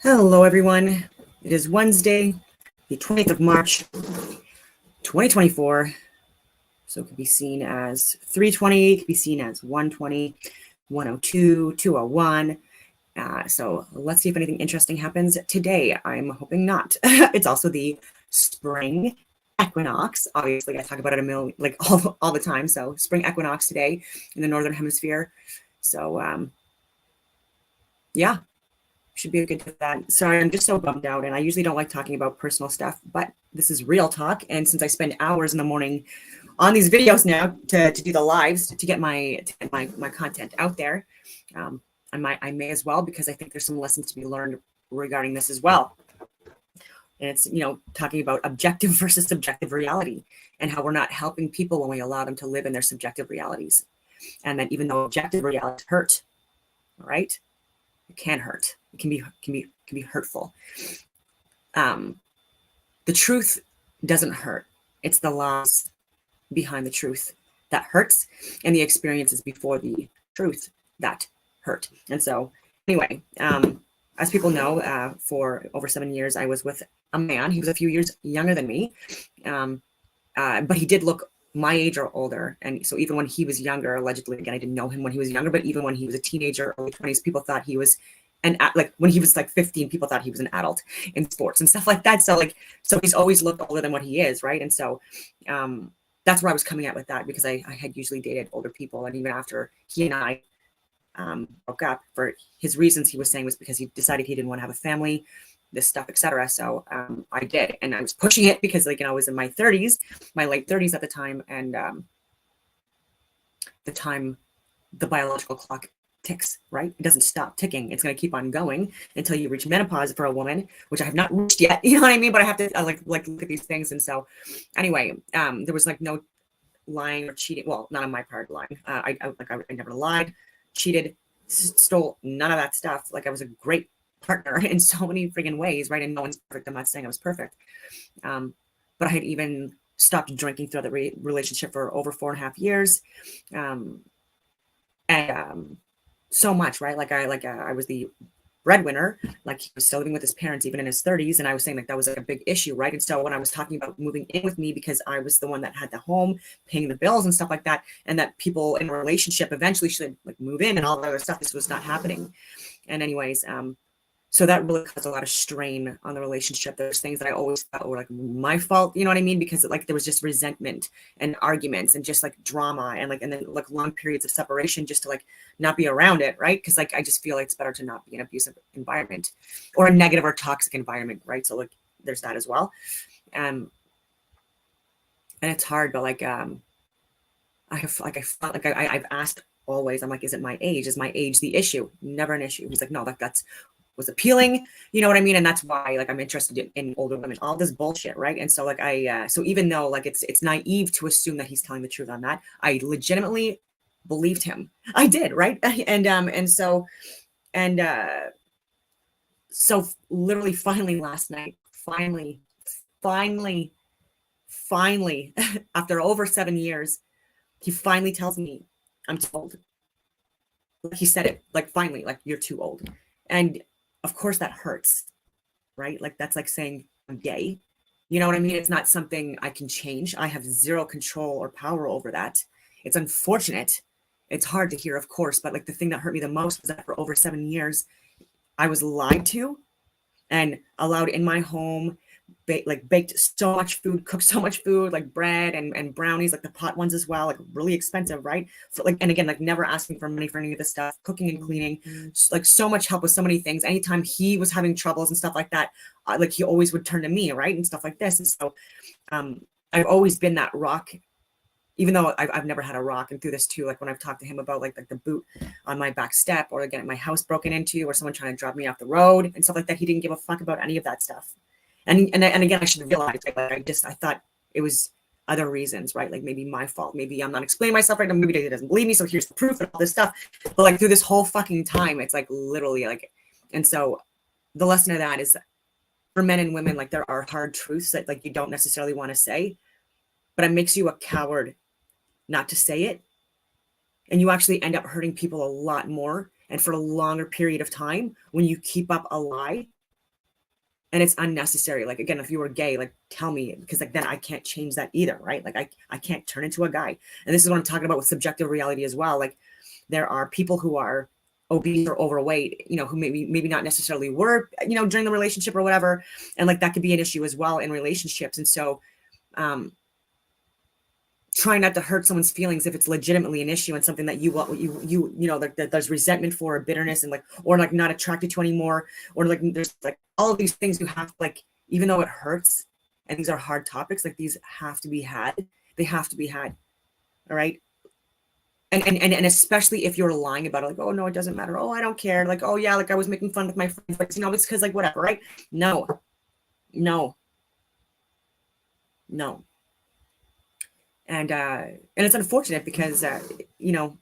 Hello, everyone. It is Wednesday, the 20th of March, 2024. So it could be seen as 320, it could be seen as 120, 102, 201. So let's see if anything interesting happens today. I'm hoping not. It's also the spring equinox. Obviously, I talk about it a million, like all the time. So spring equinox today in the Northern Hemisphere. So yeah, should be a good day for that. Sorry, I'm just so bummed out, and I usually don't like talking about personal stuff, but this is real talk. And since I spend hours in the morning on these videos now to do the lives to get my content out there, I may as well, because I think there's some lessons to be learned regarding this as well. And it's talking about objective versus subjective reality, and how we're not helping people when we allow them to live in their subjective realities, and that even though objective realities hurt, all right, it can hurt. It can be hurtful. The truth doesn't hurt. It's the lies behind the truth that hurts, and the experiences before the truth that hurt. And so, anyway, as people know, for over 7 years, I was with a man. He was a few years younger than me, but he did look my age or older. And so even when he was younger, allegedly, again, I didn't know him when he was younger, but even when he was a teenager, early 20s, people thought he was like when he was like 15, people thought he was an adult in sports and stuff like that. So he's always looked older than what he is, right? And so that's where I was coming at with that, because I had usually dated older people, and even after he and I broke up, for his reasons, he was saying was because he decided he didn't want to have a family, this stuff, etc. So I did, and I was pushing it because I was in my 30s, my late 30s at the time, and the biological clock ticks, right? It doesn't stop ticking. It's going to keep on going until you reach menopause for a woman, which I have not reached yet. You know what I mean? But I have to like look at these things. And so anyway, there was like no lying or cheating. Well, not on my part, lying. I never lied, cheated, stole, none of that stuff. Like, I was a great partner in so many friggin' ways, right? And no one's perfect. I'm not saying I was perfect. But I had even stopped drinking throughout the relationship for over 4.5 years. And so much, right? I was the breadwinner. Like, he was still living with his parents even in his 30s, and I was saying like that was like a big issue, right? And so when I was talking about moving in with me, because I was the one that had the home, paying the bills and stuff like that, and that people in a relationship eventually should like move in and all that other stuff, this was not happening. And anyways, so that really caused a lot of strain on the relationship. There's things that I always thought were like my fault, you know what I mean? Because like there was just resentment and arguments and just like drama, and then like long periods of separation just to like not be around it, right? Because like I just feel like it's better to not be in an abusive environment or a negative or toxic environment, right? So like there's that as well. And it's hard, but like I've asked always, I'm like, is it my age? Is my age the issue? Never an issue. He's like, no, that's was appealing, you know what I mean? And that's why like I'm interested in older women, all this bullshit, right? And so like so even though like it's naive to assume that he's telling the truth on that, I legitimately believed him. I did, right? And so literally finally last night, finally after over 7 years, he finally tells me I'm too old. He said it, like, finally, like, you're too old. And of course that hurts, right? Like, that's like saying I'm gay. You know what I mean? It's not something I can change. I have zero control or power over that. It's unfortunate. It's hard to hear, of course, but like the thing that hurt me the most was that for over 7 years, I was lied to and allowed in my home, baked so much food, cooked so much food, like bread and brownies, like the pot ones as well, like really expensive, right? So like, and again, like never asking for money for any of this stuff, cooking and cleaning, like so much help with so many things. Anytime he was having troubles and stuff like that, like he always would turn to me, right? And stuff like this. And so I've always been that rock, even though I've never had a rock. And through this too, like when I've talked to him about like the boot on my back step, or again, my house broken into, or someone trying to drop me off the road and stuff like that, he didn't give a fuck about any of that stuff. And again, I should have realized, like, I thought it was other reasons, right? Like maybe my fault, maybe I'm not explaining myself right, maybe he doesn't believe me, so here's the proof and all this stuff. But like through this whole fucking time, it's like literally like, and so the lesson of that is, for men and women, like there are hard truths that like you don't necessarily want to say, but it makes you a coward not to say it, and you actually end up hurting people a lot more and for a longer period of time when you keep up a lie And it's unnecessary. Like, again, if you were gay, like, tell me, because like then I can't change that either, right? Like I can't turn into a guy. And this is what I'm talking about with subjective reality as well. Like, there are people who are obese or overweight, you know, who maybe not necessarily were, you know, during the relationship or whatever. And like that could be an issue as well in relationships. And so try not to hurt someone's feelings if it's legitimately an issue and something that you want, you know, like that there's resentment for, or bitterness, and like, or like not attracted to anymore, or like there's like all of these things you have to, like, even though it hurts and these are hard topics, like these have to be had. They have to be had. All right. And especially if you're lying about it, like, oh no, it doesn't matter. Oh, I don't care. Like, oh yeah, like I was making fun with my friends, like, you know, it's because like whatever, right? No, no, no. And it's unfortunate because you know,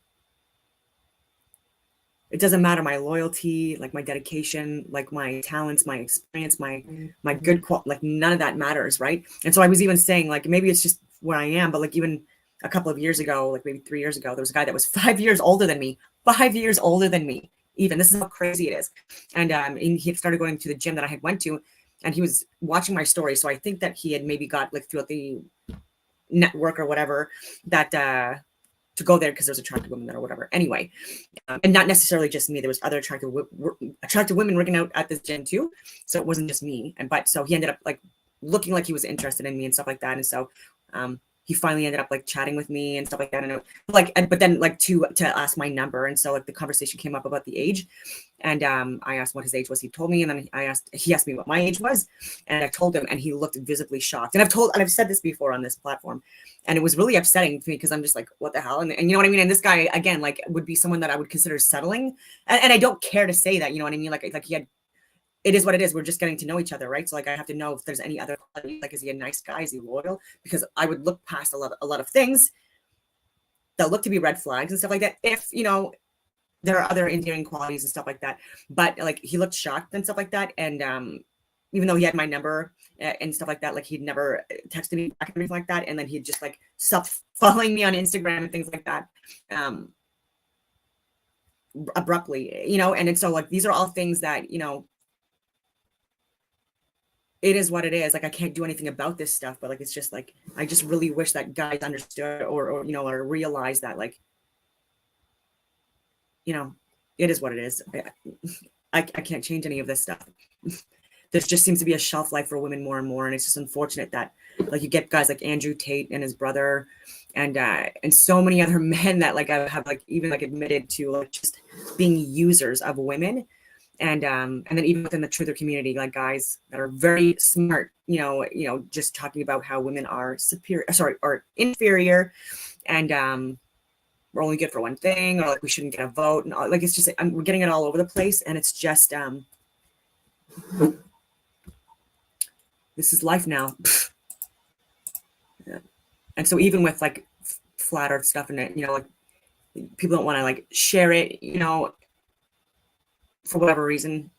it doesn't matter my loyalty, like my dedication, like my talents, my experience, my good quality, like none of that matters, right? And so I was even saying, like, maybe it's just where I am, but like even a couple of years ago, like maybe 3 years ago, there was a guy that was 5 years older than me, 5 years older than me. Even this is how crazy it is. And he had started going to the gym that I had went to, and he was watching my story. So I think that he had maybe got like throughout the network or whatever that to go there because there's attractive women there or whatever. Anyway, and not necessarily just me. There was other attractive women working out at this gym too. So it wasn't just me. And but so he ended up like looking like he was interested in me and stuff like that. And so he finally ended up like chatting with me and stuff like that. And but then like to ask my number. And so like the conversation came up about the age. And I asked what his age was. He told me, and then he asked me what my age was, and I told him, and he looked visibly shocked. And I've said this before on this platform, and it was really upsetting to me because I'm just like, what the hell? And you know what I mean? And this guy, again, like would be someone that I would consider settling. And I don't care to say that, you know what I mean? Like he had, it is what it is. We're just getting to know each other, right? So like I have to know if there's any other quality. Like, is he a nice guy? Is he loyal? Because I would look past a lot of things that look to be red flags and stuff like that. If, you know, there are other endearing qualities and stuff like that. But like he looked shocked and stuff like that. And even though he had my number and stuff like that, like he'd never texted me back and anything like that. And then he'd just like stopped following me on Instagram and things like that. Abruptly, you know, and so like these are all things that, you know, it is what it is. Like I can't do anything about this stuff, but like it's just like I just really wish that guys understood or you know, or realized that, like, you know, it is what it is. I can't change any of this stuff. There just seems to be a shelf life for women more and more, and it's just unfortunate that like you get guys like Andrew Tate and his brother, and so many other men that like have like even like admitted to like just being users of women. And then even within the truther community, like guys that are very smart, you know, just talking about how women are or inferior, and we're only good for one thing, or like we shouldn't get a vote, and all, like it's just we're getting it all over the place, and it's just this is life now. Yeah. And so even with like flat earth stuff and it, you know, like people don't want to like share it, you know, for whatever reason.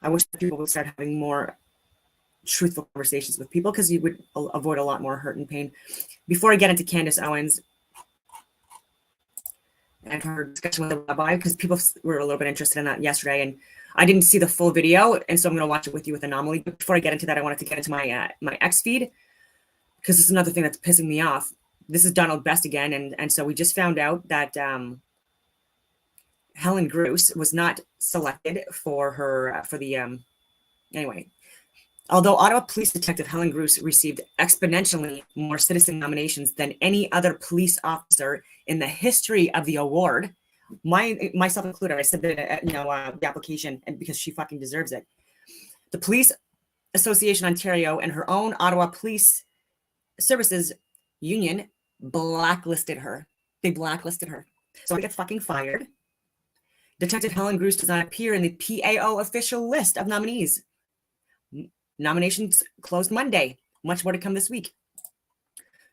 I wish that people would start having more truthful conversations with people, because you would avoid a lot more hurt and pain. Before I get into Candace Owens and her discussion with the rabbi, because people were a little bit interested in that yesterday, and I didn't see the full video, and so I'm going to watch it with you with Anomaly. But before I get into that, I wanted to get into my my X feed, because this is another thing that's pissing me off. This is Donald Best again, and so we just found out that Helen Bruce was not selected for her for the anyway. Although Ottawa Police Detective Helen Bruce received exponentially more citizen nominations than any other police officer in the history of the award, myself included, I submitted you know the application, and because she fucking deserves it. The Police Association Ontario and her own Ottawa Police Services Union blacklisted her. They blacklisted her, so I get fucking fired. Detective Helen Bruce does not appear in the PAO official list of nominees. Nominations closed Monday. Much more to come this week.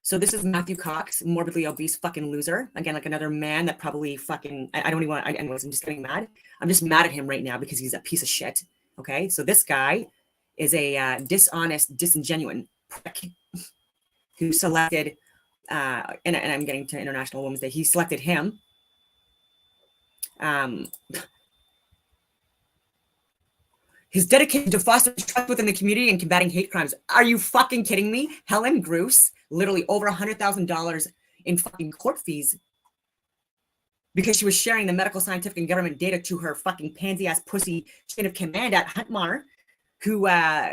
So this is Matthew Cox, morbidly obese fucking loser. Again, like another man that probably fucking, I don't even want, anyways, I'm just getting mad. I'm just mad at him right now because he's a piece of shit. Okay, so this guy is a dishonest, disingenuous prick who selected, and I'm getting to International Women's Day, he selected him. His dedication to fostering trust within the community and combating hate crimes. Are you fucking kidding me? Helen Bruce, literally over $100,000 in fucking court fees because she was sharing the medical, scientific, and government data to her fucking pansy-ass pussy chain of command at Huntmar, who,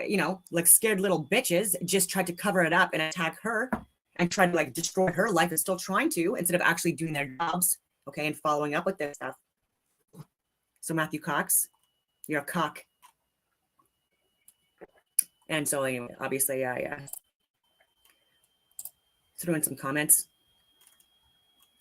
you know, like scared little bitches, just tried to cover it up and attack her and tried to like destroy her life and still trying to instead of actually doing their jobs, okay, and following up with this stuff. So Matthew Cox, you're a cock. And so anyway, obviously I threw in some comments.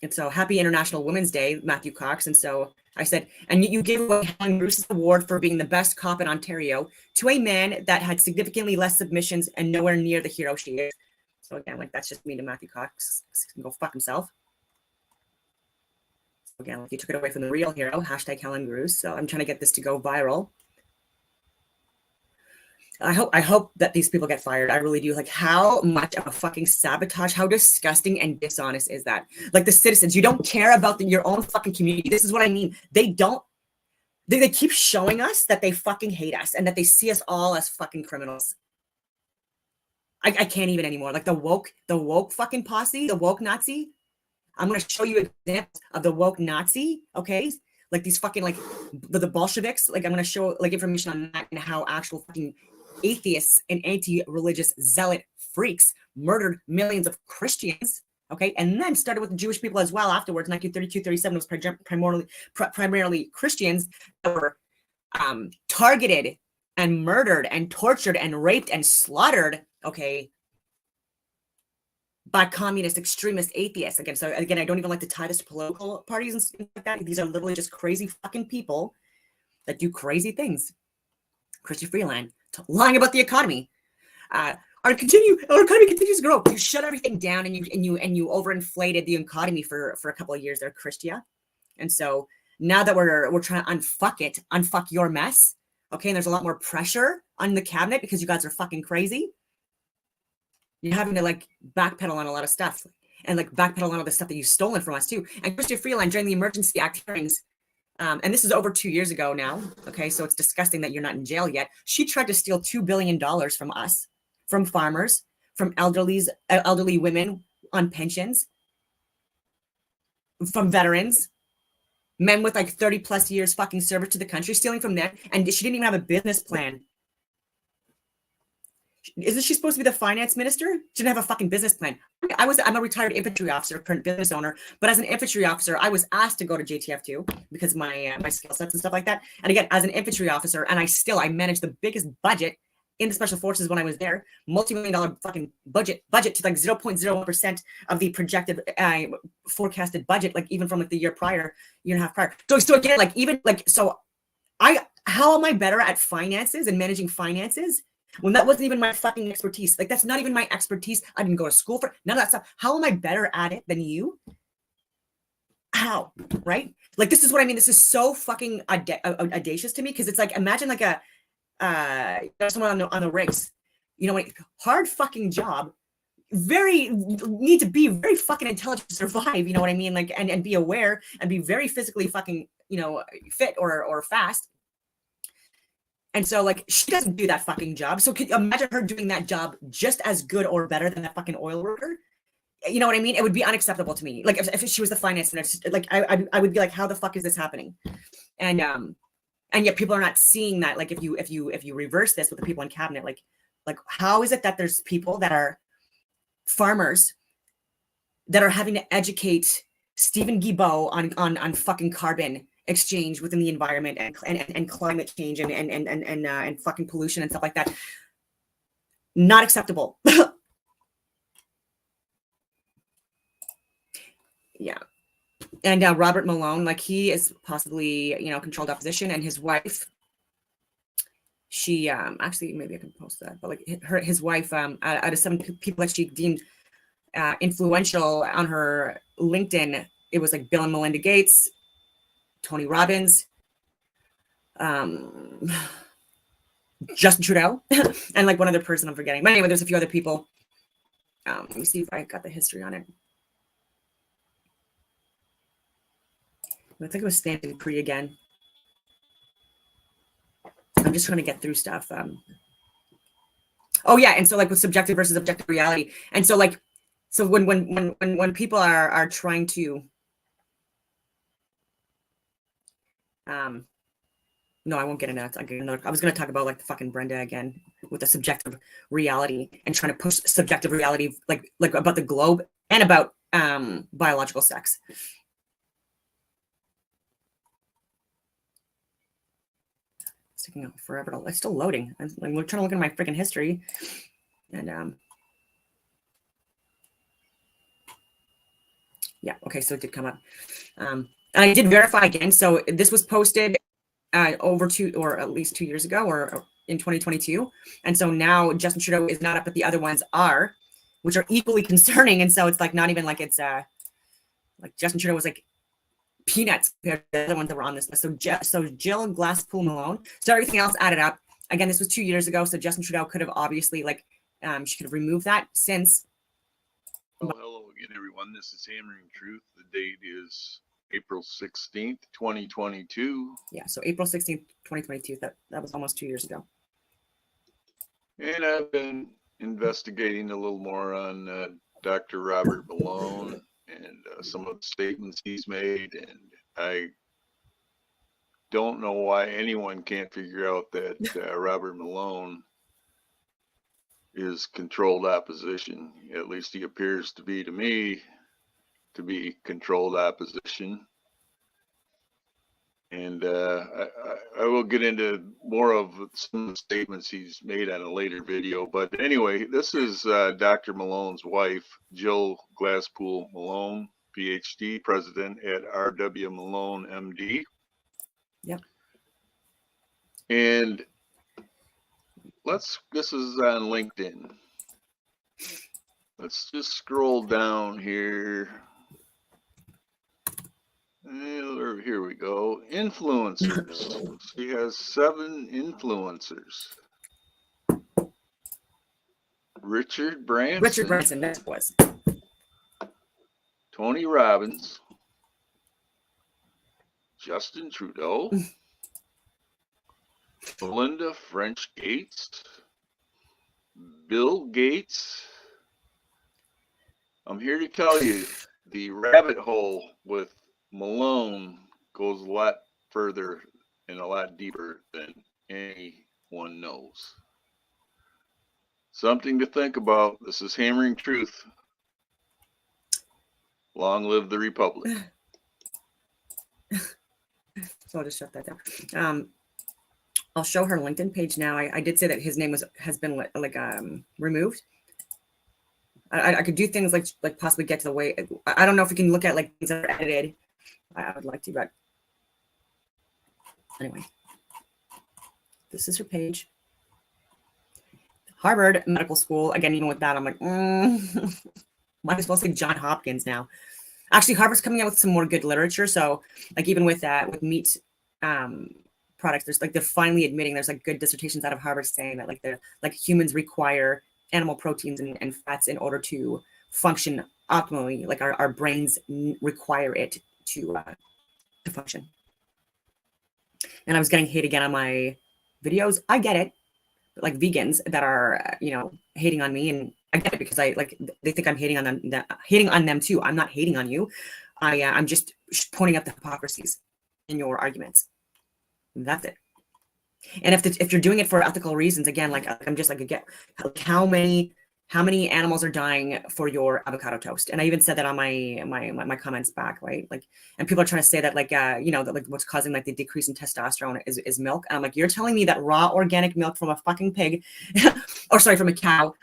And so happy International Women's Day, Matthew Cox. And so I said, and you gave away Helen Bruce's award for being the best cop in Ontario to a man that had significantly less submissions and nowhere near the hero she is. So again, like that's just me to Matthew Cox. He can go fuck himself. So again, like you took it away from the real hero, hashtag Helen Bruce. So I'm trying to get this to go viral. I hope that these people get fired. I really do. Like, how much of a fucking sabotage, how disgusting and dishonest is that? Like, the citizens, you don't care about your own fucking community. This is what I mean. They keep showing us that they fucking hate us and that they see us all as fucking criminals. I can't even anymore. Like, the woke fucking posse, the woke Nazi. I'm going to show you examples of the woke Nazi, okay? Like, these fucking, like, the Bolsheviks. Like, I'm going to show, like, information on that and how actual fucking atheists and anti-religious zealot freaks murdered millions of Christians, okay, and then started with the Jewish people as well afterwards. 1932-37 was primarily Christians that were targeted and murdered and tortured and raped and slaughtered, okay, by communist, extremist atheists. Again, so again, I don't even like to tie this to political parties and stuff like that. These are literally just crazy fucking people that do crazy things. Christian Freeland lying about the economy. Our economy continues to grow. You shut everything down and you overinflated the economy for a couple of years there, Christia. And so now that we're trying to unfuck your mess, okay, and there's a lot more pressure on the cabinet because you guys are fucking crazy. You're having to like backpedal on a lot of stuff and like backpedal on all the stuff that you've stolen from us too. And Christia Freeland during the Emergency Act hearings, and this is over 2 years ago now, okay, so it's disgusting that you're not in jail yet. She tried to steal $2 billion from us, from farmers, from elderly women on pensions, from veterans, men with like 30 plus years fucking service to the country, stealing from them, and she didn't even have a business plan. Isn't she supposed to be the finance minister? She didn't have a fucking business plan. I'm a retired infantry officer, current business owner, but as an infantry officer, I was asked to go to JTF2 because my skill sets and stuff like that. And again, as an infantry officer, and I managed the biggest budget in the special forces when I was there, multi-million-dollar fucking budget to like 0.01% of the projected forecasted budget, like even from like the year and a half prior. So again, like even like how am I better at finances and managing finances when that wasn't even my fucking expertise? Like, that's not even my expertise. I didn't go to school for none of that stuff. How am I better at it than you? How? Right? Like, this is what I mean. This is so fucking audacious to me because it's like, imagine like someone on the rigs, you know, hard fucking job, need to be very fucking intelligent to survive, you know what I mean? Like, and be aware and be very physically fucking, you know, fit or fast. And so, like, she doesn't do that fucking job. So can you imagine her doing that job just as good or better than that fucking oil worker? You know what I mean? It would be unacceptable to me. Like, if she was the finance minister, like, I would be like, how the fuck is this happening? And yet people are not seeing that. Like, if you reverse this with the people in cabinet, like how is it that there's people that are farmers that are having to educate Stephen Guilbeault on fucking carbon exchange within the environment and climate change and fucking pollution and stuff like that? Not acceptable. Yeah. And Robert Malone, like, he is possibly, you know, controlled opposition, and his wife, she actually, maybe I can post that, but like his wife, out of 7 people that she deemed influential on her LinkedIn, it was like Bill and Melinda Gates, Tony Robbins, Justin Trudeau, and like one other person I'm forgetting. But anyway, there's a few other people. Let me see if I got the history on it. I think it was Stanton Cree again. I'm just trying to get through stuff. Oh yeah, and so like with subjective versus objective reality, and so like, so when people are trying to, no, I won't get into that. I was going to talk about like the fucking Brenda again with the subjective reality and trying to push subjective reality, like about the globe and about biological sex. It's taking forever. It's still loading. I'm trying to look at my freaking history, and yeah, okay, so it did come up. And I did verify again. So this was posted over 2 or at least 2 years ago, or in 2022. And so now Justin Trudeau is not up, but the other ones are, which are equally concerning. And so it's like not even like it's like Justin Trudeau was like peanuts compared to the other ones that were on this list. So Jill Glasspool Malone. So everything else added up. Again, this was 2 years ago. So Justin Trudeau could have obviously like she could have removed that since. Oh, hello again, everyone. This is Hammering Truth. The date is April 16th, 2022. Yeah, so April 16th, 2022. That was almost 2 years ago. And I've been investigating a little more on Dr. Robert Malone and some of the statements he's made. And I don't know why anyone can't figure out that Robert Malone is controlled opposition. At least he appears to be, to me, to be controlled opposition. And I will get into more of some of the statements he's made on a later video. But anyway, this is Dr. Malone's wife, Jill Glasspool Malone, PhD, president at R.W. Malone, MD. Yep. And this is on LinkedIn. Let's just scroll down here. Here we go. Influencers. She has 7 influencers. Richard Branson, that was. Tony Robbins, Justin Trudeau, Melinda French Gates, Bill Gates. I'm here to tell you the rabbit hole with Malone goes a lot further and a lot deeper than anyone knows. Something to think about. This is Hammering Truth. Long live the Republic. So I'll just shut that down. I'll show her LinkedIn page now. I did say that his name has been removed. I could do things like possibly get to the way. I don't know if we can look at like things that are edited. I would like to, but anyway, this is her page. Harvard Medical School. Again, even with that, I'm like, might as well say John Hopkins now. Actually, Harvard's coming out with some more good literature. So, like even with that, with meat products, there's like they're finally admitting there's like good dissertations out of Harvard saying that like humans require animal proteins and fats in order to function optimally. Like our brains require it to function. And I was getting hate again on my videos. I get it. But like vegans that are hating on me, and I get it because they think I'm hating on them. Hating on them too. I'm not hating on you. I'm just pointing out the hypocrisies in your arguments. And that's it. And if you're doing it for ethical reasons, again, like I'm just like how many animals are dying for your avocado toast? And I even said that on my comments back, right? Like, and people are trying to say that that like what's causing like the decrease in testosterone is milk. And I'm like, you're telling me that raw organic milk from a fucking pig, or sorry, from a cow,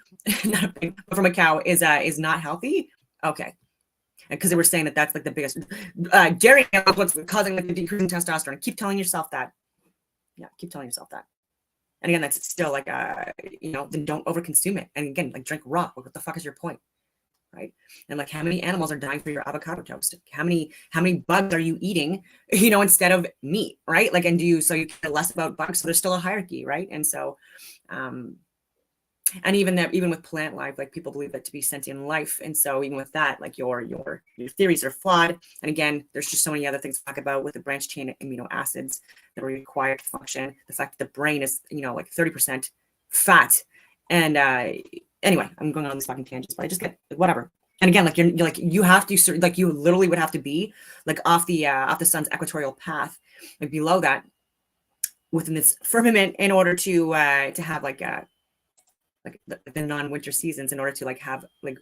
not a pig, but from a cow is not healthy? Okay. Because they were saying that that's like the biggest dairy milk, what's causing like the decrease in testosterone. Keep telling yourself that. Yeah, keep telling yourself that. And again, that's still like, then don't overconsume it. And again, like drink raw. What the fuck is your point? Right. And like, how many animals are dying for your avocado toast? How many bugs are you eating, instead of meat? Right. Like, so you care less about bugs. So there's still a hierarchy. Right. And so, And even with plant life, like people believe that to be sentient life. And so even with that, like your theories are flawed. And again, there's just so many other things to talk about with the branched chain amino acids that are required to function. The fact that the brain is, like 30% fat. And anyway, I'm going on these fucking tangents, but I just get whatever. And again, like you're like, you have to, like you literally would have to be like off the sun's equatorial path, like below that, within this firmament, in order to have like the non-winter seasons, in order to like have like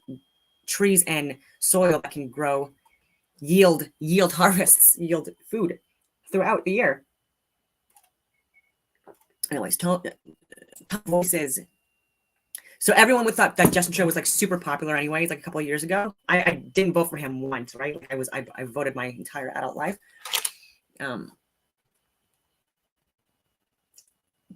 trees and soil that can grow, yield harvests, yield food throughout the year. Anyways, top voices. So everyone would thought that Justin Trudeau was like super popular anyways, like a couple of years ago. I didn't vote for him once, right? Like I voted my entire adult life.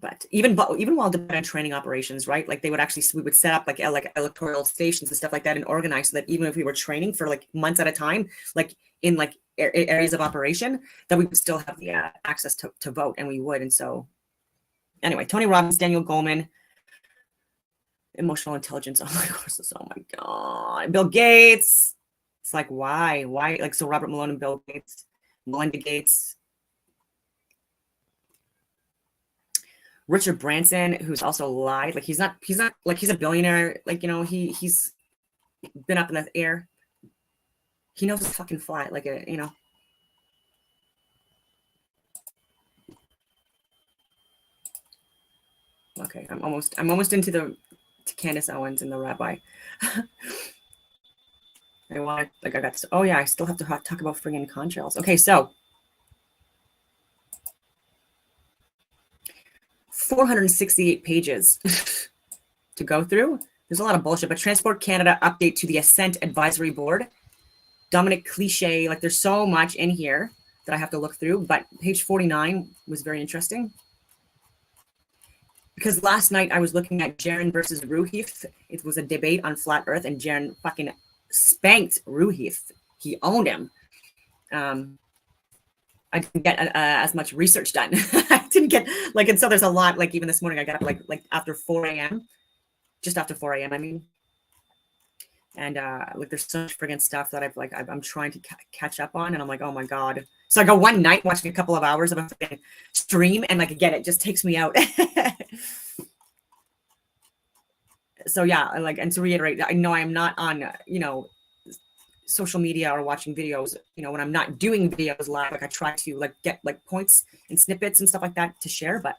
But even while doing training operations, right? Like we would set up like electoral stations and stuff like that and organize so that even if we were training for like months at a time, like in like areas of operation, that we would still have the access to vote, and we would. And so anyway, Tony Robbins, Daniel Goleman, emotional intelligence. Oh my courses. Oh my God. Bill Gates. It's like, why? Like, so Robert Malone and Bill Gates, Melinda Gates, Richard Branson, who's also lied. Like he's not like, he's a billionaire. Like, he's been up in the air. He knows it's fucking flat. Like Okay, I'm almost into to Candace Owens and the rabbi. I still have to talk about friggin' contrails. Okay, so 468 pages to go through. There's a lot of bullshit, but Transport Canada update to the Ascent Advisory Board. Dominic Cliche, like there's so much in here that I have to look through, but page 49 was very interesting. Because last night I was looking at Jaron versus Ruheath. It was a debate on flat earth, and Jaron fucking spanked Ruheath. He owned him. I didn't get as much research done. I didn't get like, and so there's a lot, like even this morning I got up like after 4 a.m. Just after 4 a.m. I mean. And like there's so much friggin' stuff that I'm trying to catch up on, and I'm like, oh my God. So I go one night watching a couple of hours of a stream, and like again, it just takes me out. So yeah, and to reiterate, I know I am not on social media or watching videos. When I'm not doing videos live, like I try to like get like points and snippets and stuff like that to share, but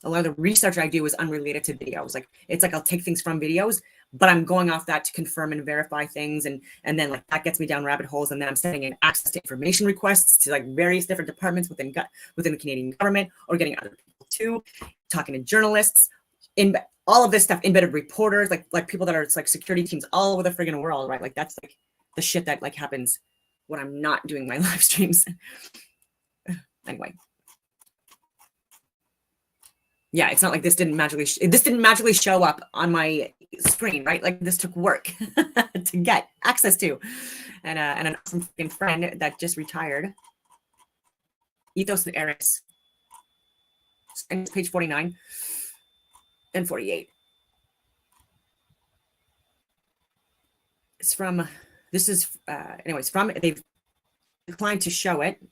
a lot of the research I do is unrelated to videos. Like it's like I'll take things from videos, but I'm going off that to confirm and verify things, and then like that gets me down rabbit holes, and then I'm sending in access to information requests to like various different departments within the Canadian government, or getting other people too, talking to journalists, in all of this stuff, embedded reporters, like people that are like security teams all over the friggin' world, right? Like that's like the shit that like happens when I'm not doing my live streams. Anyway. Yeah, it's not like this didn't magically show up on my screen, right? Like this took work to get access to, and an awesome freaking friend that just retired. Ethos and Eris, and it's page 49 and 48. It's from. This is anyways from. They've declined to show it.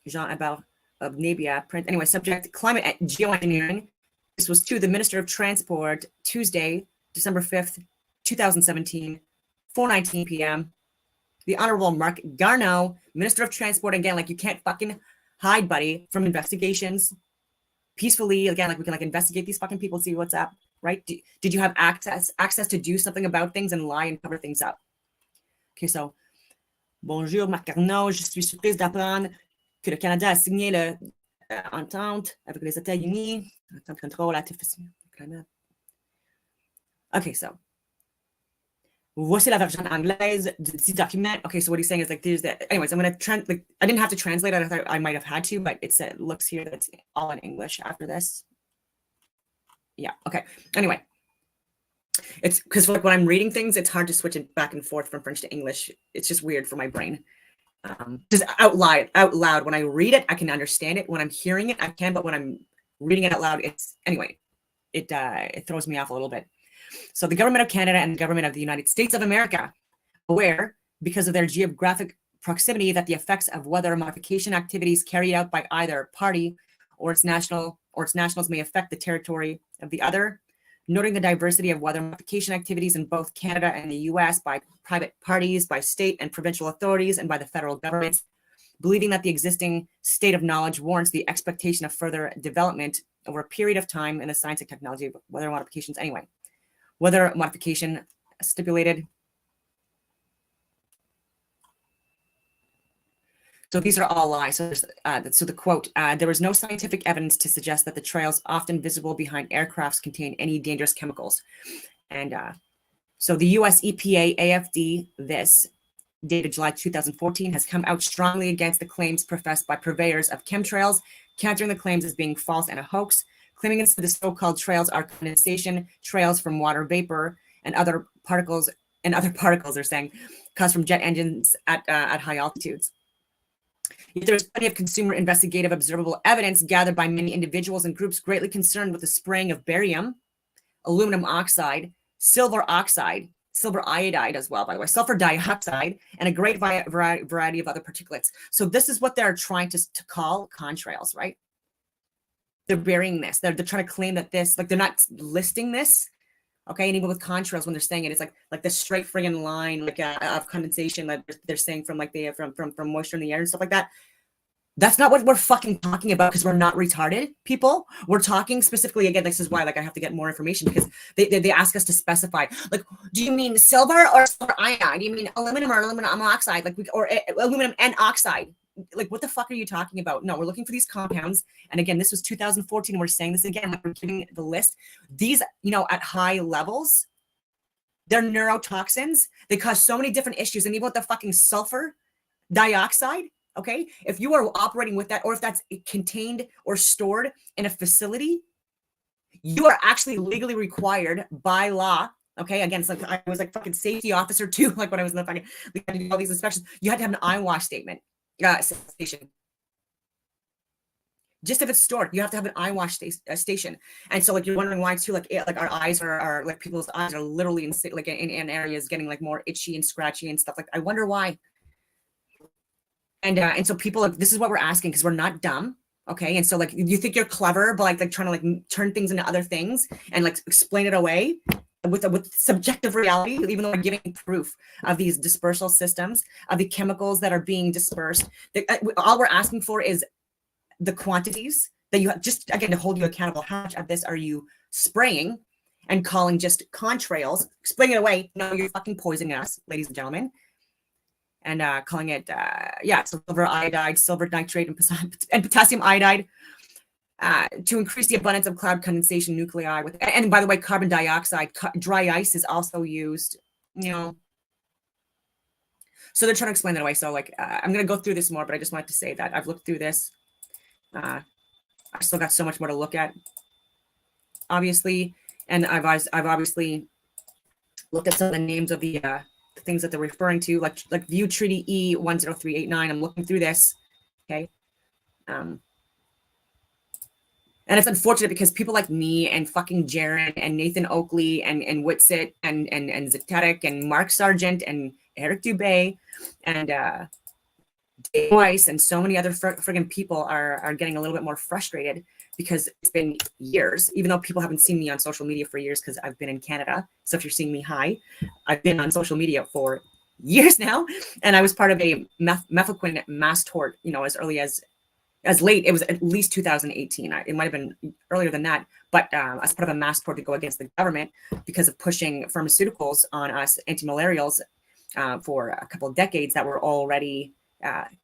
Jean Abel of Nabia print. Anyway, subject climate geoengineering. This was to the Minister of Transport, Tuesday, December 5th, 2017, 4:19 p.m. The Honorable Mark Garneau, Minister of Transport, again, like you can't fucking hide, buddy, from investigations. Peacefully, again, like we can like investigate these fucking people, see what's up, right? Did you have access to do something about things and lie and cover things up? Okay, so, bonjour, Marc Garneau, je suis surprise d'apprendre que le Canada a signé le entente avec les États-Unis. Okay, so voici la version anglaise du document. Okay, so what he's saying is like there's that. Anyways, I'm gonna like I didn't have to translate it. I thought I might have had to, but it looks here that it's all in English after this. Yeah. Okay. Anyway, it's because like when I'm reading things, it's hard to switch it back and forth from French to English. It's just weird for my brain. Just out loud. When I read it, I can understand it. When I'm hearing it, I can. But when I'm reading it out loud, it throws me off a little bit. So the government of Canada and the government of the United States of America, aware, because of their geographic proximity, that the effects of weather modification activities carried out by either party or its nationals may affect the territory of the other, noting the diversity of weather modification activities in both Canada and the US by private parties, by state and provincial authorities, and by the federal governments, believing that the existing state of knowledge warrants the expectation of further development over a period of time in the science and technology of weather modifications. Anyway, weather modification stipulated. So these are all lies. So, so the quote, there is no scientific evidence to suggest that the trails often visible behind aircrafts contain any dangerous chemicals. And so the US EPA AFD, this dated July 2014, has come out strongly against the claims professed by purveyors of chemtrails, countering the claims as being false and a hoax, claiming instead the so-called trails are condensation trails from water vapor and other particles, they're saying, caused from jet engines at high altitudes. Yet there's plenty of consumer investigative observable evidence gathered by many individuals and groups greatly concerned with the spraying of barium, aluminum oxide, silver oxide, silver iodide as well, by the way, sulfur dioxide, and a great variety of other particulates. So this is what they're trying to call contrails, right? They're burying this. They're trying to claim that this, like, they're not listing this. Okay, and even with contrails, when they're saying it, it's like the straight friggin' line, like of condensation that they're saying from like the from moisture in the air and stuff like that. That's not what we're fucking talking about, because we're not retarded people. We're talking specifically, again, this is why like I have to get more information, because they ask us to specify, like, do you mean silver or silver iodide? Do you mean aluminum or aluminum oxide? Like, or aluminum and oxide? Like, what the fuck are you talking about? No, we're looking for these compounds. And again, this was 2014. And we're saying this again, like we're giving the list. These, you know, at high levels, they're neurotoxins. They cause so many different issues. And even with the fucking sulfur dioxide, okay, if you are operating with that, or if that's contained or stored in a facility, you are actually legally required by law. Okay, again, it's like I was like fucking safety officer too. Like when I was in the fucking, we had to do all these inspections. You had to have an eye wash statement. Station. Just if it's stored, you have to have an eye wash station. And so, like, you're wondering why too. Like our eyes are like people's eyes are literally in areas getting like more itchy and scratchy and stuff. Like, I wonder why. And so people, like, this is what we're asking, because we're not dumb. Okay, and so like you think you're clever, but like trying to like turn things into other things and like explain it away with subjective reality, even though we're giving proof of these dispersal systems, of the chemicals that are being dispersed. All we're asking for is the quantities that you have, just again to hold you accountable. How much of this are you spraying and calling just contrails? Explain it away. No, you're fucking poisoning us, ladies and gentlemen. And calling it, silver iodide, silver nitrate, and potassium iodide. To increase the abundance of cloud condensation nuclei with, and by the way, carbon dioxide, dry ice is also used, you know. So they're trying to explain that away. So like, I'm going to go through this more, but I just wanted to say that I've looked through this. I still got so much more to look at, obviously. And I've obviously looked at some of the names of the things that they're referring to, like View Treaty E10389. I'm looking through this. Okay. And it's unfortunate because people like me and fucking Jaron and Nathan Oakley and Whitsitt and Zetetic and Mark Sargent and Eric Dubé and Dave Weiss and so many other friggin' people are getting a little bit more frustrated because it's been years, even though people haven't seen me on social media for years because I've been in Canada. So if you're seeing me, hi, I've been on social media for years now. And I was part of a mefloquine mass tort, you know, as early as late, it was at least 2018. It might have been earlier than that, but as part of a mass tort to go against the government because of pushing pharmaceuticals on us, anti-malarials, for a couple of decades that were already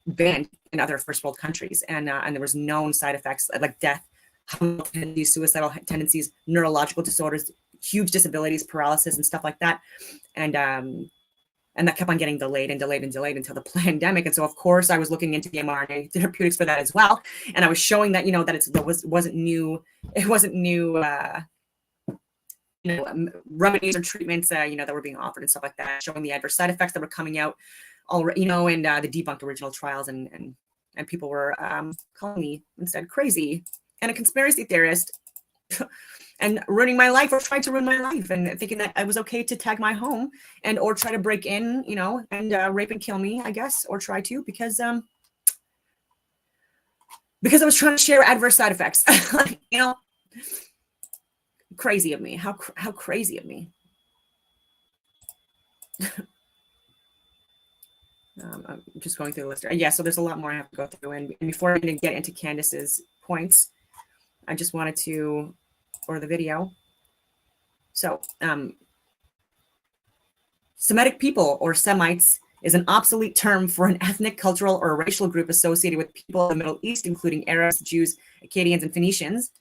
banned in other first world countries. And there was known side effects like death, suicidal tendencies, neurological disorders, huge disabilities, paralysis, and stuff like that. And that kept on getting delayed until the pandemic. And so, of course, I was looking into the mRNA therapeutics for that as well. And I was showing that, you know, that it wasn't new, remedies or treatments, that were being offered and stuff like that, showing the adverse side effects that were coming out already, you know, and the debunked original trials. And people were calling me instead crazy and a conspiracy theorist. and ruining my life or trying to ruin my life and thinking that it was okay to tag my home and or try to break in, you know, and rape and kill me, I guess, or try to because I was trying to share adverse side effects. You know, crazy of me. How crazy of me. I'm just going through the list. Yeah, so there's a lot more I have to go through. And before I even get into Candace's points, I just wanted to, or the video. So, Semitic people or Semites is an obsolete term for an ethnic, cultural, or racial group associated with people in the Middle East, including Arabs, Jews, Akkadians, and Phoenicians.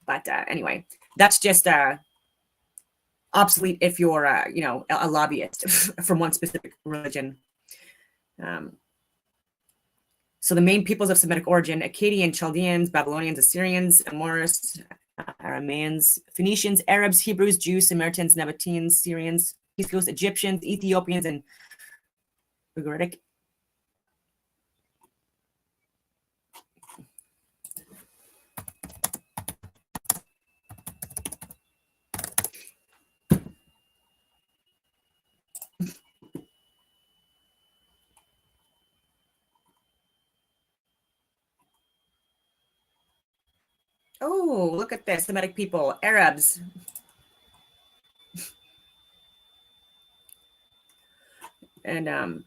But anyway, that's just obsolete if you're, you know, a lobbyist from one specific religion. So the main peoples of Semitic origin: Akkadian, Chaldeans, Babylonians, Assyrians, Amorites, Arameans, Phoenicians, Arabs, Hebrews, Jews, Samaritans, Nabateans, Syrians, East Coast Egyptians, Ethiopians, and Ugaritic. Oh, look at this. Semitic people, Arabs. And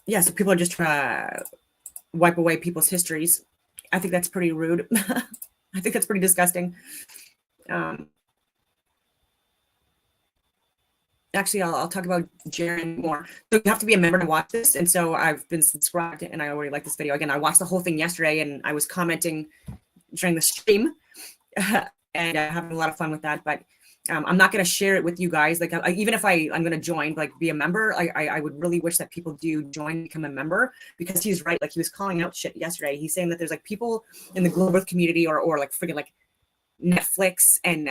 yeah, so people are just trying to wipe away people's histories. I think that's pretty rude. I think that's pretty disgusting. Actually, I'll talk about Jaren more. So you have to be a member to watch this. And so I've been subscribed and I already like this video. Again, I watched the whole thing yesterday and I was commenting during the stream and having a lot of fun with that. But I'm not going to share it with you guys. Like, even if I'm going to join, like, be a member, I would really wish that people do join, become a member, because he's right. Like, he was calling out shit yesterday. He's saying that there's like people in the global Earth community or like freaking like Netflix and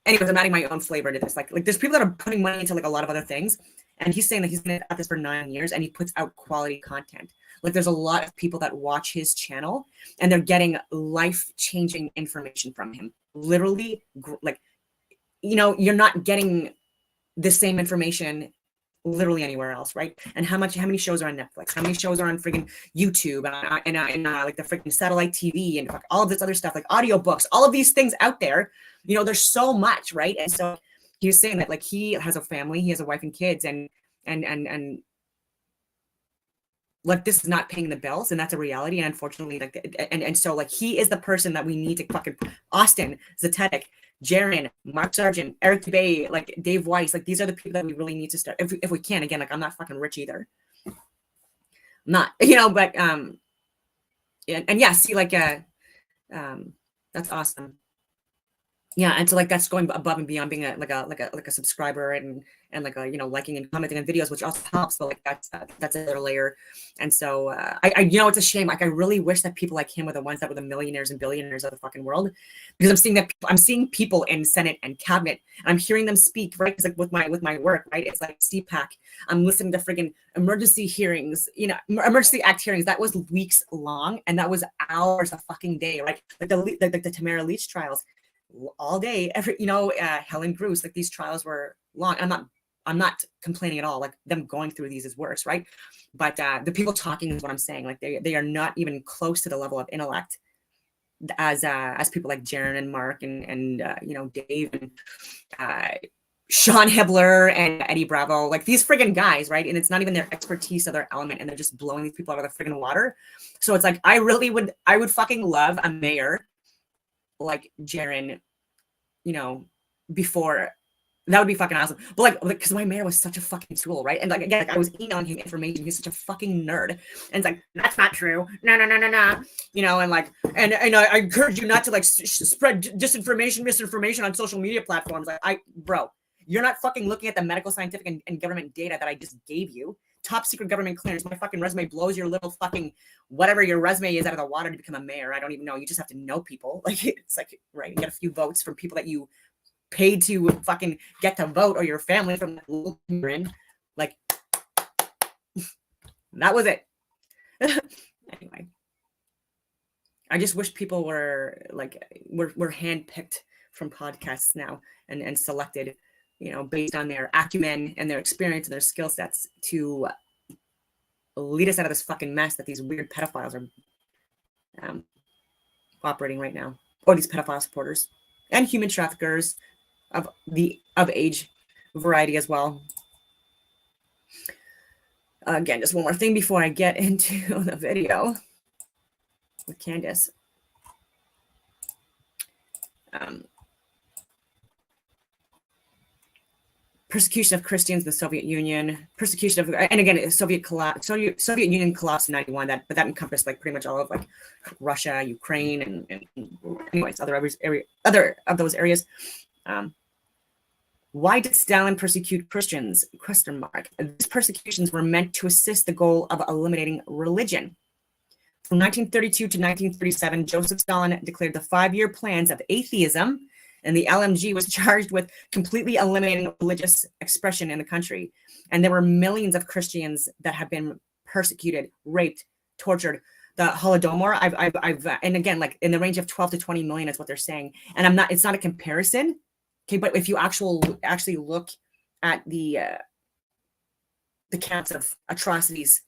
anyways, I'm adding my own flavor to this. Like there's people that are putting money into like a lot of other things. And he's saying that he's been at this for 9 years and he puts out quality content. Like there's a lot of people that watch his channel and they're getting life-changing information from him. Literally, like, you know, you're not getting the same information literally anywhere else, right? And how many shows are on Netflix? How many shows are on friggin' YouTube and like the freaking satellite TV and all of this other stuff, like audiobooks, all of these things out there. You know, there's so much, right? And so he was saying that like he has a family, he has a wife and kids, and like this is not paying the bills, and that's a reality. And unfortunately, like and so like he is the person that we need to fucking Austin, Zetetic, Jaren, Mark Sargent, Eric Bay, like Dave Weiss, like these are the people that we really need to start if we can. Again, like I'm not fucking rich either. I'm not, you know, but and yeah, see, like that's awesome. Yeah, and so like that's going above and beyond being a subscriber and like a, you know, liking and commenting on videos, which also helps, but like that's another layer. And so I you know, it's a shame. Like I really wish that people like him were the ones that were the millionaires and billionaires of the fucking world, because I'm seeing people in Senate and cabinet and I'm hearing them speak, right? Because like with my work, right, it's like CPAC. I'm listening to friggin' emergency hearings, you know, emergency act hearings that was weeks long and that was hours a fucking day, right? Like the Tamara Leach trials, all day, every, you know, Helen Bruce, like these trials were long. I'm not complaining at all. Like them going through these is worse, right? But the people talking is what I'm saying. Like they are not even close to the level of intellect as people like Jaren and Mark and you know, Dave and Sean Hebler and Eddie Bravo, like these friggin' guys, right? And it's not even their expertise or their element, and they're just blowing these people out of the friggin' water. So it's like I would fucking love a mayor like Jaren, you know, before. That would be fucking awesome. But like, because my mayor was such a fucking tool, right? And like, again, like I was emailing him information. He's such a fucking nerd. And it's like, that's not true. No. You know, and like, and I encourage you not to like spread disinformation, misinformation on social media platforms. Like, bro, you're not fucking looking at the medical, scientific, and government data that I just gave you. Top secret government clearance. My fucking resume blows your little fucking whatever your resume is out of the water to become a mayor. I don't even know. You just have to know people. Like, it's like, right, you get a few votes from people that you paid to fucking get to vote, or your family from that little you're in. Like, that was it. Anyway. I just wish people were like, were handpicked from podcasts now and selected, you know, based on their acumen and their experience and their skill sets to lead us out of this fucking mess that these weird pedophiles are operating right now, or these pedophile supporters and human traffickers of age variety as well. Again, just one more thing before I get into the video with Candace. Persecution of Christians in the Soviet Union, persecution of, and again, Soviet Union collapsed in '91. But that encompassed like pretty much all of like Russia, Ukraine, and anyways, other of those areas. Why did Stalin persecute Christians? ? These persecutions were meant to assist the goal of eliminating religion. From 1932 to 1937, Joseph Stalin declared the 5-year plans of atheism, and the LMG was charged with completely eliminating religious expression in the country. And there were millions of Christians that have been persecuted, raped, tortured. The Holodomor, I've and again, like in the range of 12 to 20 million is what they're saying. And it's not a comparison. Okay, but if you actually look at the counts of atrocities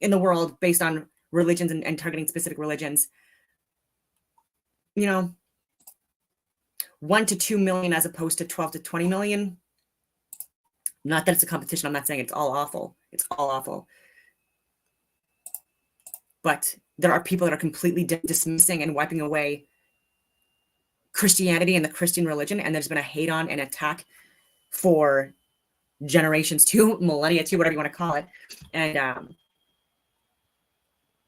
in the world based on religions and targeting specific religions, you know, 1 to 2 million as opposed to 12 to 20 million. Not that it's a competition. I'm not saying it's all awful. It's all awful. But there are people that are completely dismissing and wiping away Christianity and the Christian religion, and there's been a hate on and attack for generations too, millennia too, whatever you want to call it. And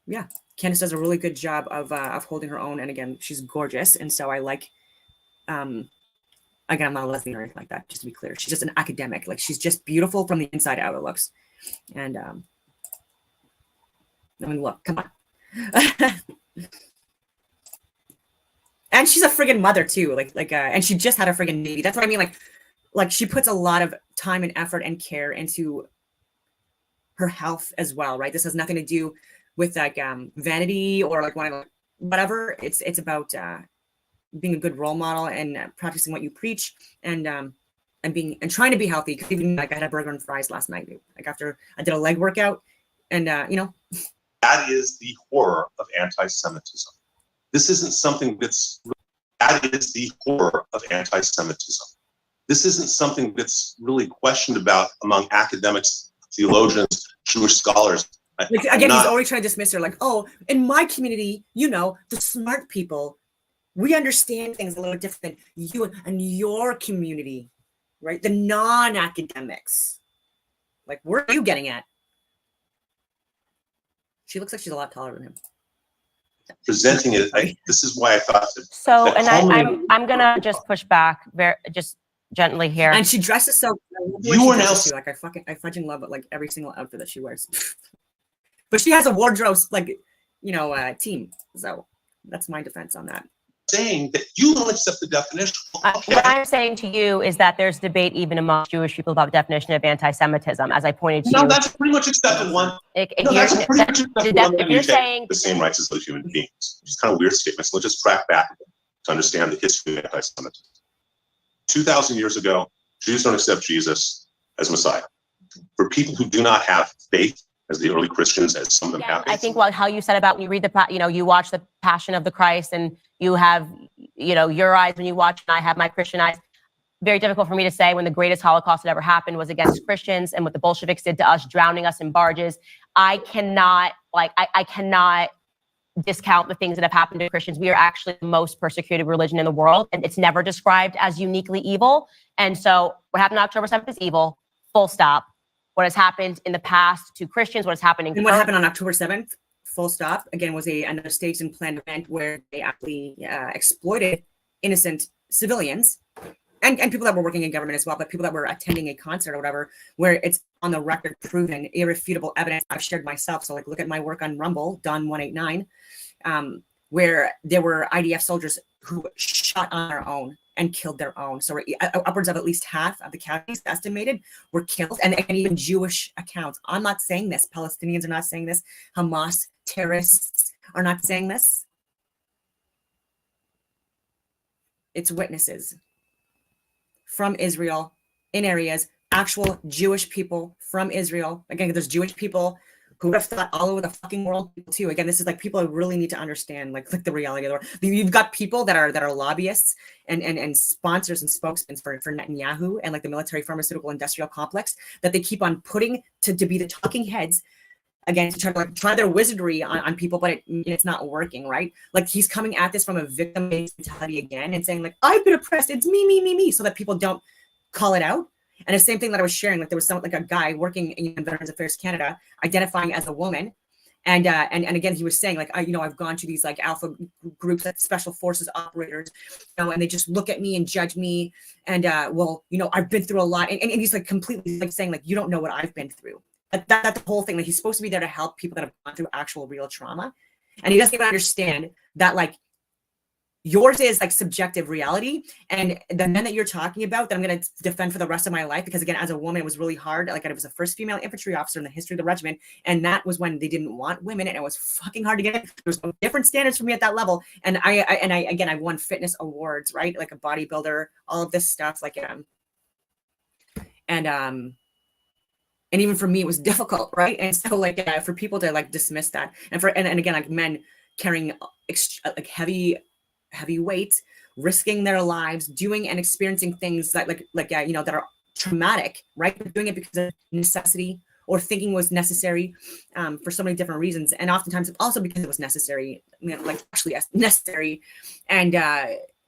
yeah, Candace does a really good job of holding her own, and again, she's gorgeous, and so I like. Again, I'm not a lesbian or anything like that, just to be clear. She's just an academic. Like, she's just beautiful from the inside out, it looks. And I mean, look, come on. And she's a friggin' mother too, and she just had a friggin' baby. That's what I mean. Like she puts a lot of time and effort and care into her health as well, right? This has nothing to do with like vanity or like whatever. It's about being a good role model and practicing what you preach and trying to be healthy. Because even like I had a burger and fries last night, like after I did a leg workout, and you know. That is the horror of anti-Semitism. This isn't something that is the horror of anti-Semitism. This isn't something that's really questioned about among academics, theologians, Jewish scholars. Like, again, he's already trying to dismiss her, like, oh, in my community, you know, the smart people, we understand things a little different than you and your community, right? The non-academics. Like, where are you getting at? She looks like she's a lot taller than him. Presenting it, this is why I thought that. So, and I'm gonna just push back just gently here. And she dresses so. You are now like I fucking love it, like every single outfit that she wears. But she has a wardrobe, like, you know, team. So that's my defense on that. Saying that you don't accept the definition. Okay. What I'm saying to you is that there's debate even among Jewish people about the definition of anti-Semitism, as I pointed to. No, that's pretty much accepted one. That's pretty much accepted one. If you're saying the same rights as those human beings, which is kind of weird statements. Let's just track back to understand the history of anti-Semitism. 2,000 years ago, Jews don't accept Jesus as Messiah. For people who do not have faith, as the early Christians, as some of them have. I think how you said about when you read you watch the Passion of the Christ, and you have, your eyes when you watch, and I have my Christian eyes. Very difficult for me to say when the greatest Holocaust that ever happened was against Christians, and what the Bolsheviks did to us, drowning us in barges. I cannot discount the things that have happened to Christians. We are actually the most persecuted religion in the world, and it's never described as uniquely evil. And so what happened on October 7th is evil, full stop. What has happened in the past to Christians, what is happening. And what happened on October 7th, full stop, again, was another staged and planned event where they actually exploited innocent civilians and people that were working in government as well, but people that were attending a concert or whatever, where it's on the record proven, irrefutable evidence I've shared myself. So like, look at my work on Rumble, Don189, where there were IDF soldiers who shot on their own and killed their own. So upwards of at least half of the casualties estimated were killed, and even Jewish accounts. I'm not saying this. Palestinians are not saying this. Hamas terrorists are not saying this. it's witnesses from Israel in areas, actual Jewish people from Israel. Again, there's Jewish people who would have thought all over the fucking world too. Again, this is like people really need to understand like the reality of the world. You've got people that are lobbyists and sponsors and spokesmen for Netanyahu and like the military pharmaceutical industrial complex that they keep on putting to be the talking heads again to try to like try their wizardry on people, but it's not working, right? Like he's coming at this from a victim-based mentality again and saying like, I've been oppressed, it's me, so that people don't call it out. And the same thing that I was sharing, like there was some like a guy working in Veterans Affairs Canada, identifying as a woman, and again he was saying like I've gone to these like alpha groups, like special forces operators, and they just look at me and judge me, and I've been through a lot, and he's like completely like saying like you don't know what I've been through. That's the whole thing. Like he's supposed to be there to help people that have gone through actual real trauma, and he doesn't even understand that like yours is like subjective reality, and the men that you're talking about that I'm going to defend for the rest of my life, because again, as a woman, it was really hard. Like I was the first female infantry officer in the history of the regiment, and that was when they didn't want women, and it was fucking hard to get in. There was different standards for me at that level, and I won fitness awards, right? Like a bodybuilder, all of this stuff, like and even for me, it was difficult, right? And so like for people to like dismiss that, and again, like men carrying like heavy weight, risking their lives, doing and experiencing things that that are traumatic, right? But doing it because of necessity or thinking was necessary for so many different reasons, and oftentimes also because it was necessary, like actually necessary, and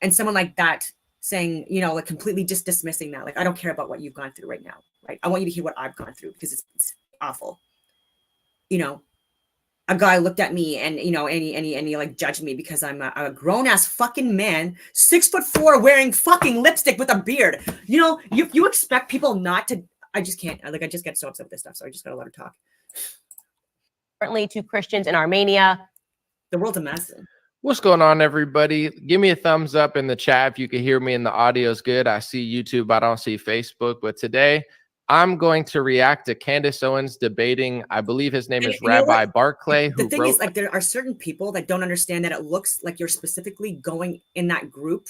someone like that saying, like completely just dismissing that, like I don't care about what you've gone through right now, right? I want you to hear what I've gone through because it's awful. A guy looked at me and he like judged me because I'm a grown ass fucking man, 6'4", wearing fucking lipstick with a beard. You expect people not to. I just can't. I just get so upset with this stuff. So I just gotta let her talk. Currently, to Christians in Armenia. The world's a mess. What's going on, everybody? Give me a thumbs up in the chat if you can hear me and the audio is good. I see YouTube. I don't see Facebook. But today, I'm going to react to Candace Owens debating, I believe his name is Rabbi Barclay. The thing is, like, there are certain people that don't understand that it looks like you're specifically going in that group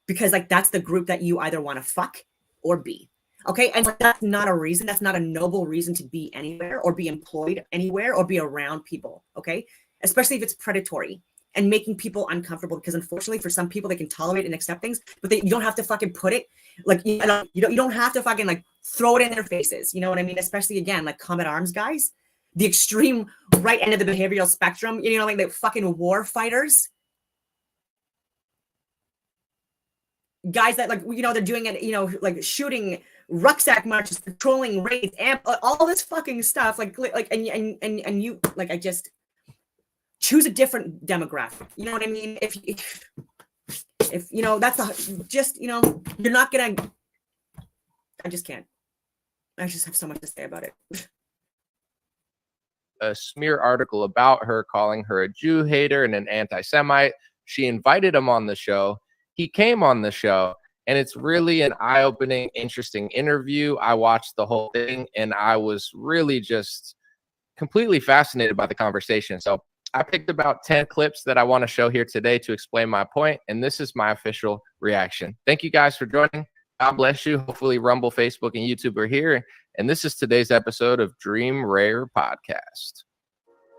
because, like, that's the group that you either want to fuck or be. Okay. And like, that's not a reason. That's not a noble reason to be anywhere or be employed anywhere or be around people. Okay. Especially if it's predatory and making people uncomfortable, because unfortunately for some people, they can tolerate and accept things, but you don't have to fucking put it like, you don't have to fucking like throw it in their faces. You know what I mean? Especially again, like combat arms guys, the extreme right end of the behavioral spectrum, like the fucking war fighters. Guys that like, they're doing it, like shooting rucksack marches, patrolling raids, all this fucking stuff. And you, like, I just choose a different demographic. You know what I mean? If that's you're not gonna. I just can't. I just have so much to say about it. A smear article about her, calling her a Jew hater and an anti-Semite. She invited him on the show. He came on the show, and it's really an eye-opening, interesting interview. I watched the whole thing, and I was really just completely fascinated by the conversation. So I picked about 10 clips that I want to show here today to explain my point, and this is my official reaction. Thank you guys for joining. God bless you. Hopefully Rumble, Facebook, and YouTube are here, and this is today's episode of Dream Rare Podcast.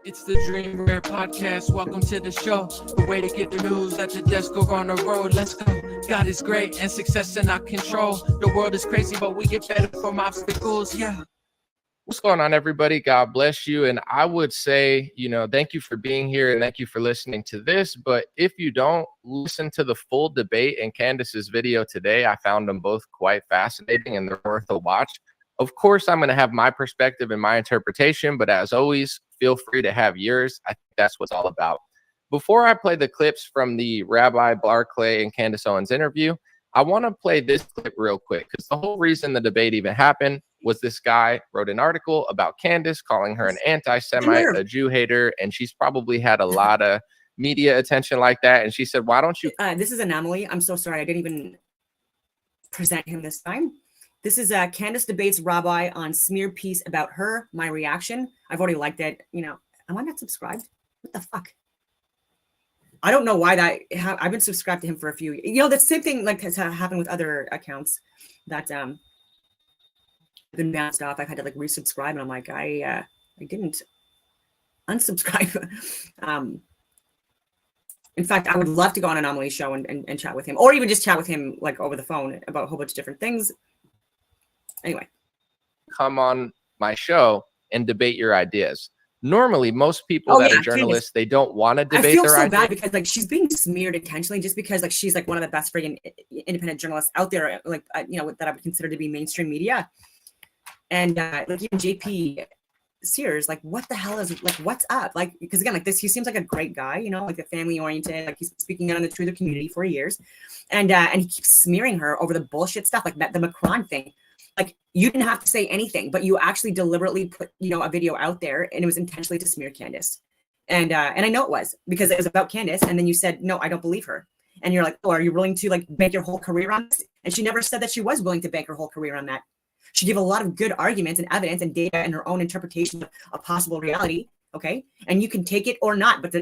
It's the Dream Rare Podcast. Welcome to the show. The way to get the news at your desk or on the road. Let's go. God is great and success in our control. The world is crazy, but we get better from obstacles. Yeah. What's going on, everybody? God bless you. And I would say, thank you for being here and thank you for listening to this. But if you don't listen to the full debate in Candace's video today, I found them both quite fascinating and they're worth a watch. Of course, I'm going to have my perspective and my interpretation, but as always, feel free to have yours. I think that's what's all about. Before I play the clips from the Rabbi Barclay and Candace Owens interview, I want to play this clip real quick because the whole reason the debate even happened was this guy wrote an article about Candace, calling her an anti-Semite, a Jew hater, and she's probably had a lot of media attention like that. And she said, why don't you... This is Anomaly. I'm so sorry. I didn't even present him this time. This is Candace debates Rabbi on smear piece about her, my reaction. I've already liked it. Am I not subscribed? What the fuck? I don't know why that. I've been subscribed to him for a few. You know, the same thing like has happened with other accounts that been bounced off. I've had to like resubscribe, and I'm like, I didn't unsubscribe. In fact, I would love to go on Anomaly's show and chat with him, or even just chat with him like over the phone about a whole bunch of different things. Anyway, come on my show and debate your ideas. Normally, most people that are journalists, they don't want to debate their ideas. I feel so bad because like she's being smeared intentionally just because like she's like one of the best friggin' independent journalists out there, like you know, that I would consider to be mainstream media. And like even JP Sears, like what the hell is like what's up? Like because again, like this, he seems like a great guy, you know, like a family oriented, like he's speaking out on the truth of the community for years, and he keeps smearing her over the bullshit stuff, like the Macron thing. Like you didn't have to say anything, but you actually deliberately put, you know, a video out there, and it was intentionally to smear Candace. And I know it was because it was about Candace, and then you said, no, I don't believe her. And you're like, oh, are you willing to like bank your whole career on this? And she never said that she was willing to bank her whole career on that. She gave a lot of good arguments and evidence and data and her own interpretation of possible reality. Okay. And you can take it or not, but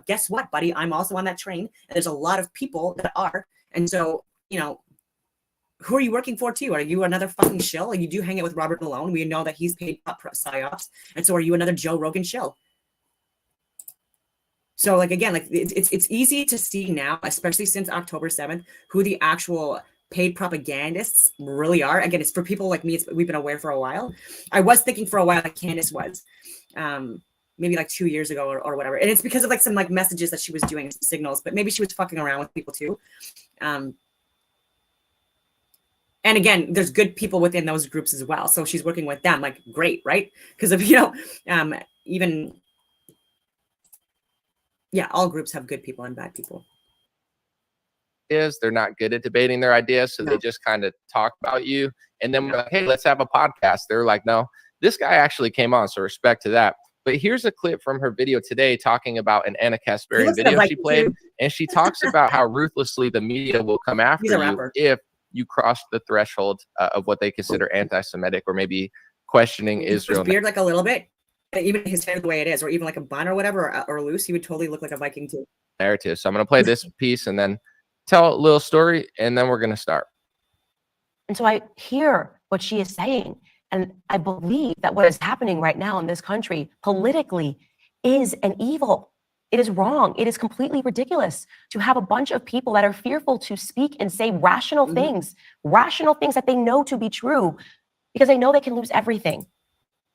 guess what, buddy? I'm also on that train, and there's a lot of people that are. And so, you know, who are you working for too? Are you another fucking shill? Like you do hang out with Robert Malone. We know that he's paid up Psyops. And so are you another Joe Rogan shill? So like, again, like it's easy to see now, especially since October 7th, who the actual paid propagandists really are. Again, it's for people like me. We've been aware for a while. I was thinking for a while that Candace was, maybe like 2 years ago or whatever. And it's because of like some like messages that she was doing, signals, but maybe she was fucking around with people too. And again, there's good people within those groups as well. So she's working with them, like great, right? Because of, you know, even, yeah, all groups have good people and bad people. They're not good at debating their ideas, so they just kind of talk about you. And then we're like, hey, let's have a podcast. They're like, no, this guy actually came on, so respect to that. But here's a clip from her video today talking about an Anna Kasparian video she played. And she talks about how ruthlessly the media will come after you if you cross the threshold of what they consider anti-Semitic or maybe questioning Israel. His beard like a little bit, even his hair the way it is, or even like a bun or whatever, or loose, he would totally look like a Viking too. Narrative. So I'm going to play this piece and then tell a little story, and then we're going to start. And so I hear what she is saying, and I believe that what is happening right now in this country politically is an evil. It is wrong. It is completely ridiculous to have a bunch of people that are fearful to speak and say rational things that they know to be true, because they know they can lose everything.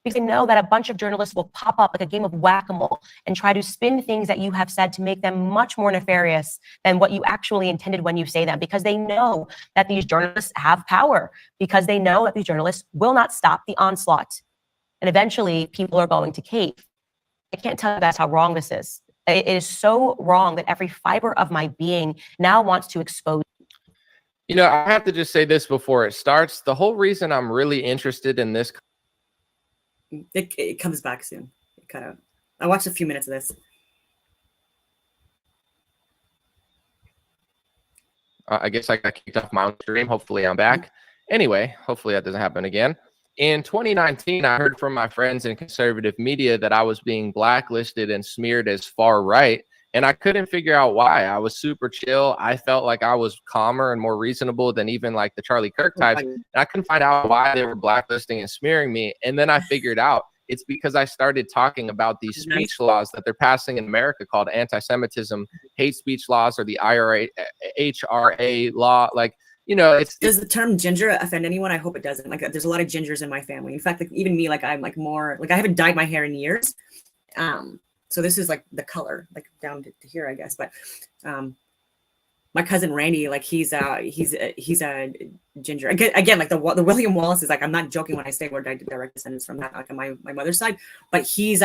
Because they know that a bunch of journalists will pop up like a game of whack-a-mole and try to spin things that you have said to make them much more nefarious than what you actually intended when you say them, because they know that these journalists have power, because they know that these journalists will not stop the onslaught. And eventually people are going to cave. I can't tell you guys how wrong this is. It is so wrong that every fiber of my being now wants to expose. You know, I have to just say this before it starts. The whole reason I'm really interested in this. It comes back soon. It kind of. I watched a few minutes of this. I guess I got kicked off my own stream. Hopefully I'm back. Anyway, hopefully that doesn't happen again. In 2019, I heard from my friends in conservative media that I was being blacklisted and smeared as far right, and I couldn't figure out why. I was super chill. I felt like I was calmer and more reasonable than even like the Charlie Kirk types, and I couldn't find out why they were blacklisting and smearing me. And then I figured out it's because I started talking about these speech laws that they're passing in America called anti-Semitism, hate speech laws, or the HRA law. Like, you know, does the term ginger offend anyone? I hope it doesn't. Like, there's a lot of gingers in my family. In fact, like even me, like I'm like more like I haven't dyed my hair in years. So this is like the color, like down to here, I guess. But my cousin Randy, like he's a ginger. Again, like the William Wallace is like, I'm not joking when I say we're direct descendants from that, like on my mother's side. But he's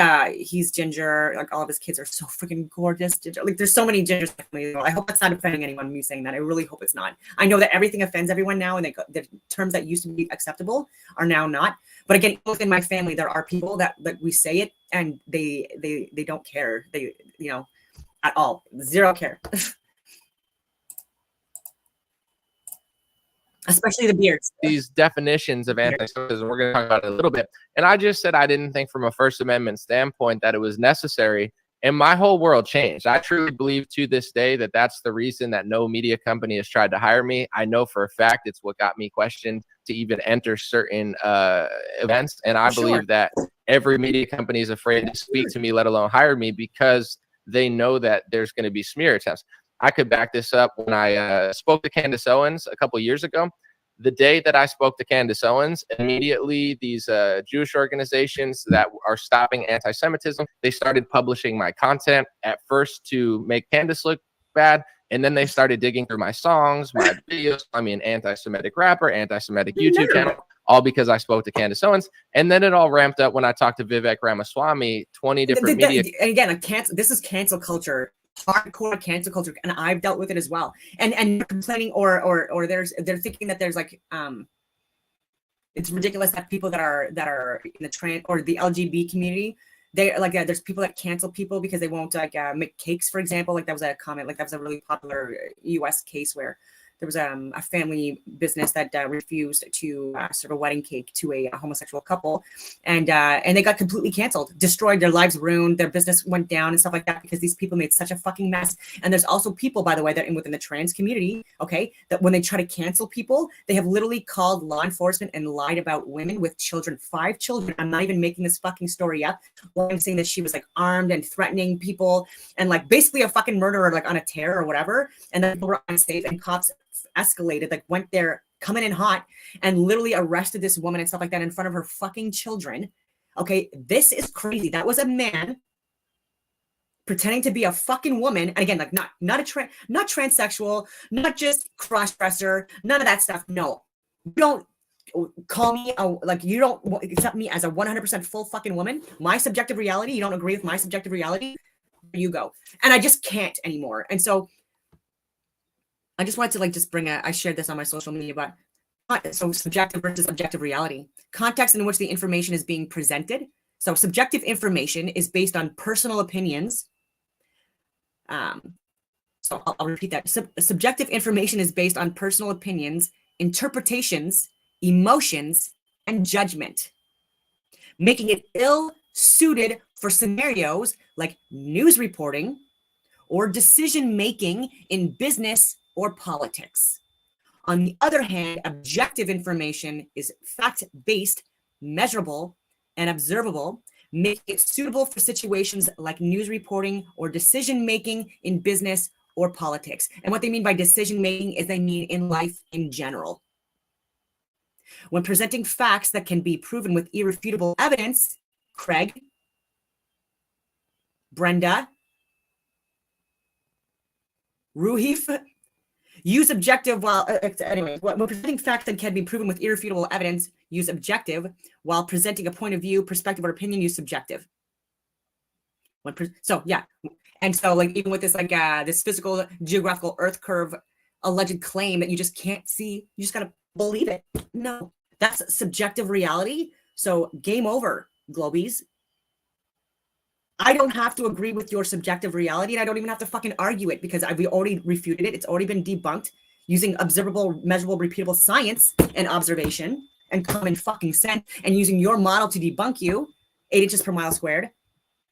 ginger. Like all of his kids are so freaking gorgeous. Ginger. Like there's so many gingers. I hope that's not offending anyone. Me saying that, I really hope it's not. I know that everything offends everyone now, and the terms that used to be acceptable are now not. But again, within my family, there are people that we say it and they don't care. They, you know, at all, zero care. Especially the beards. These definitions of anti-Semitism, we're going to talk about it a little bit. And I just said I didn't think from a First Amendment standpoint that it was necessary. And my whole world changed. I truly believe to this day that that's the reason that no media company has tried to hire me. I know for a fact it's what got me questioned to even enter certain events. And I believe that every media company is afraid to speak to me, let alone hire me, because they know that there's going to be smear attempts. I could back this up. When I spoke to Candace Owens a couple years ago, the day that I spoke to Candace Owens, immediately these Jewish organizations that are stopping anti-Semitism, they started publishing my content at first to make Candace look bad. And then they started digging through my songs, my videos, I mean, anti-Semitic rapper, anti-Semitic YouTube channel, all because I spoke to Candace Owens. And then it all ramped up when I talked to Vivek Ramaswamy, 20 different media. And again, this is cancel culture. Hardcore cancel culture, and I've dealt with it as well. And complaining or they're thinking that there's like it's ridiculous that people that are in the trans or the LGBT community, they like there's people that cancel people because they won't like make cakes, for example. Like that was a comment, like that was a really popular US case where there was a family business that refused to serve a wedding cake to a homosexual couple, and they got completely canceled, destroyed, their lives ruined, their business went down and stuff like that because these people made such a fucking mess. And there's also people, by the way, that within the trans community, okay, that when they try to cancel people, they have literally called law enforcement and lied about women with children, 5 children. I'm not even making this fucking story up. Well, I'm saying that she was like armed and threatening people and like basically a fucking murderer, like on a tear or whatever. And then people were unsafe and cops escalated, like went there coming in hot and literally arrested this woman and stuff like that in front of her fucking children. Okay, this is crazy. That was a man pretending to be a fucking woman. And again, like not transsexual, not just cross-dresser, none of that stuff. No, you don't call me you don't accept me as a 100% full fucking woman. My subjective reality, you don't agree with my subjective reality, you go. And I just can't anymore. And so I just wanted to like just bring I shared this on my social media, but so subjective versus objective reality, context in which the information is being presented. So subjective information is based on personal opinions. So I'll repeat that. Subjective information is based on personal opinions, interpretations, emotions, and judgment, making it ill-suited for scenarios like news reporting or decision-making in business or politics. On the other hand, objective information is fact-based, measurable, and observable, making it suitable for situations like news reporting or decision-making in business or politics. And what they mean by decision-making is they mean in life in general. When presenting facts that can be proven with irrefutable evidence, Craig, Brenda, Ruhif, use objective while, anyway, when presenting facts that can be proven with irrefutable evidence, use objective. While presenting a point of view, perspective, or opinion, use subjective. So, yeah. And so, like, even with this, like, this physical geographical Earth curve alleged claim that you just can't see, you just got to believe it. No, that's subjective reality. So, game over, Globies. I don't have to agree with your subjective reality, and I don't even have to fucking argue it because we already refuted it. It's already been debunked using observable, measurable, repeatable science and observation and common fucking sense, and using your model to debunk you, 8 inches per mile squared.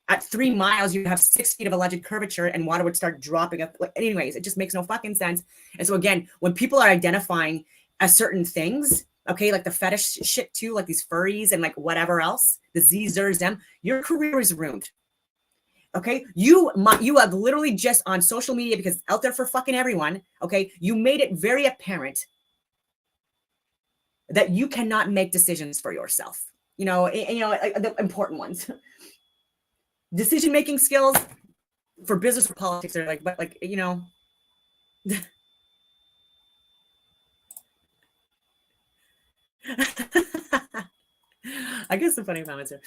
At 3 miles, you have 6 feet of alleged curvature, and water would start dropping up. Anyways, it just makes no fucking sense. And so again, when people are identifying as certain things, okay, like the fetish shit too, like these furries and like whatever else, the Z, Zer, Zem, your career is ruined. Okay, you have literally just on social media, because it's out there for fucking everyone. Okay, you made it very apparent that you cannot make decisions for yourself. The important ones. Decision-making skills for business or politics are like, but like, I guess the funny comments here.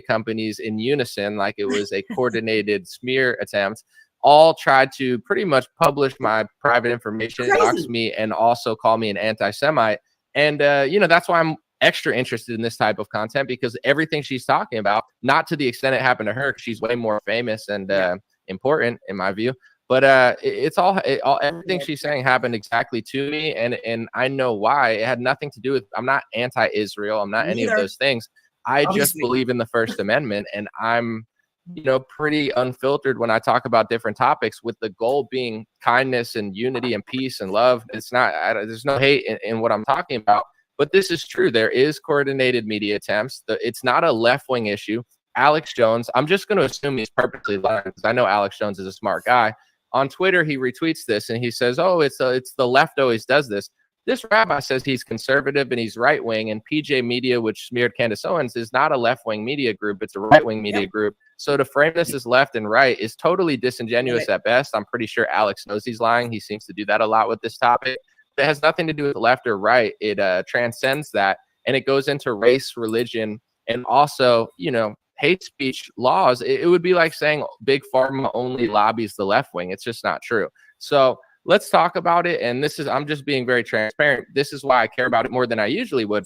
Companies in unison, like it was a coordinated smear attempt, all tried to pretty much publish my private information, dox me, and also call me an anti-Semite. And that's why I'm extra interested in this type of content, because everything she's talking about, not to the extent it happened to her, she's way more famous and important in my view, but everything she's saying happened exactly to me, and I know why. It had nothing to do with, I'm not anti-Israel, I'm not any of those things. I just believe in the First Amendment, and I'm you know, pretty unfiltered when I talk about different topics, with the goal being kindness and unity and peace and love. It's not, there's no hate in what I'm talking about, but this is true. There is coordinated media attempts. It's not a left-wing issue. Alex Jones, I'm just going to assume he's purposely lying because I know Alex Jones is a smart guy. On Twitter, he retweets this and he says, oh, it's the left always does this. This rabbi says he's conservative and he's right-wing, and PJ Media, which smeared Candace Owens, is not a left-wing media group. It's a right-wing media group. So to frame this as left and right is totally disingenuous at best. I'm pretty sure Alex knows he's lying. He seems to do that a lot with this topic. It has nothing to do with left or right. It transcends that, and it goes into race, religion, and also, you know, hate speech laws. It would be like saying big pharma only lobbies the left wing. It's just not true. So let's talk about it. And this is, I'm just being very transparent. This is why I care about it more than I usually would,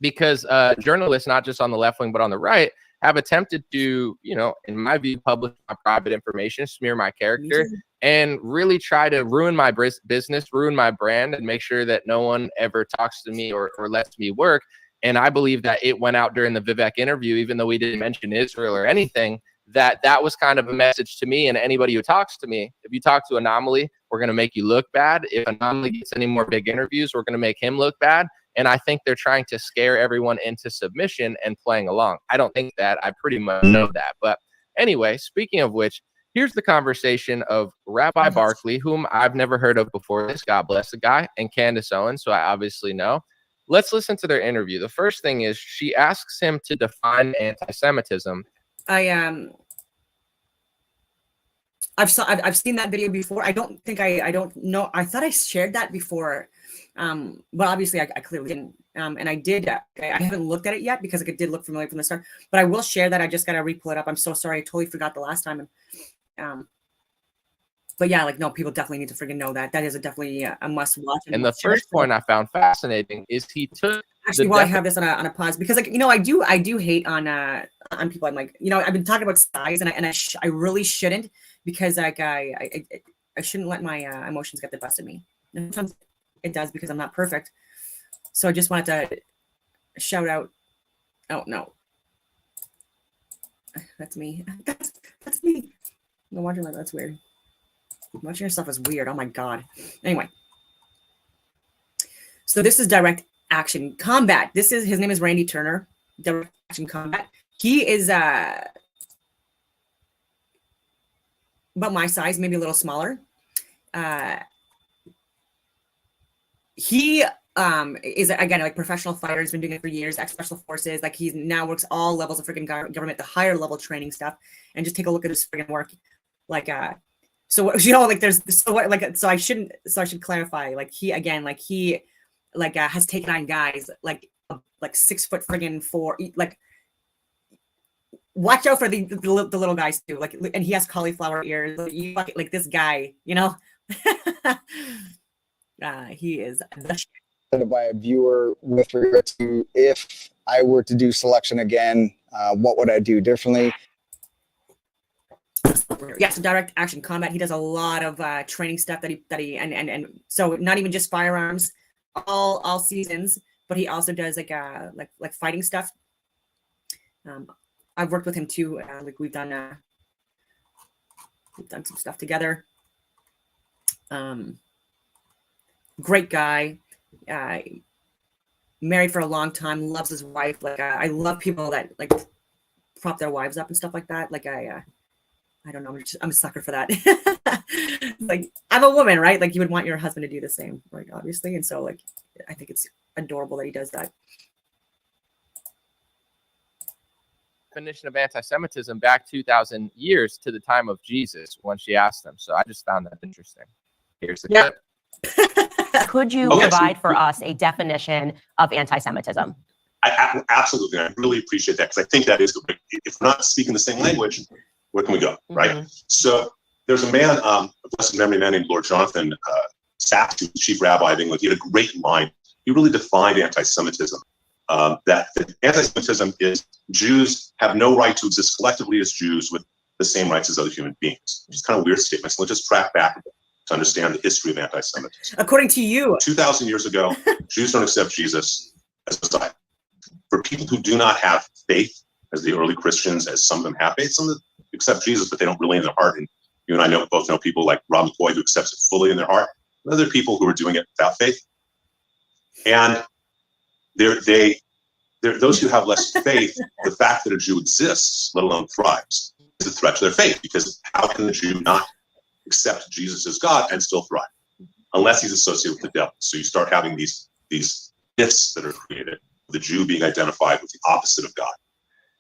because journalists, not just on the left wing, but on the right, have attempted to, you know, in my view, publish my private information, smear my character, and really try to ruin my business, ruin my brand, and make sure that no one ever talks to me or lets me work. And I believe that it went out during the Vivek interview, even though we didn't mention Israel or anything, that was kind of a message to me and anybody who talks to me. If you talk to Anomaly, we're going to make you look bad. If Anomaly gets any more big interviews, we're going to make him look bad. And I think they're trying to scare everyone into submission and playing along. I don't think that. I pretty much know that. But anyway, speaking of which, here's the conversation of Rabbi Barkley, whom I've never heard of before this, God bless the guy, and Candace Owens, so I obviously know. Let's listen to their interview. The first thing is she asks him to define anti-Semitism. I've seen that video before. I don't know. I thought I shared that before, but obviously I clearly didn't. And I did. I haven't looked at it yet because it did look familiar from the start. But I will share that. I just gotta re-pull it up. I'm so sorry. I totally forgot the last time. But yeah, like, no, people definitely need to freaking know that. That is definitely a must watch. And the first point I found fascinating is he took actually while I have this on a pause, because, like, you know, I do hate on people. I'm like, you know, I've been talking about size, and I really shouldn't, because like I shouldn't let my emotions get the best of me. Sometimes it does, because I'm not perfect. So I just wanted to shout out. Oh no, that's me. That's me. No wonder, like, that's weird. Watching yourself is weird. Oh my god. Anyway, so this is Direct Action Combat. His name is Randy Turner. Direct Action Combat. He is about my size, maybe a little smaller. He is, again, like, professional fighter. He's been doing it for years. Ex-special forces. Like, he now works all levels of freaking government, the higher level training stuff. And just take a look at his freaking work. Like, so, you know, like, so I should clarify, like, he has taken on guys like 6 foot friggin' 4, like, watch out for the little guys too, like, and he has cauliflower ears, like this guy, you know. He is the shit. By a viewer with regard to if I were to do selection again, what would I do differently? Yeah, so Direct Action Combat. He does a lot of training stuff that he and so not even just firearms, all seasons, but he also does like fighting stuff. I've worked with him too. Like, we've done some stuff together. Great guy. Married for a long time. Loves his wife. Like, I love people that, like, prop their wives up and stuff like that. Like, I don't know. I'm a sucker for that. Like, I'm a woman, right? Like, you would want your husband to do the same, right? Obviously. And so, like, I think it's adorable that he does that. Definition of anti-Semitism back 2,000 years to the time of Jesus when she asked them. So I just found that interesting. Here's the clip. Could you provide for us a definition of anti-Semitism? Absolutely. I really appreciate that, because I think that is, if we're not speaking the same language, where can we go, right? So there's a man, a blessed memory man named Lord Jonathan Sachs, who's the chief rabbi of England. He had a great line. He really defined anti-Semitism. That anti-Semitism is Jews have no right to exist collectively as Jews with the same rights as other human beings. Which is kind of a weird statement. So let's just track back to understand the history of anti-Semitism. According to you, 2,000 years ago, Jews don't accept Jesus as Messiah. For people who do not have faith, as the early Christians, as some of them have faith, some of accept Jesus, but they don't really in their heart. And you and I both know people like Rob McCoy who accepts it fully in their heart. And other people who are doing it without faith. And those who have less faith, the fact that a Jew exists, let alone thrives, is a threat to their faith, because how can the Jew not accept Jesus as God and still thrive? Unless he's associated with the devil. So you start having these myths that are created, the Jew being identified with the opposite of God.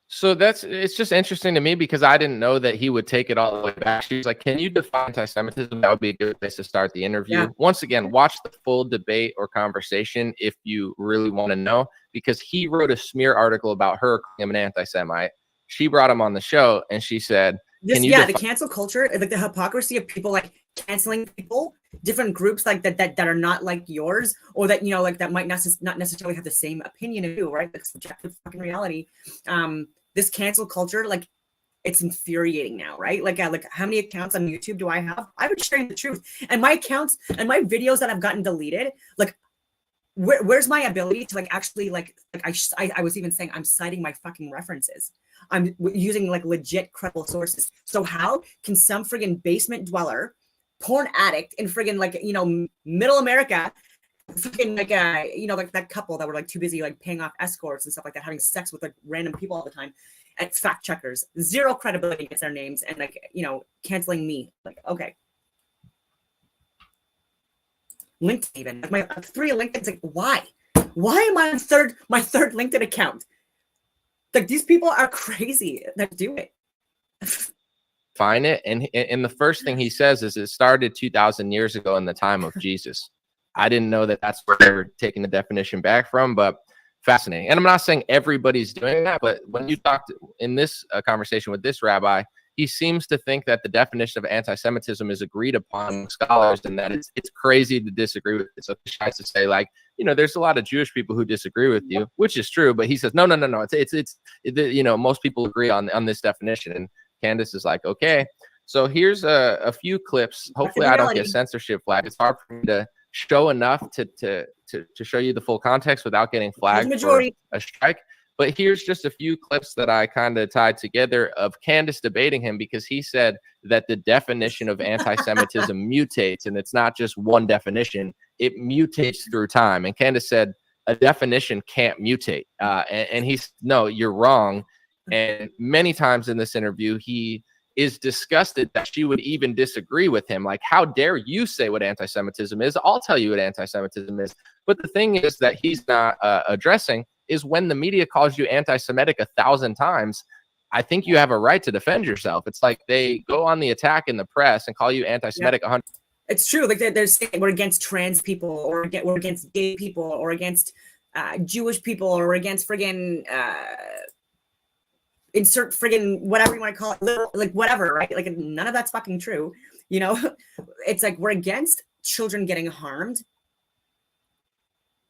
So it's just interesting to me because I didn't know that he would take it all the way back. She was like, can you define anti-Semitism? That would be a good place to start the interview. Yeah. Once again, watch the full debate or conversation if you really want to know, because he wrote a smear article about her calling him an anti-Semite. She brought him on the show and she said, the cancel culture, like the hypocrisy of people like canceling people, different groups like that are not like yours, or that, you know, like that might not necessarily have the same opinion of you, right? Like subjective fucking reality. This cancel culture, like, it's infuriating now, right? Like how many accounts on YouTube do I have? I would sharing the truth, and my accounts and my videos that have gotten deleted, like, where's my ability to like actually like I was even saying I'm citing my fucking references. I'm using like legit credible sources. So how can some friggin' basement dweller, porn addict in friggin' like, you know, middle America, freaking like you know, like that couple that were like too busy like paying off escorts and stuff like that, having sex with like random people all the time, and fact checkers, zero credibility against their names, and like, you know, canceling me. Like, okay, LinkedIn, even like my 3 LinkedIn's, like, why am I on my third LinkedIn account? Like, these people are crazy that do it. Find it, and the first thing he says is it started 2,000 years ago in the time of Jesus. I didn't know that that's where they're taking the definition back from, but fascinating. And I'm not saying everybody's doing that, but when you talked in this conversation with this rabbi, he seems to think that the definition of anti-Semitism is agreed upon among scholars, and that it's crazy to disagree with it. So he tries to say, like, you know, there's a lot of Jewish people who disagree with you, which is true, but he says, no. It's you know, most people agree on this definition. And Candace is like, okay. So here's a few clips. Hopefully I don't get censorship flag. It's hard for me to show enough to show you the full context without getting flagged for a strike. But here's just a few clips that I kind of tied together of Candace debating him, because he said that the definition of anti-Semitism mutates, and it's not just one definition, it mutates through time. And Candace said a definition can't mutate. And he's, no, you're wrong. And many times in this interview, he is disgusted that she would even disagree with him. Like, how dare you say what anti-Semitism is? I'll tell you what anti-Semitism is. But the thing is that he's not addressing is when the media calls you anti-Semitic 1,000 times, I think you have a right to defend yourself. It's like they go on the attack in the press and call you anti-Semitic 100. It's true. Like they're saying we're against trans people, or we're against gay people, or against Jewish people, or against friggin' insert friggin' whatever you want to call it, like whatever, right? Like, none of that's fucking true. You know, it's like we're against children getting harmed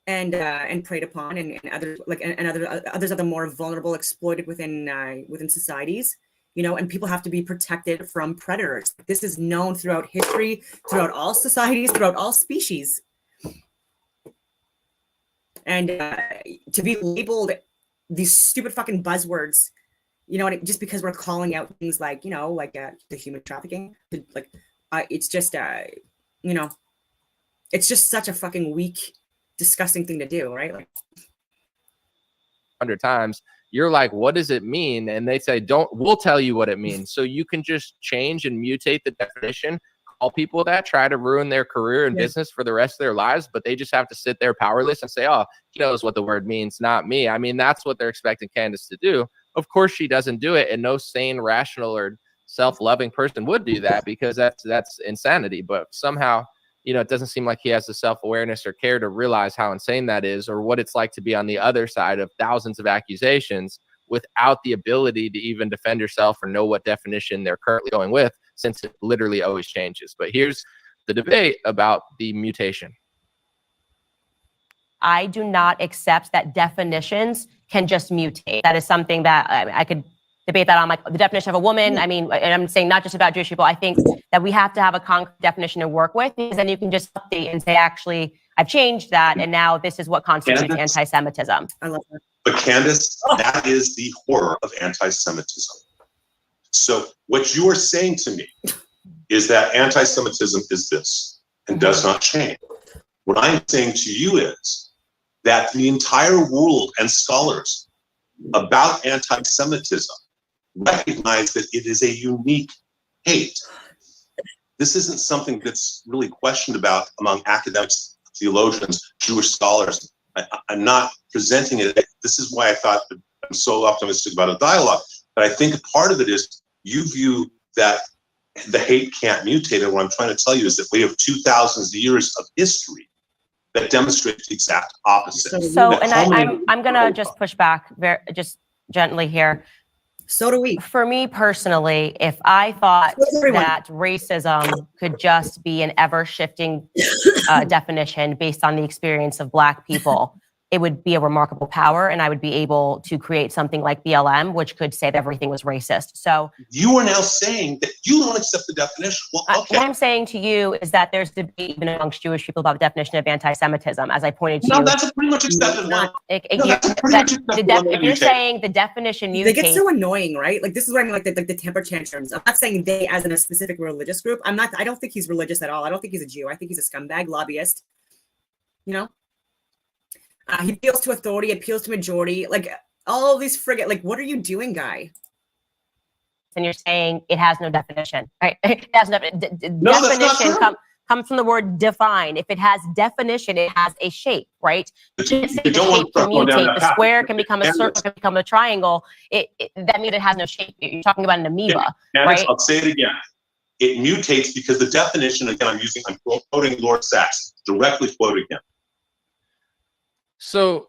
and preyed upon, and others, like, and others are the more vulnerable, exploited within societies. You know, and people have to be protected from predators. This is known throughout history, throughout all societies, throughout all species. And to be labeled these stupid fucking buzzwords, you know, just because we're calling out things like, you know, like the human trafficking, like it's just, you know, it's just such a fucking weak, disgusting thing to do, right? Like 100 times. You're like, what does it mean? And they say, we'll tell you what it means. So you can just change and mutate the definition, call people that, try to ruin their career and business for the rest of their lives, but they just have to sit there powerless and say, oh, he knows what the word means, not me. I mean, that's what they're expecting Candace to do. Of course she doesn't do it, and no sane, rational, or self-loving person would do that, because that's insanity. But somehow, you know, it doesn't seem like he has the self-awareness or care to realize how insane that is, or what it's like to be on the other side of thousands of accusations without the ability to even defend yourself or know what definition they're currently going with, since it literally always changes. But here's the debate about the mutation. I do not accept that definitions can just mutate. That is something that I could debate that on, like the definition of a woman. I mean, and I'm saying not just about Jewish people. I think that we have to have a concrete definition to work with, because then you can just update and say, actually, I've changed that, and now this is what constitutes anti-Semitism. I love that. But Candace, that is the horror of anti-Semitism. So what you are saying to me is that anti-Semitism is this and does not change. What I'm saying to you is that the entire world and scholars about anti-Semitism recognize that it is a unique hate. This isn't something that's really questioned about among academics, theologians, Jewish scholars. I'm not presenting it. This is why I thought that I'm so optimistic about a dialogue. But I think part of it is you view that the hate can't mutate. And what I'm trying to tell you is that we have 2,000 years of history that demonstrates the exact opposite. So, and I'm gonna just push back just gently here. So do we. For me personally, if I thought that racism could just be an ever-shifting definition based on the experience of Black people, it would be a remarkable power, and I would be able to create something like BLM, which could say that everything was racist. So you are now saying that you don't accept the definition. Well, okay. What I'm saying to you is that there's debate even amongst Jewish people about the definition of anti-Semitism, as I pointed to you. No, that's a pretty much accepted one. If you're saying the definition mutates, they get so annoying, right? Like this is what I mean, like the temper tantrums. I'm not saying they as in a specific religious group. I don't think he's religious at all. I don't think he's a Jew. I think he's a scumbag lobbyist. You know. He appeals to authority, appeals to majority, like all of these frigate. Like, what are you doing, guy? And you're saying it has no definition, right? It has no definition. Comes from the word define. If it has definition, it has a shape, right? You can't say the shape can mutate. The square can become a circle, can become a triangle. That means it has no shape. You're talking about an amoeba, right? I'll say it again. It mutates because the definition, again, I'm quoting Lord Sachs, directly quoting him. So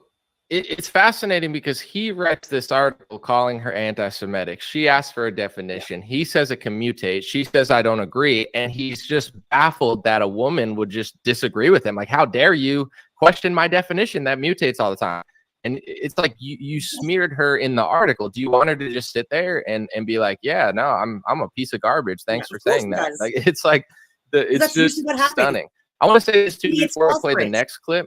it's fascinating because he writes this article calling her anti-Semitic. She asks for a definition. He says it can mutate. She says, I don't agree. And he's just baffled that a woman would just disagree with him. Like, how dare you question my definition that mutates all the time? And it's like you smeared her in the article. Do you want her to just sit there and be like, yeah, no, I'm a piece of garbage. Thanks for saying that. Like, it's like it's just stunning. I want to say this too before I play the next clip.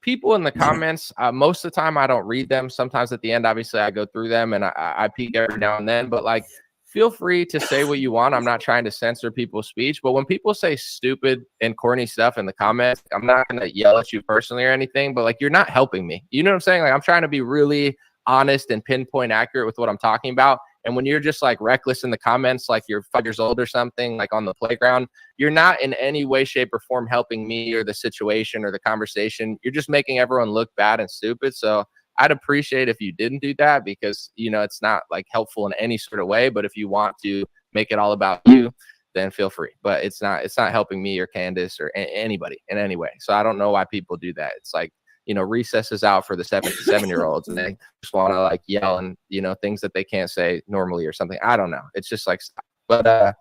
People in the comments, most of the time I don't read them. Sometimes at the end, obviously I go through them and I peek every now and then, but like, feel free to say what you want. I'm not trying to censor people's speech, but when people say stupid and corny stuff in the comments, I'm not going to yell at you personally or anything, but like, you're not helping me. You know what I'm saying? Like, I'm trying to be really honest and pinpoint accurate with what I'm talking about. And when you're just like reckless in the comments, like you're 5 years old or something, like on the playground, you're not in any way, shape, or form helping me or the situation or the conversation. You're just making everyone look bad and stupid. So I'd appreciate if you didn't do that because, you know, it's not like helpful in any sort of way. But if you want to make it all about you, then feel free. But it's not helping me or Candace or anybody in any way. So I don't know why people do that. It's like, you know, recess is out for the 7-year-olds and they just want to like yell and, you know, things that they can't say normally or something. I don't know. It's just like, but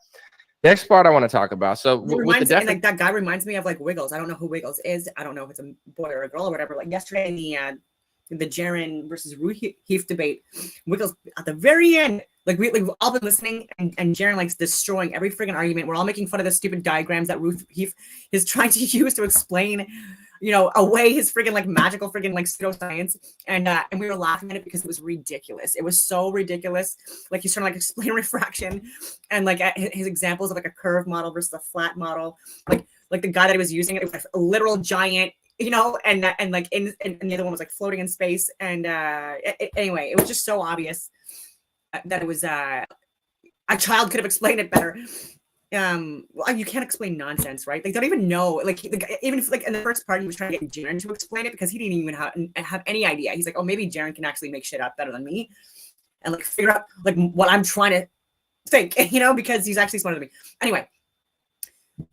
next part I want to talk about. So with the like that guy reminds me of like Wiggles. I don't know who Wiggles is. I don't know if it's a boy or a girl or whatever. Like yesterday in the Jaron versus Heath debate, Wiggles at the very end, like we've all been listening and Jaron likes destroying every friggin' argument. We're all making fun of the stupid diagrams that Heath is trying to use to explain, you know, away his friggin' like magical friggin' like pseudoscience. And we were laughing at it because it was ridiculous. It was so ridiculous. Like he's trying to like explain refraction and like his examples of like a curved model versus a flat model. Like the guy that he was using, it was a literal giant, you know, and like and the other one was like floating in space. And anyway, it was just so obvious that it was a child could have explained it better. Well, you can't explain nonsense, right? They don't even know. Like even if like in the first part he was trying to get Jaron to explain it because he didn't even have any idea. He's like, oh, maybe Jaron can actually make shit up better than me and like figure out like what I'm trying to think, you know, because he's actually smarter than me. Anyway,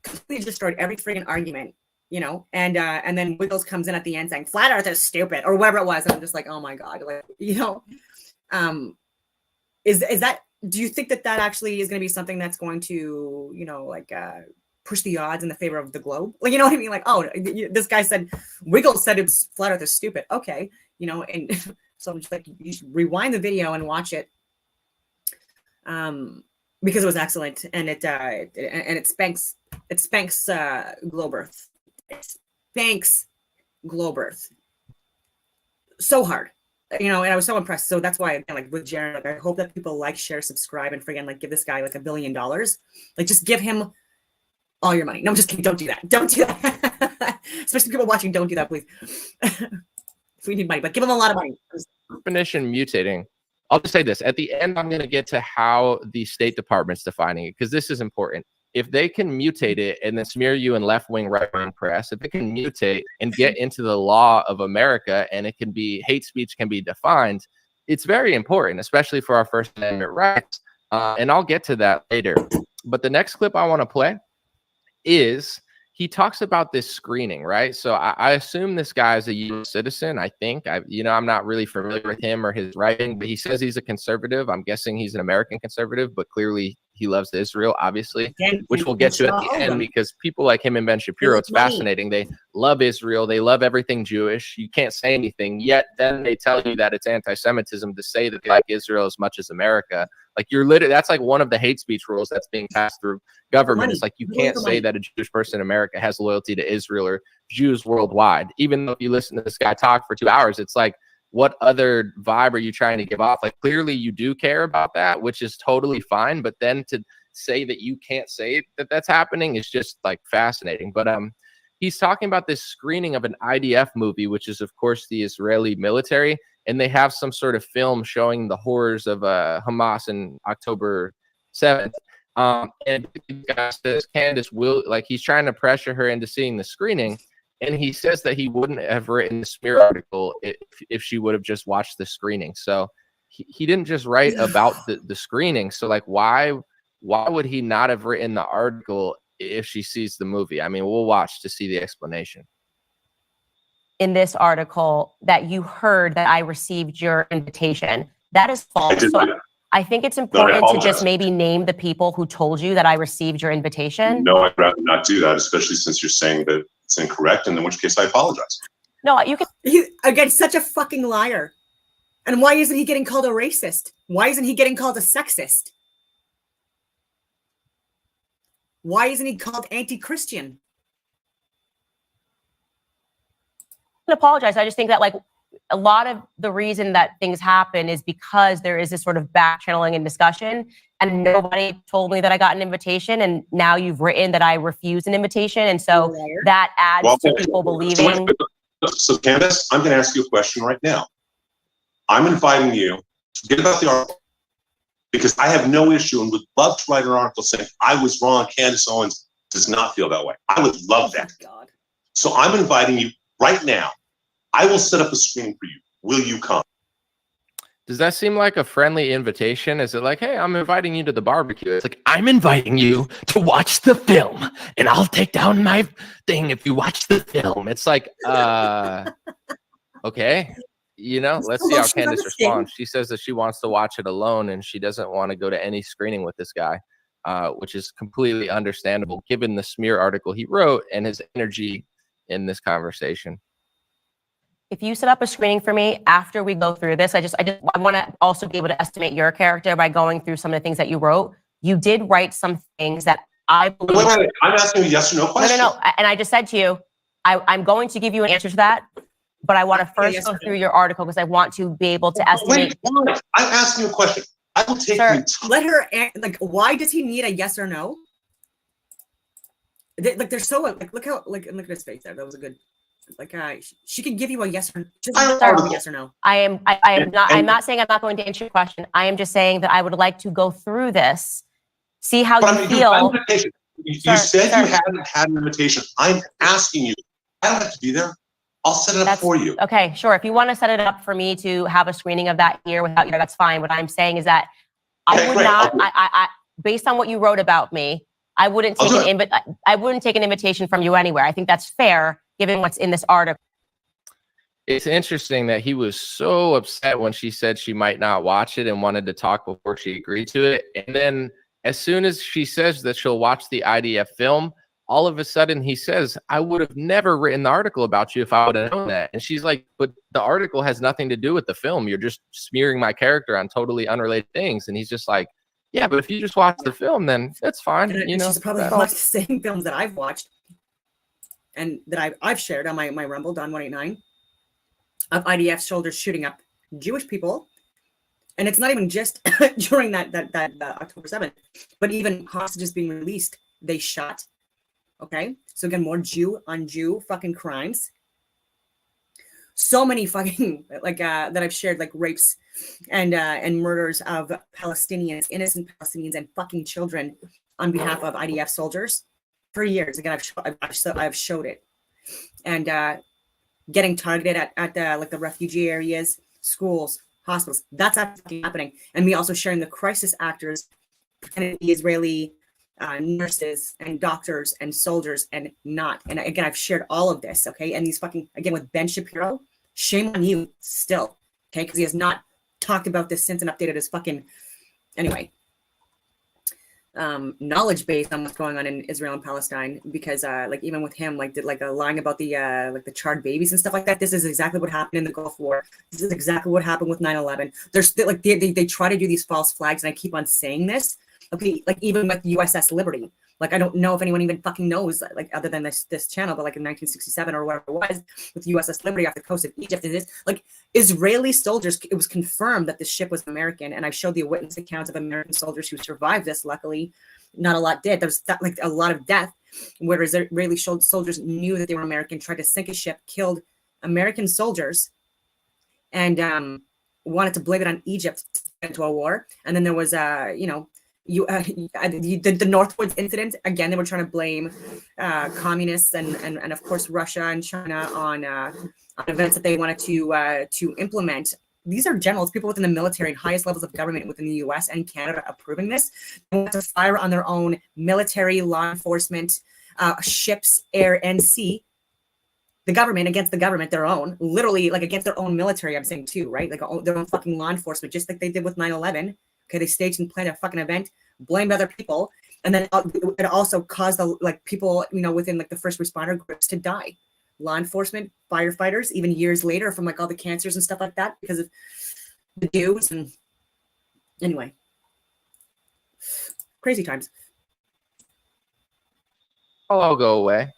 completely destroyed every friggin' argument, you know, and then Wiggles comes in at the end saying flat earth is stupid or whatever it was. And I'm just like, oh my God, like, you know, is that, do you think that actually is going to be something that's going to, you know, like push the odds in the favor of the globe? Like, you know what I mean? Like, oh, this guy said, Wiggles said it's flat earth is stupid. Okay. You know, and so I'm just like, you should rewind the video and watch it. Because it was excellent. And it spanks globe earth. It spanks globe earth. So hard. you know, and I was so impressed. So that's why, again, like with Jared, like I hope that people like, share, subscribe, and friggin' like give this guy like $1 billion. Like just give him all your money. No, I'm just kidding. Don't do that. Don't do that. Especially people watching, don't do that, please. We need money, but give him a lot of money. Definition mutating. I'll just say this. At the end, I'm going to get to how the State Department's defining it, because this is important. If they can mutate it and then smear you in left-wing, right-wing press, if it can mutate and get into the law of America, and it can be, hate speech can be defined, it's very important, especially for our First Amendment rights. And I'll get to that later. But the next clip I want to play is, he talks about this screening, right? So I assume this guy is a U.S. citizen. I think, I'm not really familiar with him or his writing, but he says he's a conservative. I'm guessing he's an American conservative, but clearly he loves Israel, obviously, which we'll get to at the end, because people like him and Ben Shapiro, it's fascinating. They love Israel. They love everything Jewish. You can't say anything, yet then they tell you that it's anti-Semitism to say that they like Israel as much as America. Like, you're literally, that's like one of the hate speech rules that's being passed through government. It's like, you can't say that a Jewish person in America has loyalty to Israel or Jews worldwide. Even though if you listen to this guy talk for 2 hours, it's like, what other vibe are you trying to give off? Like, clearly you do care about that, which is totally fine. But then to say that you can't say that that's happening is just like fascinating. But he's talking about this screening of an IDF movie, which is of course the Israeli military, and they have some sort of film showing the horrors of Hamas in October 7th. And the guy says Candace will, like, he's trying to pressure her into seeing the screening. And he says that he wouldn't have written the smear article if she would have just watched the screening. So he didn't just write about the screening. So like, why would he not have written the article if she sees the movie? I mean, we'll watch to see the explanation. In this article that you heard that I received your invitation. That is false. So I think it's important to just maybe name the people who told you that I received your invitation. No, I'd rather not do that, especially since you're saying that it's incorrect, and in which case I apologize. No, you can. Again, such a fucking liar. And why isn't he getting called a racist? Why isn't he getting called a sexist? Why isn't he called anti-Christian? I apologize. I just think that like a lot of the reason that things happen is because there is this sort of back channeling and discussion, and nobody told me that I got an invitation, and now you've written that I refused an invitation, and so that adds to people believing. So Candace, I'm going to ask you a question right now. I'm inviting you to forget about the article, because I have no issue and would love to write an article saying I was wrong. Candace Owens does not feel that way. I would love that. God. So I'm inviting you right now. I will set up a screening for you. Will you come? Does that seem like a friendly invitation? Is it like, hey, I'm inviting you to the barbecue? It's like, I'm inviting you to watch the film, and I'll take down my thing if you watch the film. It's like, okay. Let's see how Candace responds. She says that she wants to watch it alone, and she doesn't want to go to any screening with this guy, which is completely understandable given the smear article he wrote and his energy in this conversation. If you set up a screening for me after we go through this, I want to also be able to estimate your character by going through some of the things that you wrote. You did write some things that I believe. Wait. I'm asking you a yes or no question. No. And I just said to you, I'm going to give you an answer to that, but I want to first go through your article because I want to be able to estimate. Wait, I'm asking you a question. I will take you. Let her, like, why does he need a yes or no? Like, they're so, like, look at his face there. That was a good. Like, she can give you a yes or yes or no. I'm not saying I'm not going to answer your question. I am just saying that I would like to go through this, see how you feel. You said you hadn't had an invitation. I'm asking you. I don't have to be there. I'll set it up for you. Okay, sure. If you want to set it up for me to have a screening of that here without you, that's fine. What I'm saying is that I would not. I based on what you wrote about me, I wouldn't take an invitation from you anywhere. I think that's fair, given what's in this article. It's interesting that he was so upset when she said she might not watch it and wanted to talk before she agreed to it. And then as soon as she says that she'll watch the IDF film, all of a sudden he says, I would have never written the article about you if I would have known that. And she's like, but the article has nothing to do with the film. You're just smearing my character on totally unrelated things. And he's just like, yeah, but if you just watch the film, then that's fine. She's probably watched the same films that I've watched and that I've shared on my Rumble, Don 189, of IDF soldiers shooting up Jewish people. And it's not even just during that October 7th, but even hostages being released, they shot. Okay, so again, more Jew on Jew fucking crimes. So many fucking like that I've shared, like rapes and murders of Palestinians, innocent Palestinians, and fucking children on behalf of IDF soldiers for years. Again, I've showed it, and getting targeted at the refugee areas, schools, hospitals. That's actually happening, and me also sharing the crisis actors, the Israeli nurses and doctors and soldiers and not. And again, I've shared all of this, okay? And these fucking, again, with Ben Shapiro, shame on you still, okay? Because he has not talked about this since and updated his fucking, anyway, knowledge base on what's going on in Israel and Palestine. Because like even with him, like lying about the like the charred babies and stuff like that. This is exactly what happened in the Gulf War. This is exactly what happened with 9/11. There's like they try to do these false flags, and I keep on saying this. Okay, like even with USS Liberty, like I don't know if anyone even fucking knows, like other than this channel, but like in 1967 or whatever it was, with USS Liberty off the coast of Egypt, it is like Israeli soldiers. It was confirmed that the ship was American, and I showed the witness accounts of American soldiers who survived this. Luckily, not a lot did. There was like a lot of death, where Israeli soldiers knew that they were American, tried to sink a ship, killed American soldiers, and wanted to blame it on Egypt into a war. And then there was the Northwoods incident. Again, they were trying to blame communists and of course Russia and China on events that they wanted to implement. These are generals, people within the military and highest levels of government within the U.S. and Canada approving this. They want to fire on their own military, law enforcement, ships, air, and sea. The government against the government, their own, literally like against their own military. I'm saying too, right? Like their own fucking law enforcement, just like they did with 9/11. Okay, they staged and planned a fucking event, blamed other people, and then it also caused people, within like the first responder groups to die. Law enforcement, firefighters, even years later from like all the cancers and stuff like that because of the Jews. And anyway, crazy times. I'll go away.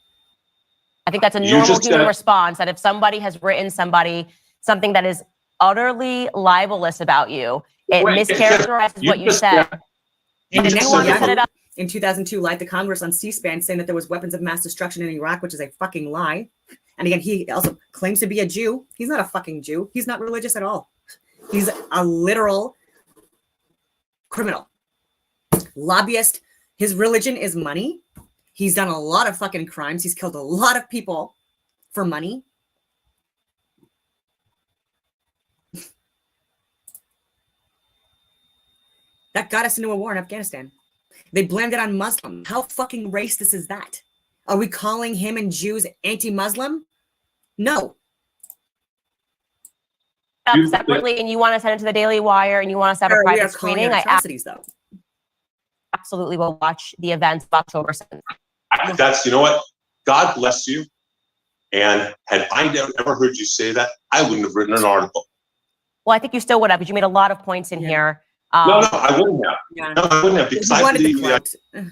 I think that's a normal human response, that if somebody has written something that is utterly libelous about you, it mischaracterizes what you said. And then one set it up in 2002, lied to Congress on C-SPAN saying that there was weapons of mass destruction in Iraq, which is a fucking lie. And again, he also claims to be a Jew. He's not a fucking Jew. He's not religious at all. He's a literal criminal, lobbyist. His religion is money. He's done a lot of fucking crimes. He's killed a lot of people for money. That got us into a war in Afghanistan. They blamed it on Muslim. How fucking racist is that? Are we calling him and Jews anti-Muslim? No. Separately, and you want to send it to the Daily Wire, and you want us to have a private screening. Though. Absolutely will watch the events of October 7th. That's, you know what? God bless you. And had I ever heard you say that, I wouldn't have written an article. Well, I think you still would have, because you made a lot of points in here. No, I wouldn't have. Yeah. No, I wouldn't have, because I believe the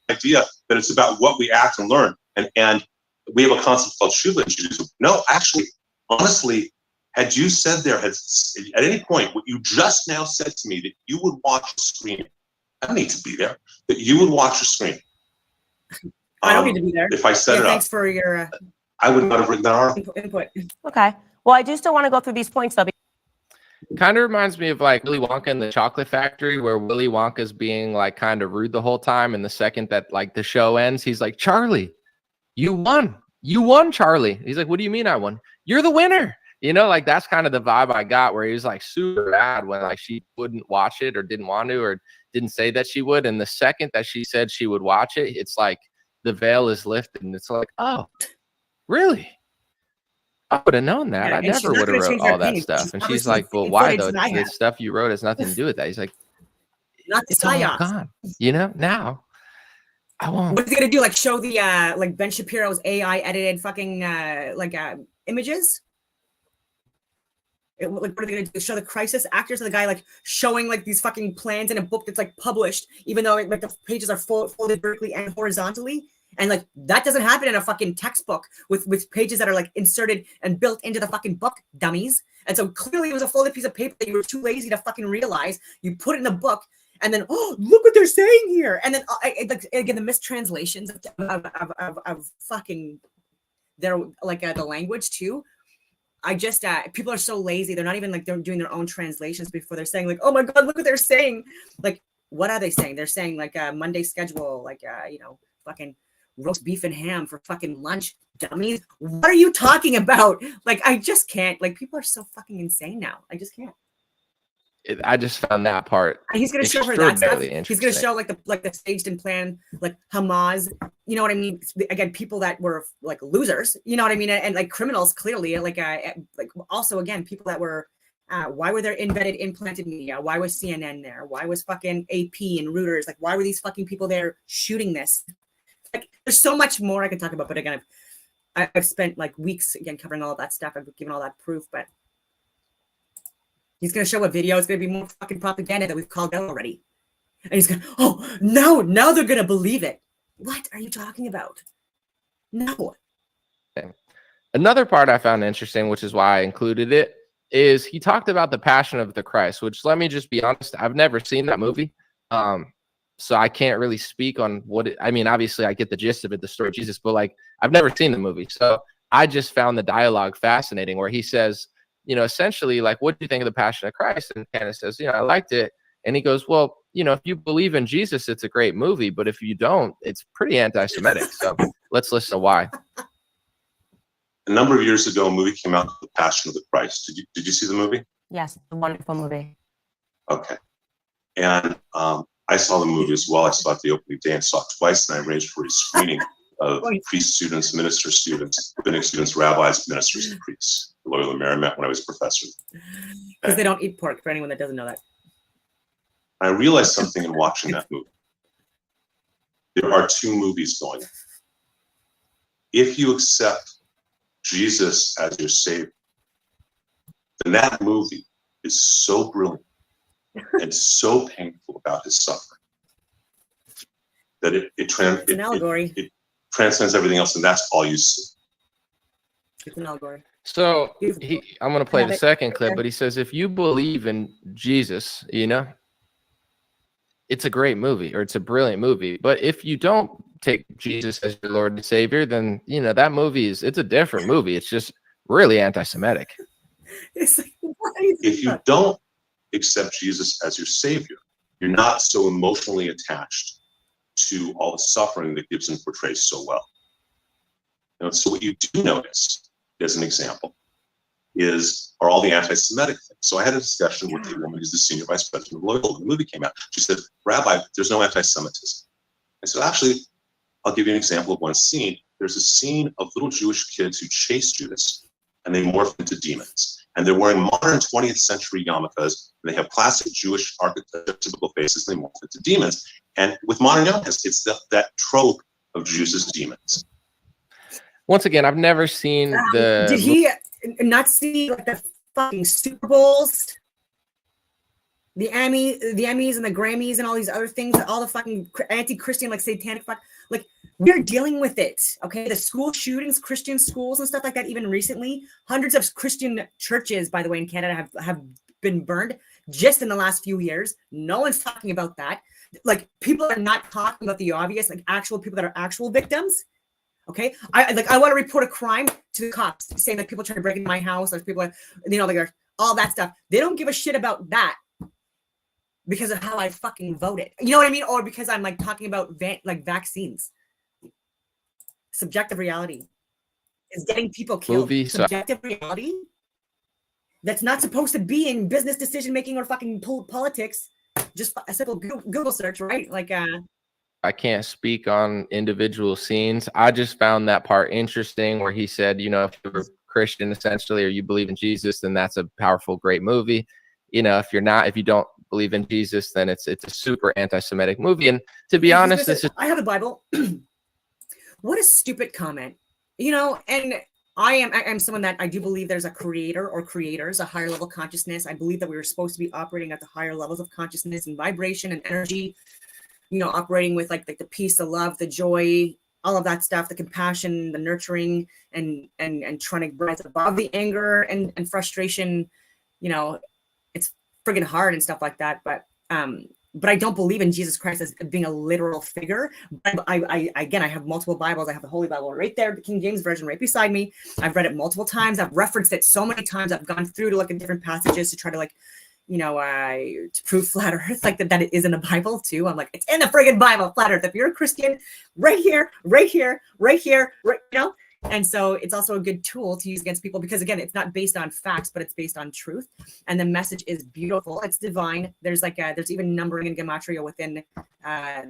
idea that it's about what we act and learn. And we have a concept called Shuva in Judaism. No, actually, honestly, had you said there, at any point, what you just now said to me, that you would watch a screen, I don't need to be there, that you would watch a screen. I don't need to be there. If I set it up. Thanks for your I would not have written that article. Input. Okay. Well, I do still want to go through these points, though. Kind of reminds me of like Willy Wonka and the Chocolate Factory, where Willy Wonka's being like kind of rude the whole time, and the second that like the show ends, he's like, "Charlie, you won. You won, Charlie." He's like, "What do you mean I won? You're the winner." Like that's kind of the vibe I got, where he was like super mad when like she wouldn't watch it or didn't want to or didn't say that she would. And the second that she said she would watch it, it's like the veil is lifted, and it's like, oh, really? I would have known that. I never would have wrote all that stuff. And she's like, well, why though? The stuff you wrote has nothing to do with that. He's like, not the it's all Psyops. gone. Now I won't. What's he gonna do? Like show the like Ben Shapiro's AI edited fucking images? Like what are they gonna do? Show the crisis actors of the guy like showing like these fucking plans in a book that's like published, even though like the pages are folded vertically and horizontally, And like that doesn't happen in a fucking textbook with pages that are like inserted and built into the fucking book, dummies. And so clearly it was a folded piece of paper that you were too lazy to fucking realize. You put it in the book, and then, oh, look what they're saying here. And then again, the mistranslations of fucking their like the language too. I just people are so lazy. They're not even like they're doing their own translations before they're saying like, oh my god, look what they're saying. Like, what are they saying? They're saying like a Monday schedule, like fucking roast beef and ham for fucking lunch, dummies. What are you talking about? Like, I just can't. Like, people are so fucking insane now. I just can't. I just found that part. And he's gonna show her that stuff. He's gonna show like the staged and planned like Hamas. You know what I mean? Again, people that were like losers. You know what I mean? And like criminals, clearly. Like also again, people that were. Why were there embedded implanted media? Why was CNN there? Why was fucking AP and Reuters? Like, why were these fucking people there shooting this? Like, there's so much more I can talk about. But again, I've spent like weeks again covering all of that stuff. I've given all that proof, but. He's going to show a video. It's going to be more fucking propaganda that we've called out already. And he's going, oh, no, now they're going to believe it. What are you talking about? No. Okay. Another part I found interesting, which is why I included it, is he talked about the Passion of the Christ, which, let me just be honest, I've never seen that movie. So I can't really speak on what I mean, obviously I get the gist of it, the story of Jesus, but like I've never seen the movie. So I just found the dialogue fascinating where he says, essentially, like, what do you think of the Passion of Christ? And Candace says, I liked it. And he goes, well, if you believe in Jesus, it's a great movie. But if you don't, it's pretty anti-Semitic. So let's listen to why. A number of years ago, a movie came out, The Passion of the Christ. Did you see the movie? Yes, a wonderful movie. Okay. And I saw the movie as well. I saw it the opening day and saw it twice. And I arranged for a screening of priest students, minister students, rabbinic students, rabbis, ministers, and priests. Loyola Marymount when I was a professor. Because they don't eat pork, for anyone that doesn't know that. I realized something in watching that movie. There are two movies going on. If you accept Jesus as your savior, then that movie is so brilliant and so painful about his suffering that it's an allegory. It transcends everything else, and that's all you see. It's an allegory. So I'm going to play the second clip, but he says, if you believe in Jesus, it's a great movie, or it's a brilliant movie. But if you don't take Jesus as your Lord and Savior, then, that movie it's a different movie. It's just really anti-Semitic. It's like, if you don't accept Jesus as your Savior, you're not so emotionally attached to all the suffering that Gibson portrays so well. So what you do notice, as an example, are all the anti-Semitic things. So I had a discussion with a woman who's the senior vice president of Loyola. The movie came out. She said, Rabbi, there's no anti-Semitism. I said, actually, I'll give you an example of one scene. There's a scene of little Jewish kids who chase Judas, and they morph into demons. And they're wearing modern 20th century yarmulkes. And they have classic Jewish archetypical faces, and they morph into demons. And with modern yarmulkes, it's that trope of Jews as demons. Once again, I've never seen the. Did he not see like the fucking Super Bowls, the Emmys and the Grammys and all these other things, all the fucking anti-Christian, like satanic fuck, like we're dealing with it. Okay, the school shootings, Christian schools and stuff like that. Even recently, hundreds of Christian churches, by the way, in Canada have been burned just in the last few years. No one's talking about that. Like, people are not talking about the obvious, like actual people that are actual victims. Okay, I want to report a crime to the cops, saying that people trying to break into my house. There's people, like all that stuff. They don't give a shit about that because of how I fucking voted. You know what I mean? Or because I'm like talking about vaccines. Subjective reality is getting people killed. Subjective reality that's not supposed to be in business decision making or fucking politics. Just a simple Google search, right? Like I can't speak on individual scenes. I just found that part interesting where he said, if you're a Christian essentially, or you believe in Jesus, then that's a powerful, great movie. If you don't believe in Jesus, then it's a super anti-Semitic movie. And to be honest, I have the Bible. What a stupid comment, and I'm someone that I do believe there's a creator or creators, a higher level consciousness. I believe that we were supposed to be operating at the higher levels of consciousness and vibration and energy, operating with like the peace, the love, the joy, all of that stuff, the compassion, the nurturing, and trying to rise above the anger and frustration. You know, it's friggin' hard and stuff like that. But I don't believe in Jesus Christ as being a literal figure. But I again, I have multiple Bibles. I have the Holy Bible right there, the King James Version right beside me. I've read it multiple times. I've referenced it so many times. I've gone through to look at different passages to try to like, you know, to prove flat earth, like that it is in the Bible too. I'm like, it's in the friggin' Bible, flat earth. If you're a Christian, right here, you know? And so it's also a good tool to use against people because again, it's not based on facts, but it's based on truth. And the message is beautiful. It's divine. There's like there's even numbering and gematria within the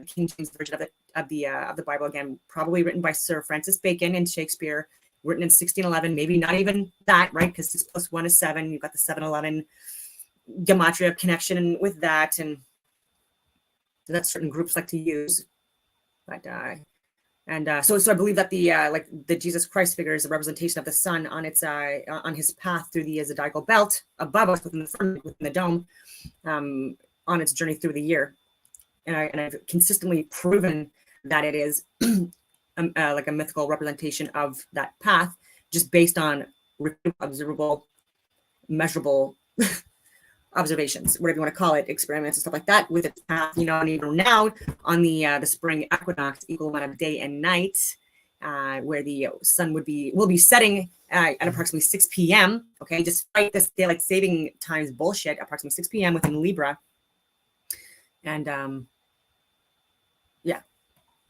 King James Version of the Bible. Again, probably written by Sir Francis Bacon and Shakespeare, written in 1611. Maybe not even that, right? Because 6 + 1 is 7. You've got the 711 gematria connection with that, and so that's certain groups like to use. But so I believe that the Jesus Christ figure is a representation of the sun on its on his path through the zodiacal belt above us within the dome, on its journey through the year, and I've consistently proven that it is like a mythical representation of that path, just based on observable, measurable observations, whatever you want to call it, experiments and stuff like that with its path, you know. And even now on the spring equinox, equal amount of day and night, where the sun will be setting at approximately 6 p.m. Okay, despite this daylight saving times bullshit, approximately 6 p.m. within Libra, and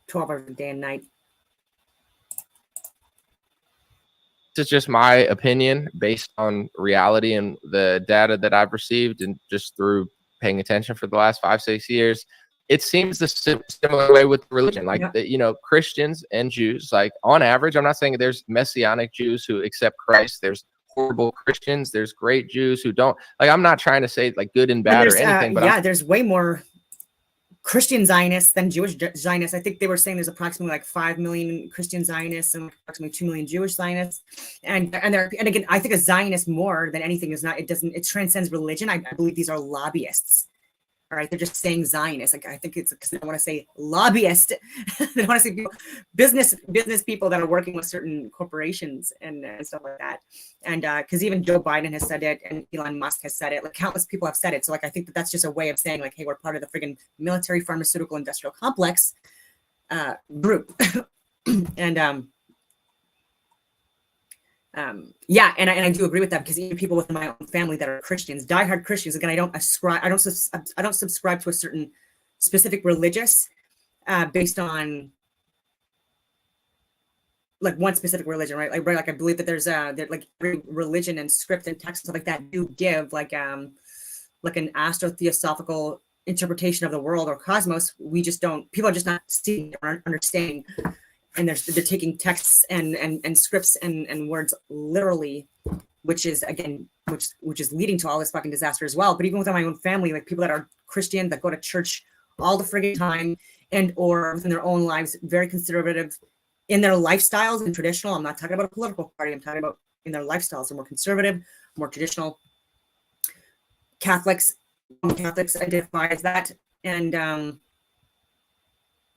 12 hours of day and night. This is just my opinion based on reality and the data that I've received and just through paying attention for the last 5-6 years. It seems the similar way with religion, like you know, Christians and Jews, like on average, I'm not saying there's messianic Jews who accept Christ. There's horrible Christians. There's great Jews who don't. Like, I'm not trying to say like good and bad or anything, but there's way more Christian Zionists than Jewish Zionists. I think they were saying there's approximately like 5 million Christian Zionists and approximately 2 million Jewish Zionists. And again, I think a Zionist more than anything is not, it transcends religion. I believe these are lobbyists. All right, they're just saying Zionist. Like, I think it's because they don't want to say lobbyist. They want to say people, business people that are working with certain corporations and stuff like that. And because even Joe Biden has said it, and Elon Musk has said it. Like, countless people have said it. So like, I think that's just a way of saying like, hey, we're part of the friggin' military, pharmaceutical, industrial complex group. And and I do agree with that, because even people within my own family that are Christians, diehard Christians, again, I don't subscribe to a certain specific religious based on like one specific religion, right? Like I believe that there's like every religion and script and text and stuff like that do give like an astrotheosophical interpretation of the world or cosmos. We just don't. People are just not seeing or understanding. And they're taking texts and scripts and words literally, which is again, which is leading to all this fucking disaster as well. But even within my own family, like people that are Christian, that go to church all the friggin' time, and or within their own lives, very conservative in their lifestyles and traditional. I'm not talking about a political party. I'm talking about in their lifestyles. They're more conservative, more traditional. Catholics identify as that, and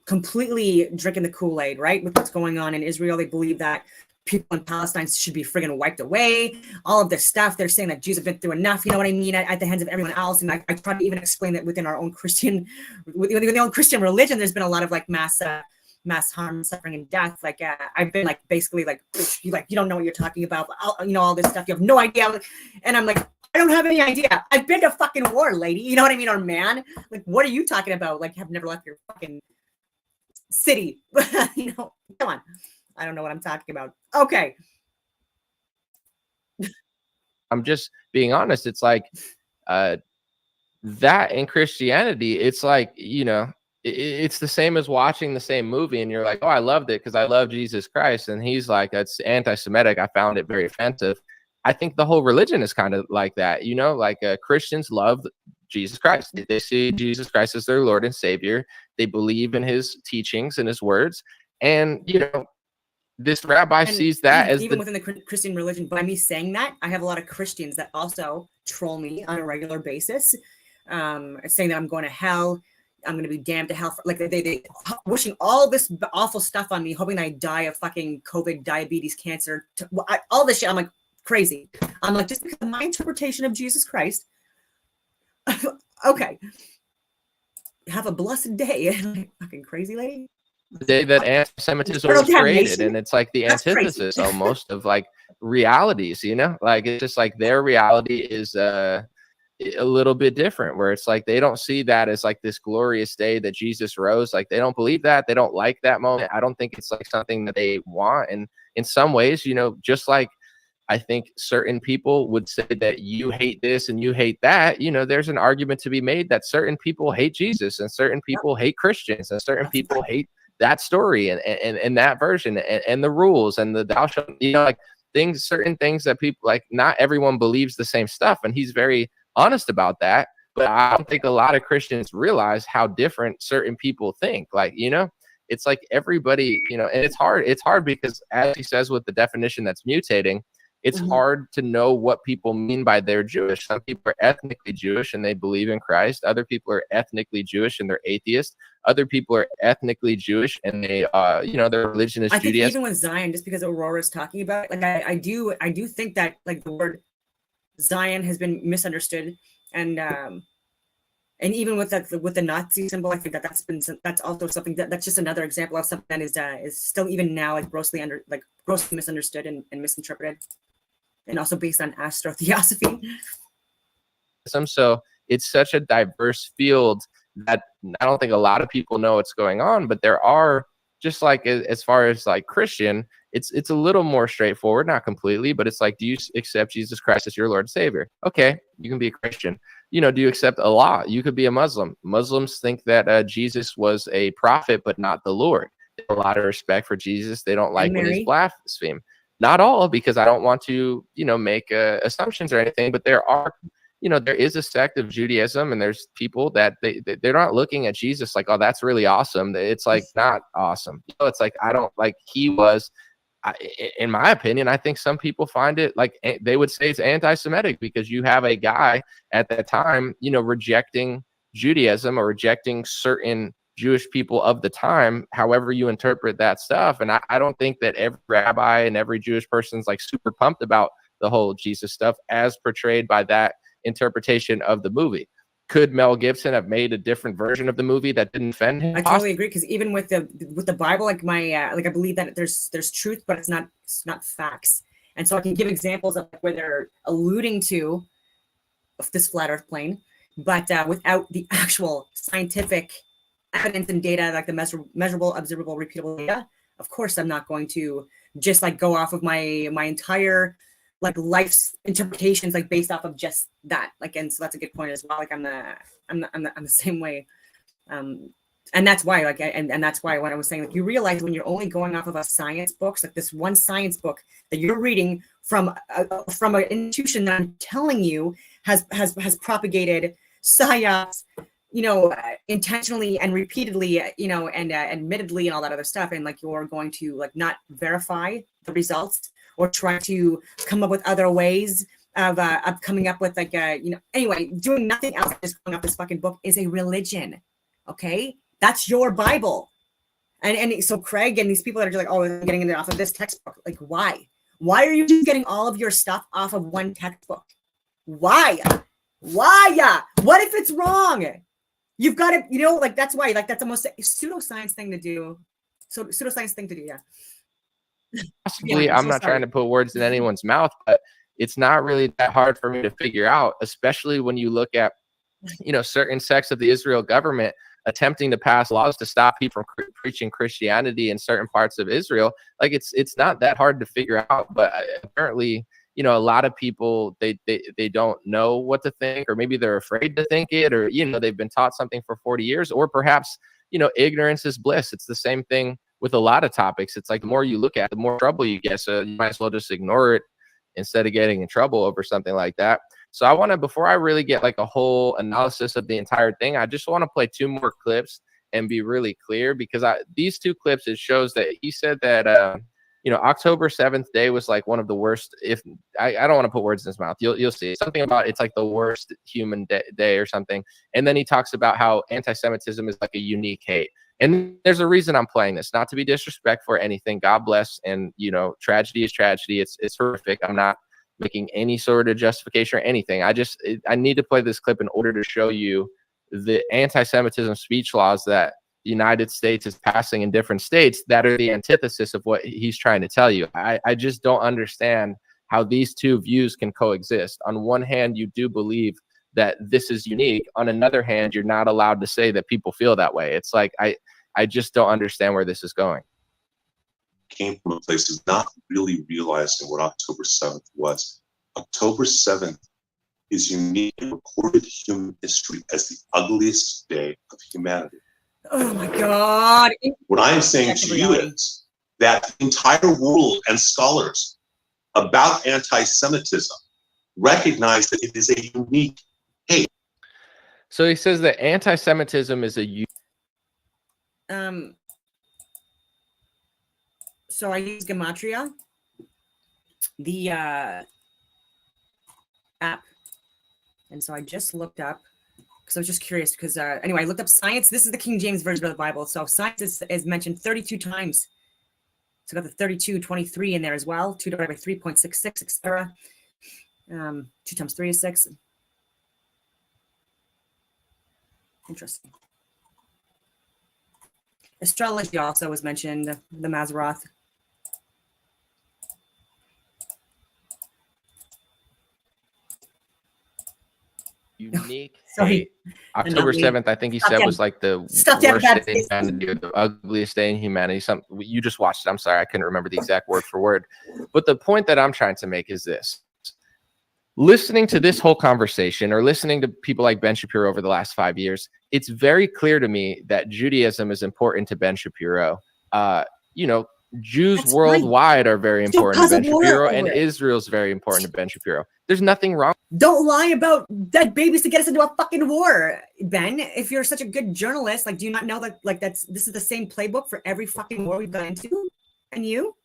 completely drinking the Kool-Aid, right? With what's going on in Israel. They believe that people in Palestine should be friggin' wiped away. All of this stuff. They're saying that Jews have been through enough, you know what I mean, at the hands of everyone else. And I try to even explain that within our own Christian, within the own Christian religion, there's been a lot of like mass harm, suffering, and death. Like I've been like basically like you don't know what you're talking about, but all this stuff, you have no idea. And I'm like, I don't have any idea. I've been to fucking war, lady. You know what I mean? Or man, like, what are you talking about? Like, have never left your fucking city. Come on. I don't know what I'm talking about. Okay. I'm just being honest. It's like that in Christianity, it's like, it's the same as watching the same movie and you're like, oh, I loved it because I love Jesus Christ. And he's like, that's anti-Semitic. I found it very offensive. I think the whole religion is kind of like that, like Christians love Jesus Christ. They see Jesus Christ as their Lord and Savior. They believe in his teachings and his words. And, this rabbi sees that as even within the Christian religion. By me saying that, I have a lot of Christians that also troll me on a regular basis, saying that I'm going to hell. I'm gonna be damned to hell for, like they wishing all this awful stuff on me, hoping that I die of fucking COVID, diabetes, cancer, all this shit. I'm like crazy. I'm like, just because of my interpretation of Jesus Christ. Okay, have a blessed day. Fucking crazy lady. The day that anti-Semitism was created, and it's like the antithesis almost of like realities, you know, like it's just like their reality is a little bit different, where it's like they don't see that as like this glorious day that Jesus rose. Like they don't believe that, they don't like that moment. I don't think it's like something that they want. And in some ways, you know, just like I think certain people would say that you hate this and you hate that, you know, there's an argument to be made that certain people hate Jesus and certain people hate Christians and certain people hate that story and that version and the rules and the thou shalt, you know, like things, certain things that people like, not everyone believes the same stuff. And he's very honest about that. But I don't think a lot of Christians realize how different certain people think. Like, you know, it's like everybody, you know, and it's hard because as he says with the definition that's mutating, it's hard to know what people mean by they're Jewish. Some people are ethnically Jewish and they believe in Christ. Other people are ethnically Jewish and they're atheist. Other people are ethnically Jewish and they, you know, their religion is I think Judaism. even with Zion, just because Aurora's talking about it, like I do think that like the word Zion has been misunderstood, and even with the Nazi symbol, I think that's also something that's just another example of something that is still even now like grossly misunderstood and misinterpreted. And also based on astrotheosophy. So it's such a diverse field that I don't think a lot of people know what's going on, but there are, just like as far as like Christian, it's a little more straightforward, not completely, but it's like, do you accept Jesus Christ as your Lord and Savior? Okay, you can be a Christian. You know, do you accept Allah? You could be a Muslim. Muslims think that Jesus was a prophet, but not the Lord. They have a lot of respect for Jesus. They don't like when he's blasphemed. Not all, because I don't want to, you know, make assumptions or anything, but there are, you know, there is a sect of Judaism and there's people that they're not looking at Jesus like, oh, that's really awesome. It's like not awesome. You know, it's like, I don't like he was, in my opinion, I think some people find it like they would say it's anti-Semitic because you have a guy at that time, you know, rejecting Judaism or rejecting certain Jewish people of the time, however you interpret that stuff. And I don't think that every rabbi and every Jewish person's like super pumped about the whole Jesus stuff as portrayed by that interpretation of the movie. Could Mel Gibson have made a different version of the movie that didn't offend him? I totally agree, because even with the Bible, like I believe that there's truth, but it's not facts. And so I can give examples of where they're alluding to this flat earth plane, but without the actual scientific evidence and data, like the measurable, observable, repeatable data. Of course, I'm not going to just like go off of my entire like life's interpretations, like based off of just that. Like, and so that's a good point as well. Like I'm the same way. And that's why, like, and that's why when I was saying, like, you realize when you're only going off of a science books, like this one science book that you're reading from an institution that I'm telling you has propagated Psyops, you know, intentionally and repeatedly, you know, and admittedly and all that other stuff. And like, you're going to like not verify the results or try to come up with other ways of coming up with like, you know, anyway, doing nothing else, just going off this fucking book is a religion. Okay. That's your Bible. And so Craig and these people that are just like, oh, I'm getting it off of this textbook. Like, why? Why are you just getting all of your stuff off of one textbook? Why? What if it's wrong? You've got to, you know, like, that's why, like, that's the most pseudoscience thing to do. So pseudoscience thing to do, yeah. Possibly, I'm not trying to put words in anyone's mouth, but it's not really that hard for me to figure out, especially when you look at, you know, certain sects of the Israel government attempting to pass laws to stop people from preaching Christianity in certain parts of Israel. Like, it's not that hard to figure out, but apparently, you know, a lot of people, they don't know what to think, or maybe they're afraid to think it, or, you know, they've been taught something for 40 years, or perhaps, you know, ignorance is bliss. It's the same thing with a lot of topics. It's like the more you look at, the more trouble you get. So you might as well just ignore it instead of getting in trouble over something like that. So I want to, before I really get like a whole analysis of the entire thing, I just want to play 2 more clips and be really clear, because these 2 clips, it shows that he said that October 7th day was like one of the worst. If I don't want to put words in his mouth, you'll see something about it's like the worst human day or something. And then he talks about how anti-Semitism is like a unique hate. And there's a reason I'm playing this, not to be disrespectful or anything. God bless. And, tragedy is tragedy. It's horrific. I'm not making any sort of justification or anything. I need to play this clip in order to show you the anti-Semitism speech laws that the United States is passing in different states that are the antithesis of what he's trying to tell you. I just don't understand how these two views can coexist. On one hand, you do believe that this is unique. On another hand, you're not allowed to say that people feel that way. It's like, I just don't understand where this is going. Came from a place of not really realizing what October 7th was. October 7th is unique in recorded human history as the ugliest day of humanity. Oh my God. What I am saying to you is that the entire world and scholars about anti-Semitism recognize that it is a unique hate. So he says that anti-Semitism is a so I use Gematria, the app, and so I just looked up because I was just curious because anyway, I looked up science. This is the King James version of the Bible, so science is mentioned 32 times. So I got the 32, 23 in there as well. 2 divided by 3.66, etc. 2 times 3 is 6. Interesting. Astrology also was mentioned, the Mazzaroth. Unique hate. October 7th, I think he said was like the worst day in humanity, the ugliest day in humanity. You just watched it. I'm sorry, I couldn't remember the exact word for word. But the point that I'm trying to make is this. Listening to this whole conversation or listening to people like Ben Shapiro over the last 5 years, it's very clear to me that Judaism is important to Ben Shapiro. Jews worldwide are very important to Ben Shapiro, and Israel's very important to Ben Shapiro. There's nothing wrong. Don't lie about dead babies to get us into a fucking war, Ben. If you're such a good journalist, like, do you not know that, like, this is the same playbook for every fucking war we've gone into? And you?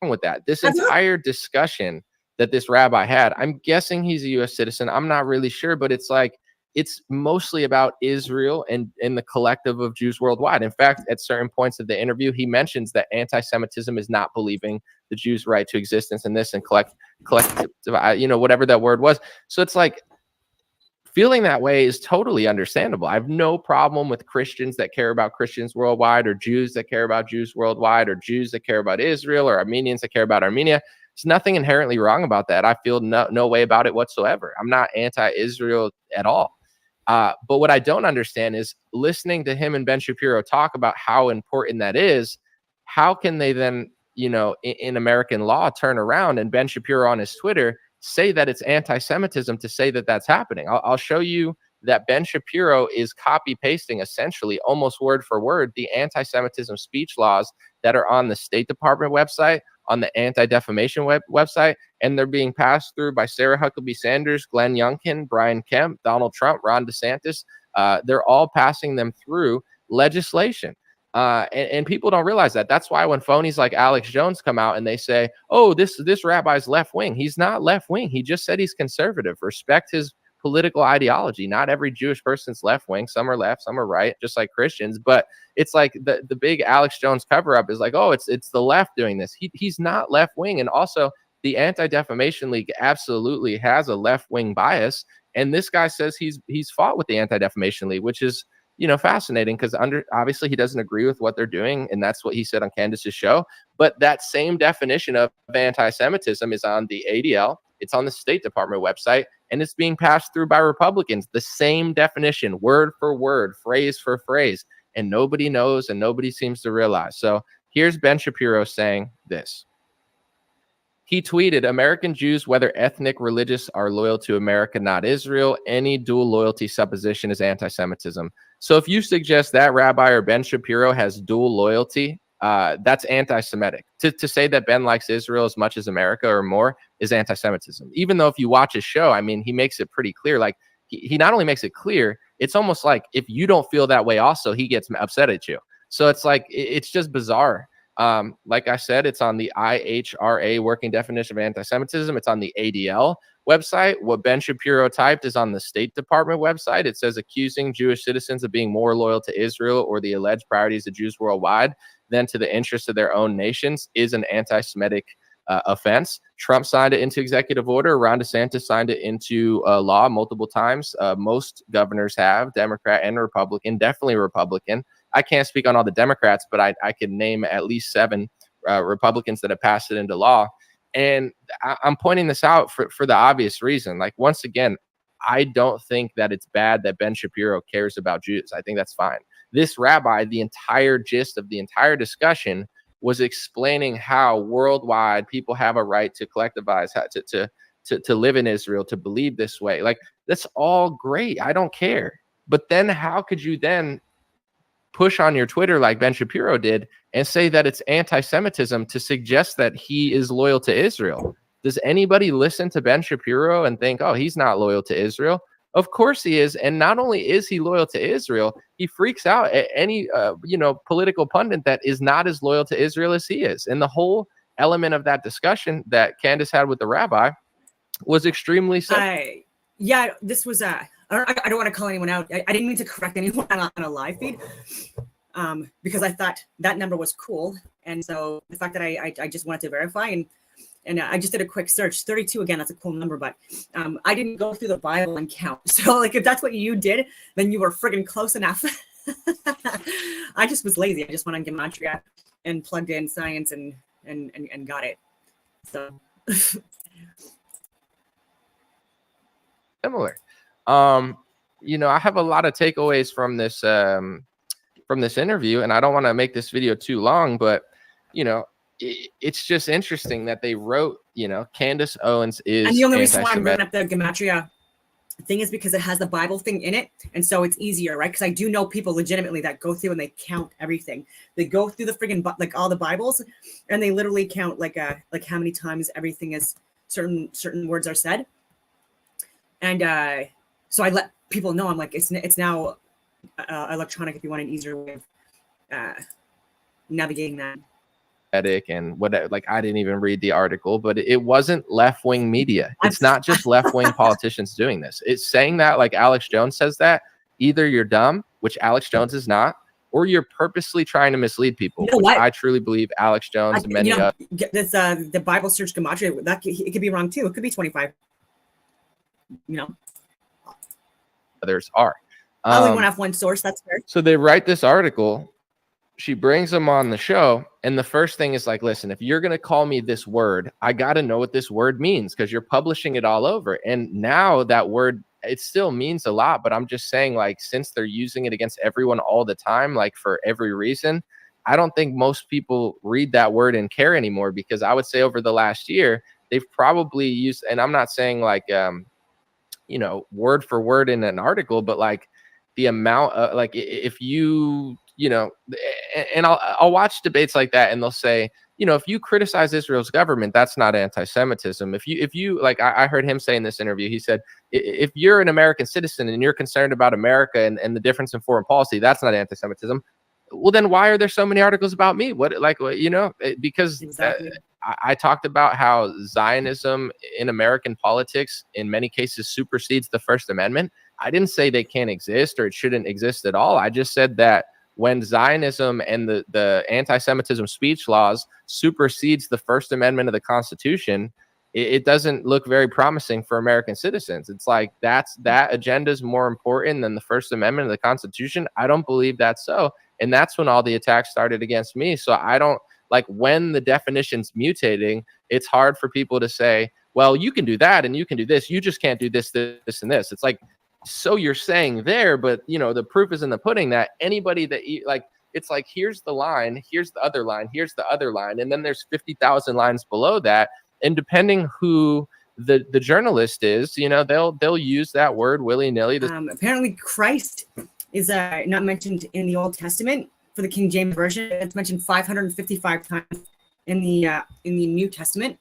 With that, this entire discussion that this rabbi had, I'm guessing he's a U.S. citizen. I'm not really sure, but it's like, it's mostly about Israel and the collective of Jews worldwide. In fact, at certain points of the interview, he mentions that anti-Semitism is not believing the Jews' right to existence in this and collective, whatever that word was. So it's like, feeling that way is totally understandable. I have no problem with Christians that care about Christians worldwide, or Jews that care about Jews worldwide, or Jews that care about Israel, or Armenians that care about Armenia. There's nothing inherently wrong about that. I feel no way about it whatsoever. I'm not anti-Israel at all. But what I don't understand is listening to him and Ben Shapiro talk about how important that is. How can they then, in American law, turn around and Ben Shapiro on his Twitter say that it's anti-Semitism to say that that's happening? I'll show you that Ben Shapiro is copy pasting essentially almost word for word the anti-Semitism speech laws that are on the State Department website, on the anti-defamation website, and they're being passed through by Sarah Huckabee Sanders, Glenn Youngkin, Brian Kemp, Donald Trump, Ron DeSantis. They're all passing them through legislation. And people don't realize that. That's why when phonies like Alex Jones come out and they say, oh, this rabbi's left-wing. He's not left-wing. He just said he's conservative. Respect his political ideology. Not every Jewish person's left-wing. Some are left, some are right, just like Christians. But it's like the big Alex Jones cover-up is like, oh, it's the left doing this. He's not left-wing. And also, the Anti-Defamation League absolutely has a left-wing bias. And this guy says he's fought with the Anti-Defamation League, which is fascinating, because obviously he doesn't agree with what they're doing, and that's what he said on Candace's show. But that same definition of anti-Semitism is on the ADL, it's on the State Department website, and it's being passed through by Republicans. The same definition, word for word, phrase for phrase, and nobody knows and nobody seems to realize. So here's Ben Shapiro saying this. He tweeted, American Jews, whether ethnic, religious, are loyal to America, not Israel. Any dual loyalty supposition is anti-Semitism. So if you suggest that rabbi or Ben Shapiro has dual loyalty, that's anti-Semitic. To say that Ben likes Israel as much as America or more is anti-Semitism. Even though if you watch his show, I mean, he makes it pretty clear. Like, he not only makes it clear, it's almost like if you don't feel that way also, he gets upset at you. So it's like, it's just bizarre. Like I said, it's on the IHRA working definition of anti-Semitism. It's on the ADL website. What Ben Shapiro typed is on the State Department website. It says accusing Jewish citizens of being more loyal to Israel or the alleged priorities of Jews worldwide than to the interests of their own nations is an anti-Semitic offense. Trump signed it into executive order. Ron DeSantis signed it into law multiple times. Most governors have, Democrat and Republican, definitely Republican. I can't speak on all the Democrats, but I can name at least 7 Republicans that have passed it into law. And I'm pointing this out for the obvious reason. Like, once again, I don't think that it's bad that Ben Shapiro cares about Jews. I think that's fine. This rabbi, the entire gist of the entire discussion was explaining how worldwide people have a right to collectivize, to live in Israel, to believe this way. Like, that's all great. I don't care. But then how could you then push on your Twitter like Ben Shapiro did and say that it's anti-Semitism to suggest that he is loyal to Israel? Does anybody listen to Ben Shapiro and think, oh, he's not loyal to Israel? Of course he is. And not only is he loyal to Israel, he freaks out at any, political pundit that is not as loyal to Israel as he is. And the whole element of that discussion that Candace had with the rabbi was extremely simple. This was I don't want to call anyone out. I didn't mean to correct anyone on a live feed, because I thought that number was cool. And so the fact that I just wanted to verify, and I just did a quick search. 32, again, that's a cool number, but I didn't go through the Bible and count. So, like, if that's what you did, then you were friggin' close enough. I just was lazy. I just went on Gematria and plugged in science and got it. So similar. I have a lot of takeaways from this interview, and I don't want to make this video too long, but it's just interesting that they wrote, Candace Owens is. And the only reason why I'm bringing up the Gematria thing is because it has the Bible thing in it, and so it's easier, right? Because I do know people legitimately that go through and they count everything. They go through the friggin' like all the Bibles, and they literally count like how many times everything is certain words are said. And so I let people know, I'm like, it's now electronic if you want an easier way of navigating that. And what, like, I didn't even read the article, but it wasn't left-wing media. It's not just left-wing politicians doing this. It's saying that, like Alex Jones says, that either you're dumb, which Alex Jones is not, or you're purposely trying to mislead people. Which I truly believe Alex Jones and many others. This the Bible search Gematria, that it could be wrong too. It could be 25. Others are. I only want to have one source. That's fair. So they write this article. She brings them on the show, and the first thing is like, listen, if you're going to call me this word, I got to know what this word means, because you're publishing it all over. And now that word, it still means a lot, but I'm just saying, like, since they're using it against everyone all the time, like for every reason, I don't think most people read that word and care anymore, because I would say over the last year, they've probably used, and I'm not saying like, word for word in an article, but like the amount of, like, if you, and I'll watch debates like that, and they'll say, if you criticize Israel's government, that's not anti-Semitism. If you like, I heard him say in this interview, he said, if you're an American citizen and you're concerned about America and the difference in foreign policy, that's not anti-Semitism. Well, then why are there so many articles about me? Because exactly. I talked about how Zionism in American politics in many cases supersedes the First Amendment. I didn't say they can't exist or it shouldn't exist at all. I just said that when Zionism and the anti-Semitism speech laws supersedes the First Amendment of the Constitution, it doesn't look very promising for American citizens. It's like that agenda is more important than the First Amendment of the Constitution. I don't believe that's so. And that's when all the attacks started against me. So I don't, like, when the definition's mutating, it's hard for people to say, well, you can do that and you can do this. You just can't do this, this, and this. It's like, so you're saying there, but the proof is in the pudding that anybody that it's like, here's the line, here's the other line, here's the other line. And then there's 50,000 lines below that. And depending who the journalist is, they'll use that word willy-nilly. Apparently Christ is not mentioned in the Old Testament for the King James Version. It's mentioned 555 times in the New Testament.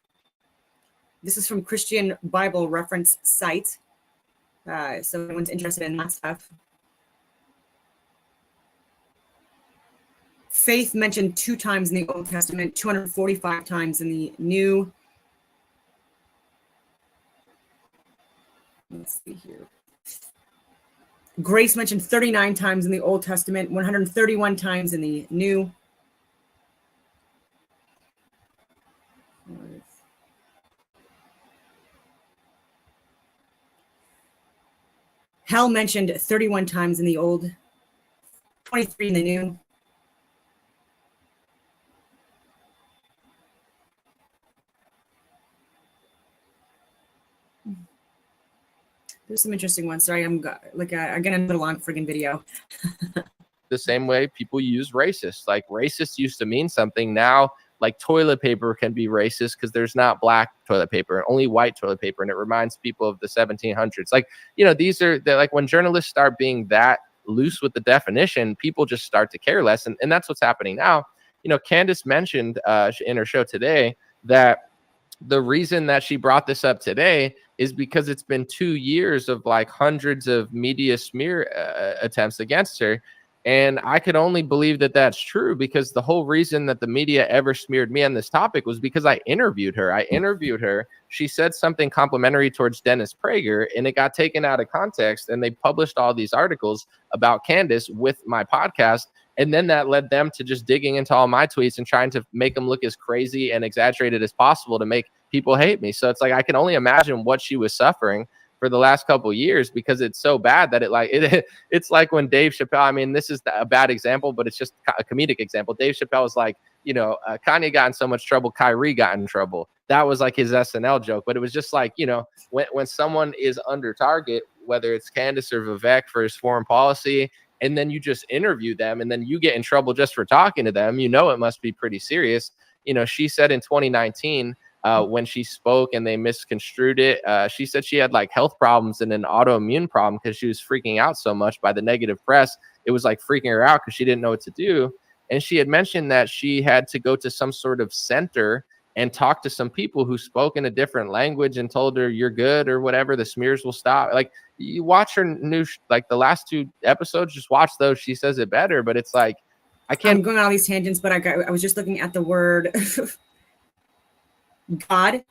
This is from Christian Bible Reference site. So anyone's interested in that stuff. Faith mentioned 2 times in the Old Testament, 245 times in the New. Let's see here. Grace mentioned 39 times in the Old Testament, 131 times in the New. Hell mentioned 31 times in the Old, 23 in the New. There's some interesting ones. Sorry, I'm getting another long friggin' video. The same way people use racist. Like racist used to mean something. Now, like toilet paper can be racist because there's not black toilet paper, only white toilet paper. And it reminds people of the 1700s. Like, you know, they're like when journalists start being that loose with the definition, people just start to care less. And that's what's happening now. You know, Candace mentioned in her show today that the reason that she brought this up today is because it's been 2 years of like hundreds of media smear attempts against her. And I could only believe that that's true because the whole reason that the media ever smeared me on this topic was because I interviewed her. She said something complimentary towards Dennis Prager, and it got taken out of context. And they published all these articles about Candace with my podcast. And then that led them to just digging into all my tweets and trying to make them look as crazy and exaggerated as possible to make people hate me. So it's like I can only imagine what she was suffering for the last couple of years because it's so bad that it's like when Dave Chappelle, I mean, this is a bad example, but it's just a comedic example. Dave Chappelle was like, you know, Kanye got in so much trouble, Kyrie got in trouble. That was like his SNL joke, but it was just like, you know, when someone is under target, whether it's Candace or Vivek for his foreign policy, and then you just interview them and then you get in trouble just for talking to them, you know, it must be pretty serious. You know, she said in 2019, when she spoke and they misconstrued it, she said she had like health problems and an autoimmune problem because she was freaking out so much by the negative press. It was like freaking her out because she didn't know what to do. And she had mentioned that she had to go to some sort of center and talk to some people who spoke in a different language and told her you're good or whatever, the smears will stop. Like you watch her new, like the last 2 episodes, just watch those. She says it better, but it's like, I can't. I'm going on all these tangents, but I was just looking at the word God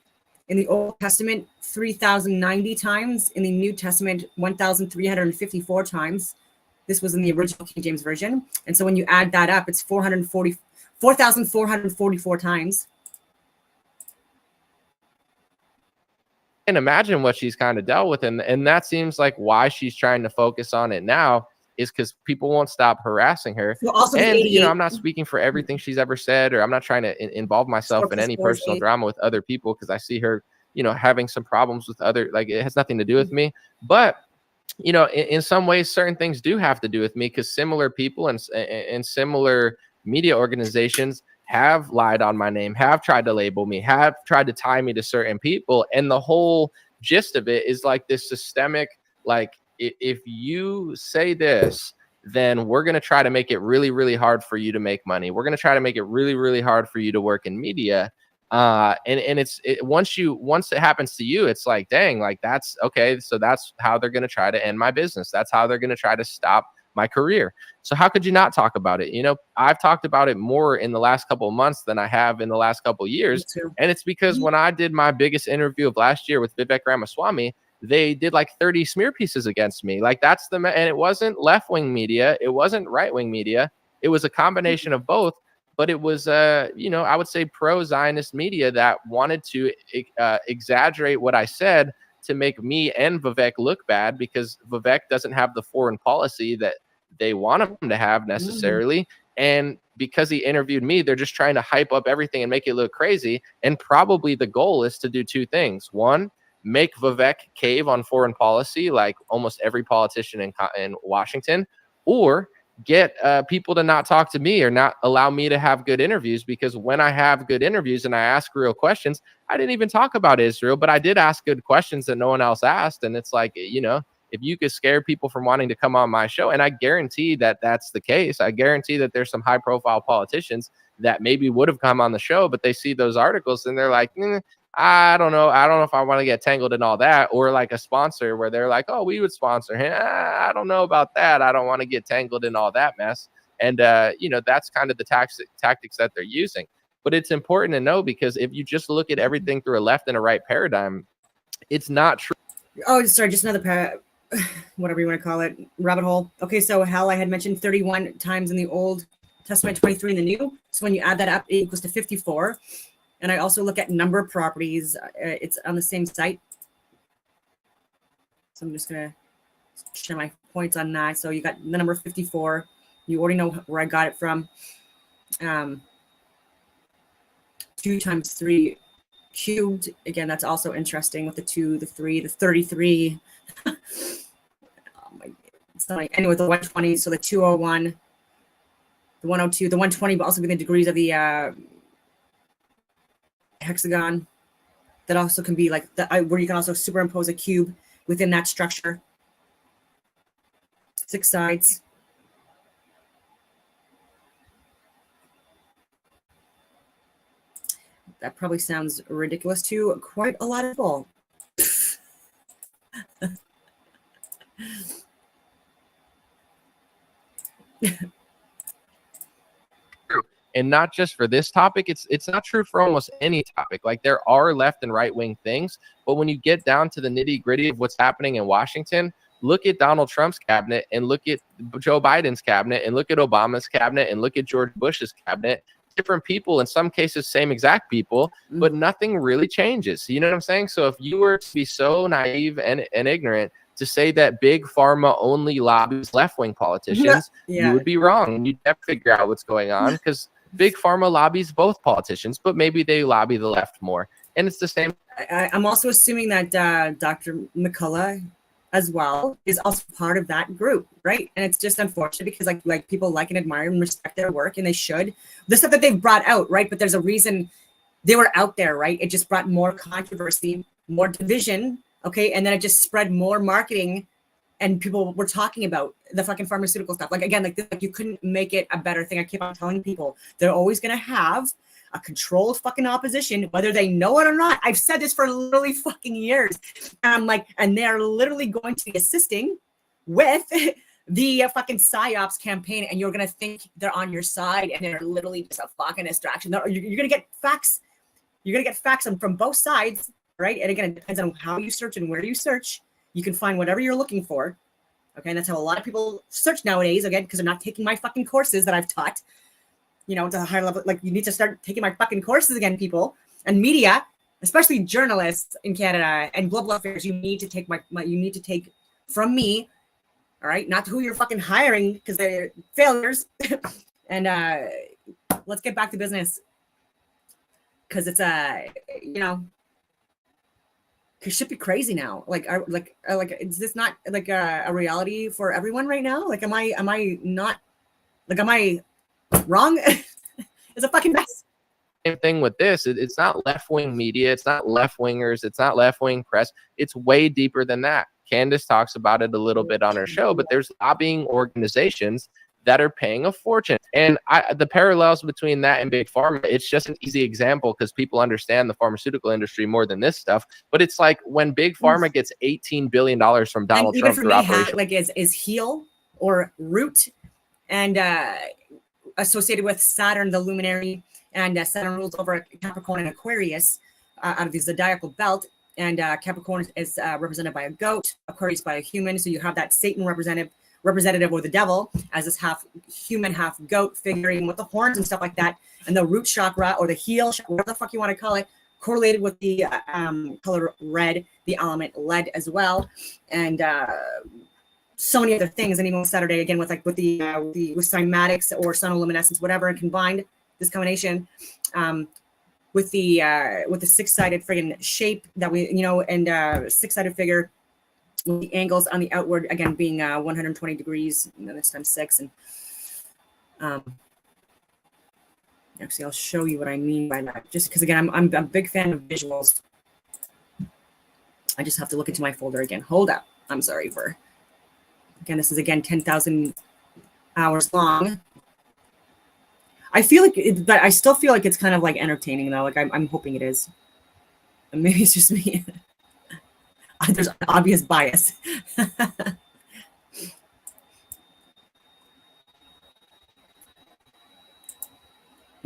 in the Old Testament 3,090 times, in the New Testament 1,354 times. This was in the original King James Version. And so when you add that up, it's 4,444 times. And imagine what she's kind of dealt with. And that seems like why she's trying to focus on it now is because people won't stop harassing her. And, you know, I'm not speaking for everything she's ever said, or I'm not trying to involve myself in any personal drama with other people because I see her, you know, having some problems with other, like it has nothing to do with me. But, you know, in some ways, certain things do have to do with me because similar people and similar media organizations have lied on my name, have tried to label me, have tried to tie me to certain people. And the whole gist of it is like this systemic, like, if you say this, then we're going to try to make it really, really hard for you to make money. We're going to try to make it really, really hard for you to work in media. And once it happens to you, it's like, dang, like that's okay. So that's how they're going to try to end my business. That's how they're going to try to stop my career. So how could you not talk about it? You know, I've talked about it more in the last couple of months than I have in the last couple of years. And it's because when I did my biggest interview of last year with Vivek Ramaswamy, they did like 30 smear pieces against me. Like that's and it wasn't left-wing media. It wasn't right-wing media. It was a combination of both, but it was, you know, I would say pro-Zionist media that wanted to exaggerate what I said to make me and Vivek look bad because Vivek doesn't have the foreign policy that they want him to have necessarily. And because he interviewed me, they're just trying to hype up everything and make it look crazy. And probably the goal is to do 2 things. One, make Vivek cave on foreign policy like almost every politician in Washington, or get people to not talk to me or not allow me to have good interviews, because when I have good interviews and I ask real questions, I didn't even talk about Israel, but I did ask good questions that no one else asked. And it's like, you know, if you could scare people from wanting to come on my show, and I guarantee that that's the case, I guarantee that there's some high profile politicians that maybe would have come on the show, but they see those articles and they're like, I don't know if I want to get tangled in all that. Or like a sponsor where they're like, oh, we would sponsor him. I don't know about that. I don't want to get tangled in all that mess. And, that's kind of the tactics that they're using. But it's important to know, because if you just look at everything through a left and a right paradigm, it's not true. Oh, sorry, just another whatever you want to call it, rabbit hole. Okay, so hell, I had mentioned 31 times in the Old Testament, 23 in the New. So when you add that up, it equals to 54. And I also look at number of properties. It's on the same site. So I'm just going to share my points on that. So you got the number 54. You already know where I got it from. 2 times 3 cubed. Again, that's also interesting with the 2, the 3, the 33. Oh my God. So anyway, the 120. So the 201, the 102, the 120, but also be the degrees of the hexagon. That also can be like where you can also superimpose a cube within that structure. 6 sides. That probably sounds ridiculous to quite a lot of people. And not just for this topic, it's not true for almost any topic. Like, there are left and right wing things, but when you get down to the nitty gritty of what's happening in Washington, look at Donald Trump's cabinet and look at Joe Biden's cabinet and look at Obama's cabinet and look at George Bush's cabinet. Different people, in some cases, same exact people, but nothing really changes. You know what I'm saying? So if you were to be so naive and ignorant to say that big pharma only lobbies left-wing politicians, you would be wrong. You'd have to figure out what's going on, because big pharma lobbies both politicians, but maybe they lobby the left more. And it's the same. I'm also assuming that Dr. McCullough as well is also part of that group, right? And it's just unfortunate because like people like and admire and respect their work, and they should. The stuff that they've brought out, right? But there's a reason they were out there, right? It just brought more controversy, more division, okay? And then it just spread more marketing, and people were talking about the fucking pharmaceutical stuff. Like, again, like you couldn't make it a better thing. I keep on telling people they're always gonna have a controlled fucking opposition, whether they know it or not. I've said this for literally fucking years. And they're literally going to be assisting with the fucking Psyops campaign, and you're going to think they're on your side, and they're literally just a fucking distraction. You're going to get facts. You're going to get facts from both sides, right? And again, it depends on how you search and where you search. You can find whatever you're looking for. Okay, and that's how a lot of people search nowadays, again, because they're not taking my fucking courses that I've taught. You know, to a higher level, like, you need to start taking my fucking courses again, people. And media, especially journalists in Canada and global affairs, you need to take you need to take from me, all right? Not who you're fucking hiring, because they're failures. And let's get back to business, because it's because shit be crazy now. Like is this not like a reality for everyone right now? Like, am I not, like, am I wrong? It's a fucking mess. Same thing with this. It's not left-wing media. It's not left-wingers. It's not left-wing press. It's way deeper than that. Candace talks about it a little bit on her show, but there's lobbying organizations that are paying a fortune. And the parallels between that and big pharma, it's just an easy example because people understand the pharmaceutical industry more than this stuff. But it's like when big pharma gets $18 billion from Donald Trump through Operation, like is Heal or Root, and associated with Saturn, the luminary, and Saturn rules over Capricorn and Aquarius out of the zodiacal belt. And Capricorn is represented by a goat, Aquarius by a human. So you have that Satan representative or the devil as this half human, half goat figuring with the horns and stuff like that. And the root chakra, or the heel chakra, whatever the fuck you want to call it, correlated with the color red, the element lead as well. And so many other things. And even Saturday again with with cymatics or sonoluminescence, whatever, and combined this combination with the 6-sided friggin' shape that we, and 6-sided figure with the angles on the outward, again, being 120 degrees, that's times 6. And actually, I'll show you what I mean by that, just because, again, I'm a big fan of visuals. I just have to look into my folder again. Hold up. I'm sorry for, again, this is, again, 10,000 hours long. I feel like but I still feel like it's kind of like entertaining, though. Like, I'm hoping it is. And maybe it's just me. There's an obvious bias.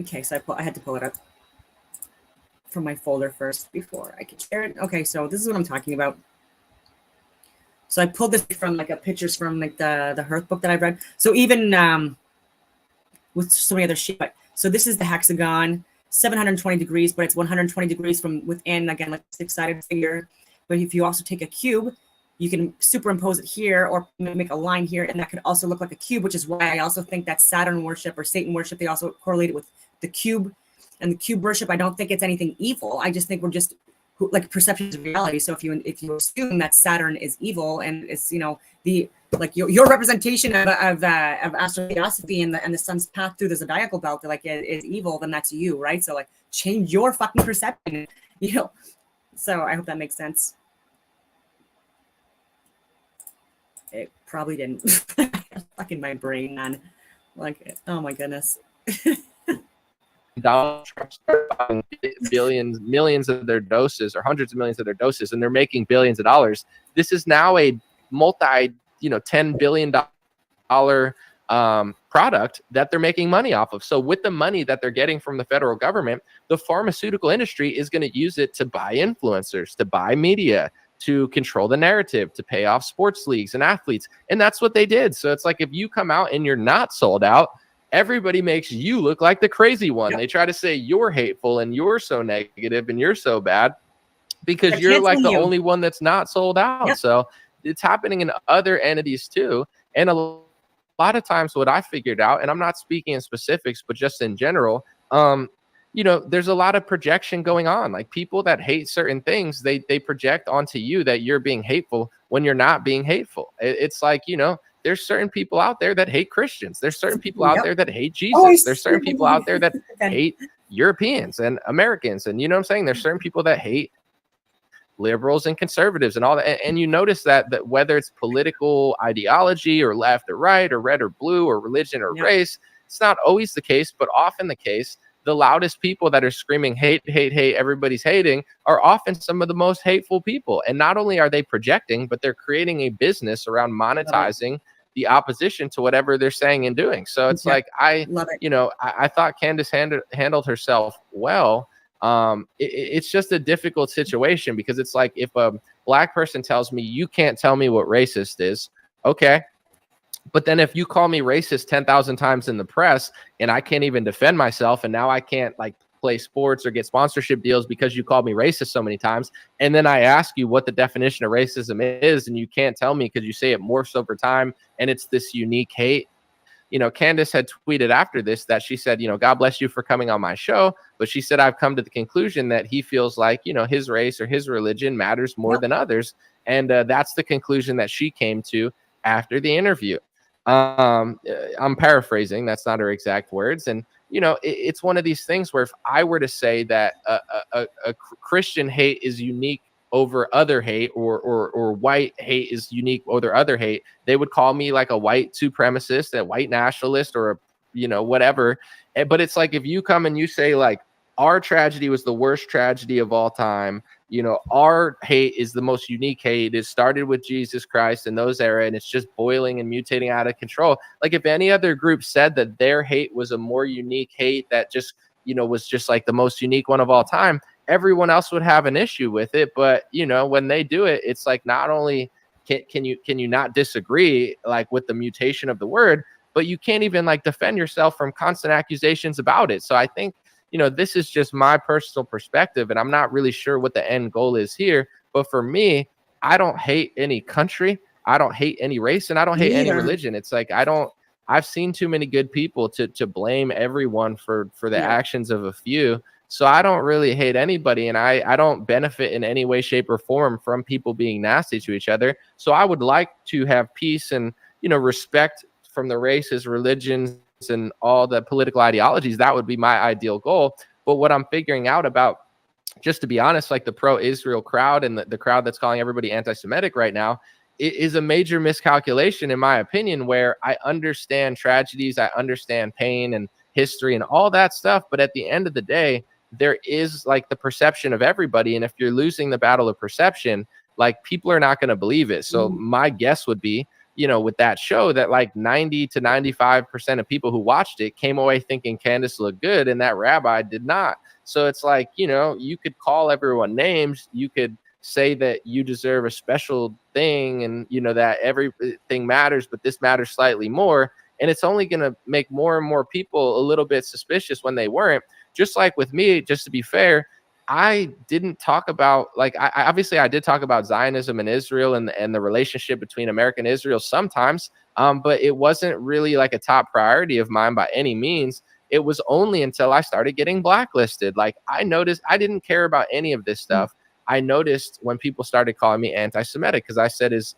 Okay, so I had to pull it up from my folder first before I could share it. Okay, so this is what I'm talking about. So I pulled this from like pictures from like the Hearth book that I've read. So even with so many other shit. So this is the hexagon, 720 degrees, but it's 120 degrees from within, again, like a 6-sided figure. But if you also take a cube, you can superimpose it here or make a line here, and that could also look like a cube, which is why I also think that Saturn worship or Satan worship, they also correlate it with the cube. And the cube worship, I don't think it's anything evil. I just think we're just like perceptions of reality. So if you assume that Saturn is evil and it's, you know, the like your representation of astrotheosophy and the sun's path through the zodiacal belt like is evil, then that's you, right? So like change your fucking perception, you know. So I hope that makes sense. It probably didn't. Fucking my brain, man. Like, oh my goodness. Donald Trump started buying millions of their doses or hundreds of millions of their doses, and they're making billions of dollars. This is now a $10 billion product that they're making money off of. So with the money that they're getting from the federal government, the pharmaceutical industry is going to use it to buy influencers, to buy media, to control the narrative, to pay off sports leagues and athletes. And that's what they did. So it's like if you come out and you're not sold out, everybody makes you look like the crazy one. Yep. They try to say you're hateful and you're so negative and you're so bad because you're like the only one that's not sold out. Yep. So it's happening in other entities too. And a lot of times what I figured out, and I'm not speaking in specifics, but just in general, there's a lot of projection going on. Like people that hate certain things, they project onto you that you're being hateful when you're not being hateful. It's like, there's certain people out there that hate Christians. There's certain people out there that hate Jesus. There's certain people out there that hate Europeans and Americans. And you know what I'm saying? There's certain people that hate liberals and conservatives and all that. And you notice that whether it's political ideology or left or right or red or blue or religion or race, it's not always the case, but often the case. The loudest people that are screaming hate, hate, hate, everybody's hating are often some of the most hateful people. And not only are they projecting, but they're creating a business around monetizing the opposition to whatever they're saying and doing. So it's like, I thought Candace handled herself well. It's just a difficult situation because it's like if a black person tells me, you can't tell me what racist is. Okay. But then if you call me racist 10,000 times in the press and I can't even defend myself and now I can't like play sports or get sponsorship deals because you called me racist so many times. And then I ask you what the definition of racism is and you can't tell me because you say it morphs over time and it's this unique hate. Candace had tweeted after this that she said, God bless you for coming on my show. But she said, I've come to the conclusion that he feels like, his race or his religion matters more than others. And that's the conclusion that she came to after the interview. I'm paraphrasing. That's not her exact words. And, it's one of these things where if I were to say that a Christian hate is unique over other hate or white hate is unique over other hate, they would call me like a white supremacist, a white nationalist, or whatever. But it's like if you come and you say like our tragedy was the worst tragedy of all time, our hate is the most unique hate. It started with Jesus Christ in those era, and it's just boiling and mutating out of control. Like if any other group said that their hate was a more unique hate that just, was just like the most unique one of all time, everyone else would have an issue with it. But, when they do it, it's like not only can you not disagree like with the mutation of the word, but you can't even like defend yourself from constant accusations about it. So I think, this is just my personal perspective, and I'm not really sure what the end goal is here. But for me, I don't hate any country. I don't hate any race, and I don't hate any religion. It's like I've seen too many good people to blame everyone for the actions of a few. So I don't really hate anybody, and I don't benefit in any way, shape, or form from people being nasty to each other. So I would like to have peace and, respect from the races, religions, and all the political ideologies. That would be my ideal goal. But what I'm figuring out about, just to be honest, like the pro-Israel crowd and the crowd that's calling everybody anti-Semitic right now, it is a major miscalculation, in my opinion, where I understand tragedies, I understand pain and history and all that stuff. But at the end of the day, there is like the perception of everybody. And if you're losing the battle of perception, like people are not going to believe it. So my guess would be you know, with that show, that like 90 to 95% of people who watched it came away thinking Candace looked good and that rabbi did not. So it's like, you know, you could call everyone names, you could say that you deserve a special thing, and you know that everything matters, but this matters slightly more, and it's only going to make more and more people a little bit suspicious when they weren't. Just like with me, just to be fair, I didn't talk about, like, I obviously I did talk about Zionism and Israel and the relationship between America and Israel sometimes, but it wasn't really like a top priority of mine by any means. It was only until I started getting blacklisted. Like, I noticed I didn't care about any of this stuff. I noticed when people started calling me anti-Semitic, because I said, is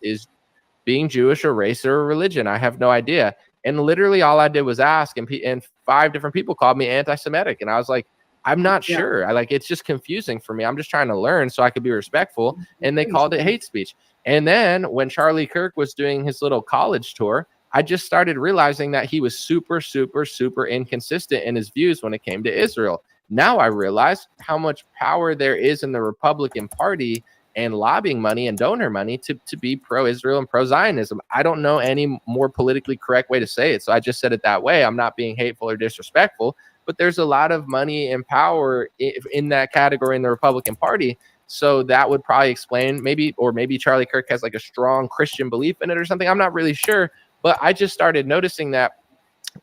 being Jewish a race or a religion? I have no idea. And literally all I did was ask, and 5 different people called me anti-Semitic. And I was like, I'm not sure. It's just confusing for me. I'm just trying to learn so I could be respectful. And they called it hate speech. And then when Charlie Kirk was doing his little college tour, I just started realizing that he was super, super, super inconsistent in his views when it came to Israel. Now I realize how much power there is in the Republican Party and lobbying money and donor money to be pro-Israel and pro-Zionism. I don't know any more politically correct way to say it, so I just said it that way. I'm not being hateful or disrespectful, but there's a lot of money and power in that category in the Republican Party. So that would probably explain maybe Charlie Kirk has like a strong Christian belief in it or something. I'm not really sure, but I just started noticing that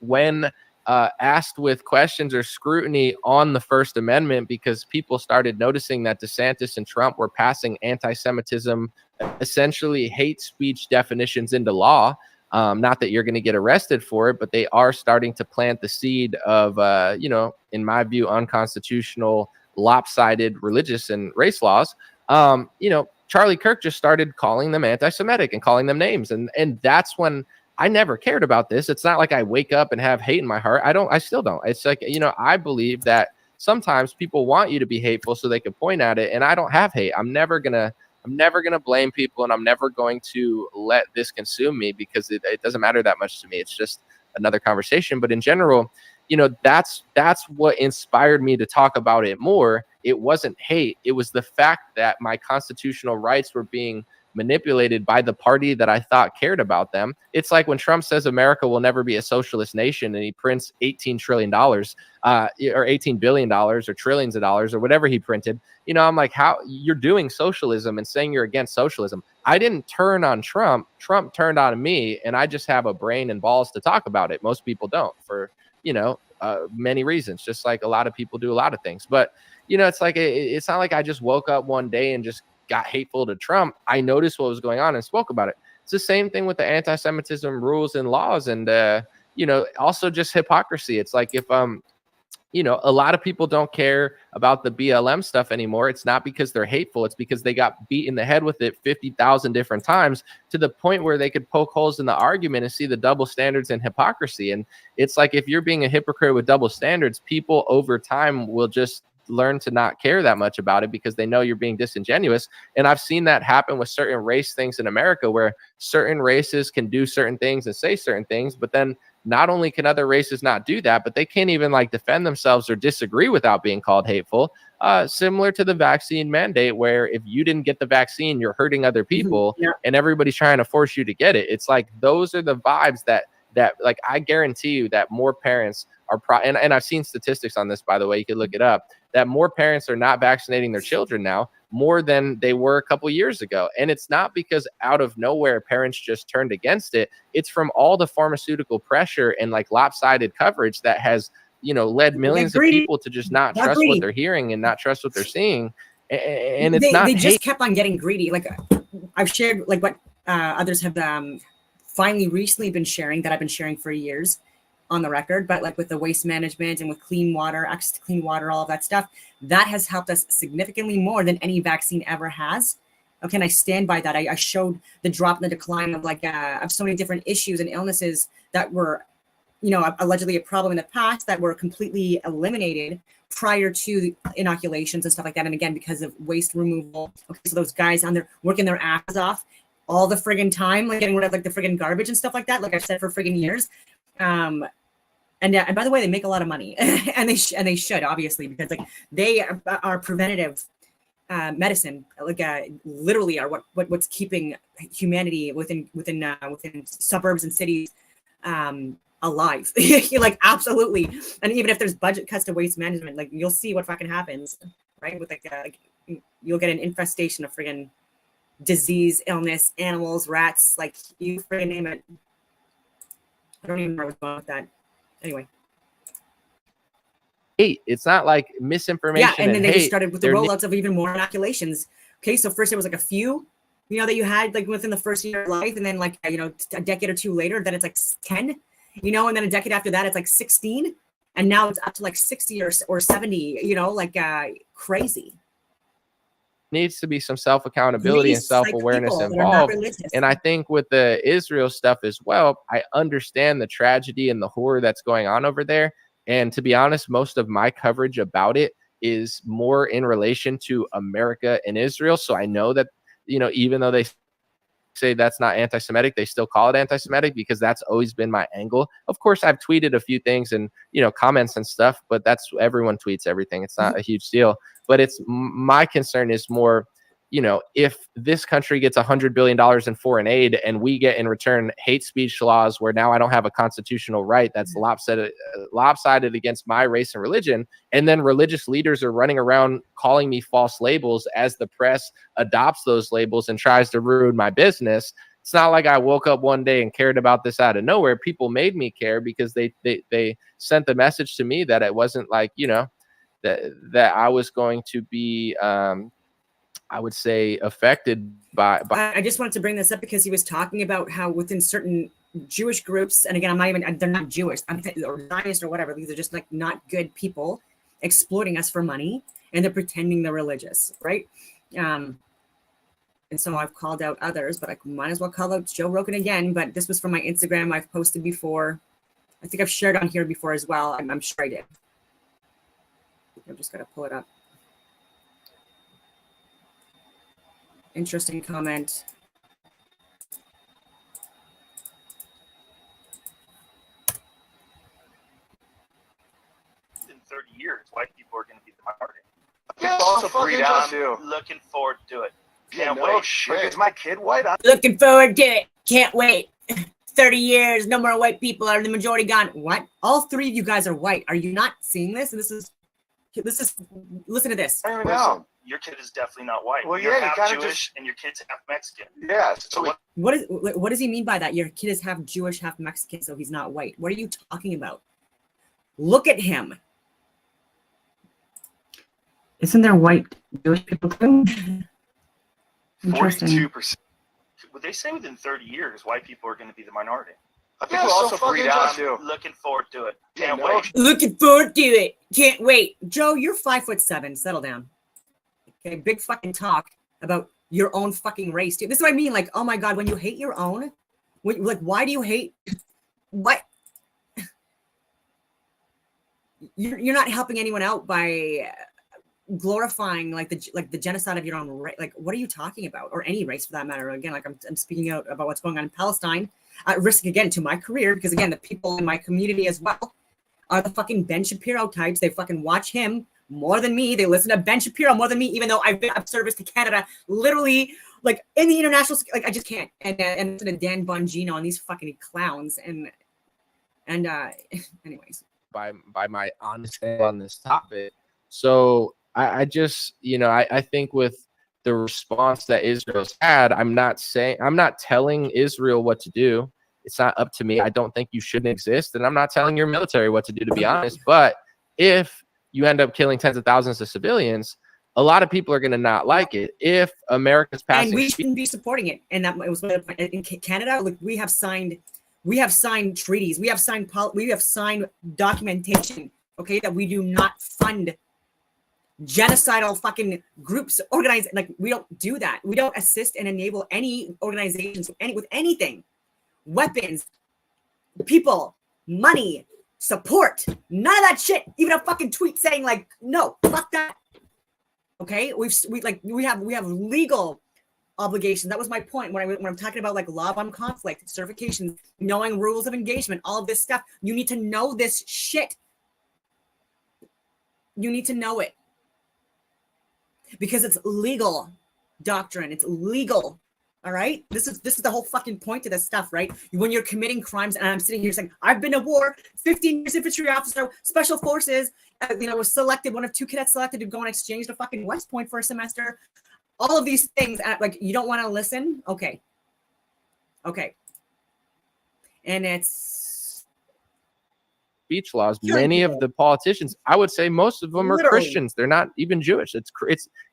when asked with questions or scrutiny on the First Amendment, because people started noticing that DeSantis and Trump were passing anti-Semitism, essentially hate speech definitions into law. Not that you're going to get arrested for it, but they are starting to plant the seed of, in my view, unconstitutional, lopsided religious and race laws. Charlie Kirk just started calling them anti-Semitic and calling them names. And that's when I never cared about this. It's not like I wake up and have hate in my heart. I still don't. It's like, I believe that sometimes people want you to be hateful so they can point at it. And I don't have hate. I'm never going to blame people, and I'm never going to let this consume me, because it doesn't matter that much to me. It's just another conversation. But in general, that's what inspired me to talk about it more. It wasn't hate. It was the fact that my constitutional rights were being manipulated by the party that I thought cared about them. It's like when Trump says America will never be a socialist nation, and he prints $18 trillion or $18 billion or trillions of dollars or whatever he printed. I'm like, how you're doing socialism and saying you're against socialism. I didn't turn on Trump. Trump turned on me, and I just have a brain and balls to talk about it. Most people don't, for, many reasons, just like a lot of people do a lot of things. But, it's like, it's not like I just woke up one day and just got hateful to Trump. I noticed what was going on and spoke about it. It's the same thing with the anti-Semitism rules and laws, and also just hypocrisy. It's like, if a lot of people don't care about the BLM stuff anymore, it's not because they're hateful. It's because they got beat in the head with it 50,000 different times, to the point where they could poke holes in the argument and see the double standards and hypocrisy. And it's like, if you're being a hypocrite with double standards, people over time will just learn to not care that much about it, because they know you're being disingenuous. And I've seen that happen with certain race things in America, where certain races can do certain things and say certain things, but then not only can other races not do that, but they can't even defend themselves or disagree without being called hateful. Similar to the vaccine mandate, where if you didn't get the vaccine, you're hurting other people, and everybody's trying to force you to get it. It's like, those are the vibes that like, I guarantee you that more parents are and I've seen statistics on this, by the way, you can look it up, that more parents are not vaccinating their children now, more than they were a couple years ago. And it's not because out of nowhere parents just turned against it. It's from all the pharmaceutical pressure and lopsided coverage that has, led millions of people to just not trust what they're hearing and not trust what they're seeing. And it's they just kept on getting greedy. Like, I've shared what others have finally recently been sharing, that I've been sharing for years on the record, but with the waste management and with clean water, access to clean water, all of that stuff, that has helped us significantly more than any vaccine ever has. Okay, and I stand by that. I showed the drop and the decline of so many different issues and illnesses that were, allegedly a problem in the past, that were completely eliminated prior to the inoculations and stuff like that. And again, because of waste removal. Okay, so those guys on there working their asses off all the friggin' time, getting rid of the friggin' garbage and stuff like that, like I've said for friggin' years. And by the way, they make a lot of money, and they should, obviously, because they are preventative medicine, like literally are what's keeping humanity within suburbs and cities alive. Like absolutely. And even if there's budget cuts to waste management, like you'll see what fucking happens, right? With like you'll get an infestation of friggin' disease, illness, animals, rats, like you friggin' name it. I don't even know what's going with that. Anyway. It's not like misinformation. Yeah, and then they hate. just started with the rollouts of even more inoculations. Okay, so first it was like a few, that you had like within the first year of life, and then like a decade or two later, then it's like 10, and then a decade after that, it's like 16, and now it's up to like 60 or 70, like crazy. Needs to be some self-accountability and self-awareness involved. And I think with the Israel stuff as well, I understand the tragedy and the horror that's going on over there. And to be honest, most of my coverage about it is more in relation to America and Israel. So I know that, even though they say that's not anti-Semitic, they still call it anti-Semitic because that's always been my angle. Of course, I've tweeted a few things and, comments and stuff, but that's everyone tweets everything. It's not a huge deal. But it's my concern is more, if this country gets $100 billion in foreign aid and we get in return hate speech laws where now I don't have a constitutional right that's lopsided against my race and religion, and then religious leaders are running around calling me false labels as the press adopts those labels and tries to ruin my business. It's not like I woke up one day and cared about this out of nowhere. People made me care because they sent the message to me that it wasn't like, that I was going to be I would say affected by. I just wanted to bring this up because he was talking about how within certain Jewish groups, and again, they're not Jewish, or Zionist or whatever. These are just like not good people exploiting us for money, and they're pretending they're religious, right? And so I've called out others, but I might as well call out Joe Rogan again. But this was from my Instagram. I've posted before. I think I've shared on here before as well. I'm sure I did. I'm just gonna pull it up. Interesting comment. In 30 years, white people are going to be the minority. Yeah, also breed out too. Looking forward to it. Can't wait. Shit. Is my kid white? Looking forward to it. Can't wait. 30 years, no more white people. Are the majority gone? What? All three of you guys are white. Are you not seeing this? And this is listen to this. I don't know. Your kid is definitely not white. Well, you're yeah, half you Jewish and your kid's half Mexican. Yeah. So what does he mean by that? Your kid is half Jewish, half Mexican, so he's not white. What are you talking about? Look at him. Isn't there white Jewish people too? 42%. Would they say within 30 years, white people are going to be the minority? I think we'll also breed out too. Looking forward to it. Can't wait. Looking forward to it. Can't wait. Joe, you're 5'7". Settle down. Okay, big fucking talk about your own fucking race too. This is what I mean. Like, oh my God, when you hate your own, why do you hate? What? You're not helping anyone out by glorifying like the genocide of your own race. Like, what are you talking about? Or any race for that matter. Again, like I'm speaking out about what's going on in Palestine, at risk again to my career, because again, the people in my community as well are the fucking Ben Shapiro types. They fucking watch him more than me. They listen to Ben Shapiro more than me, even though I've been of service to Canada, literally like in the international, like I just can't. And listen to Dan Bongino and these fucking clowns. And anyways. By my honest on this topic. So I just, I think with the response that Israel's had, I'm not telling Israel what to do. It's not up to me. I don't think you shouldn't exist. And I'm not telling your military what to do, to be honest. But if you end up killing tens of thousands of civilians, a lot of people are going to not like it. If America's passing, and we shouldn't be supporting it. And that was in Canada. Like we have signed treaties. We have signed documentation. Okay, that we do not fund genocidal fucking groups organized. Like we don't do that. We don't assist and enable any organizations with anything, weapons, people, money, support, none of that shit. Even a fucking tweet saying like, no, fuck that. Okay, we have legal obligations. That was my point when I'm talking about like law on conflict, certifications, knowing rules of engagement, all of this stuff. You need to know this shit. You need to know it. because it's legal doctrine. It's legal. All right. This is the whole fucking point to this stuff, right? When you're committing crimes, and I'm sitting here saying, I've been to war, 15 years infantry officer, special forces, was selected, one of 2 cadets selected to go on exchange to fucking West Point for a semester. All of these things, like, you don't want to listen? Okay. And it's speech laws. Many of the politicians, I would say most of them are Christians. They're not even Jewish.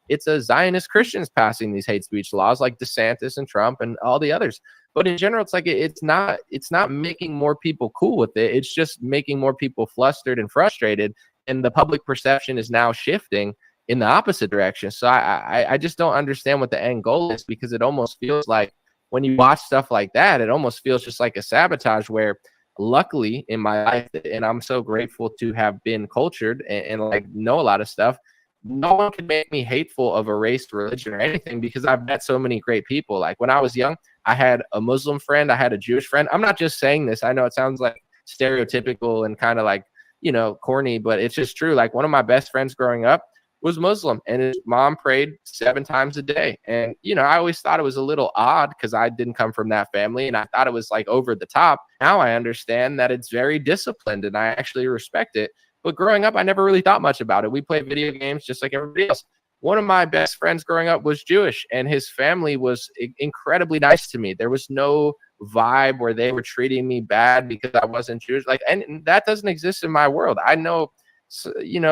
It's a Zionist Christians passing these hate speech laws, like DeSantis and Trump and all the others. But in general, it's like it's not making more people cool with it. It's just making more people flustered and frustrated. And the public perception is now shifting in the opposite direction. So I just don't understand what the end goal is, because it almost feels like when you watch stuff like that, it almost feels just like a sabotage, where luckily in my life, and I'm so grateful to have been cultured and like know a lot of stuff, no one can make me hateful of a race, religion, or anything, because I've met so many great people. Like when I was young, I had a Muslim friend, I had a Jewish friend. I'm not just saying this. I know it sounds like stereotypical and kind of like, corny, but it's just true. Like one of my best friends growing up was Muslim, and his mom prayed 7 times a day. And, I always thought it was a little odd because I didn't come from that family, and I thought it was like over the top. Now I understand that it's very disciplined and I actually respect it. But growing up, I never really thought much about it. We played video games just like everybody else. One of my best friends growing up was Jewish, and his family was incredibly nice to me. There was no vibe where they were treating me bad because I wasn't Jewish. And that doesn't exist in my world. I know,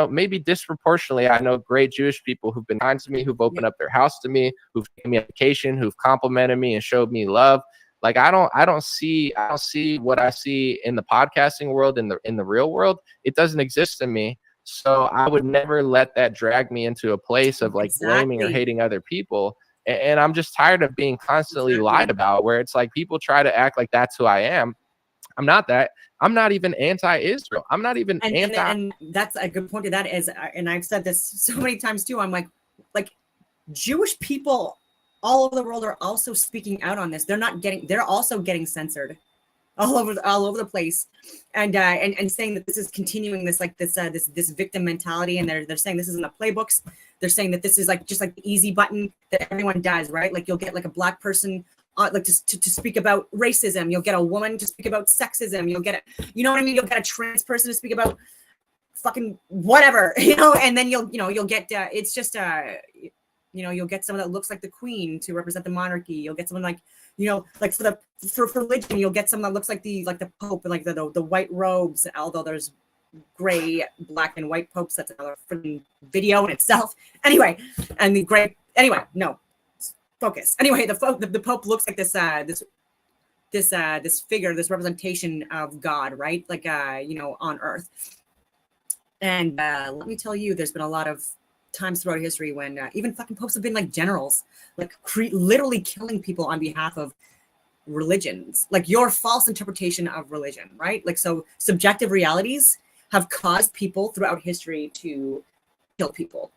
maybe disproportionately, I know great Jewish people who've been kind to me, who've opened up their house to me, who've taken me on vacation, who've complimented me and showed me love. Like I don't see what I see in the podcasting world, in the real world. It doesn't exist in me. So I would never let that drag me into a place of like blaming or hating other people. And I'm just tired of being constantly lied about, where it's like people try to act like that's who I am. I'm not that. I'm not even anti-Israel. I'm not even and that's a good point to that is, and I've said this so many times too, I'm like Jewish people all over the world are also speaking out on this. They're also getting censored all over the place, and saying that this is continuing this victim mentality, and they're saying this isn't the playbooks. They're saying that this is just like the easy button that everyone does, right? Like you'll get like a black person to speak about racism. You'll get a woman to speak about sexism. You'll get You'll get a trans person to speak about fucking whatever, and then you'll get it's just you'll get someone that looks like the queen to represent the monarchy. You'll get someone for religion, you'll get someone that looks like the Pope, and like the white robes, although there's gray, black, and white popes. That's another freaking video in itself. Anyway, and the gray. Anyway, no, focus. Anyway, the Pope looks like this figure, this representation of God, right? Like on Earth. And let me tell you, there's been a lot of times throughout history when even fucking popes have been like generals, like literally killing people on behalf of religions, like your false interpretation of religion, right? Like, so subjective realities have caused people throughout history to kill people.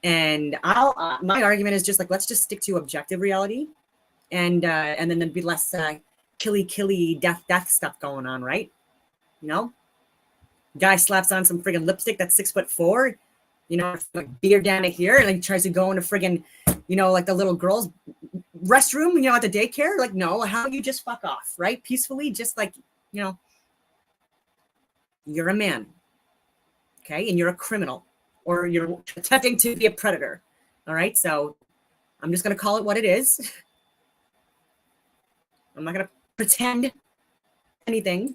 And my argument is just like, let's just stick to objective reality, and then there'd be less killy death stuff going on, right? Guy slaps on some friggin' lipstick that's 6'4", like beard down to here, and he tries to go into friggin', like the little girl's restroom, at the daycare. Like, no, how you just fuck off, right? Peacefully, just like, you're a man, okay, and you're a criminal, or you're attempting to be a predator. All right, so I'm just gonna call it what it is. I'm not gonna pretend anything.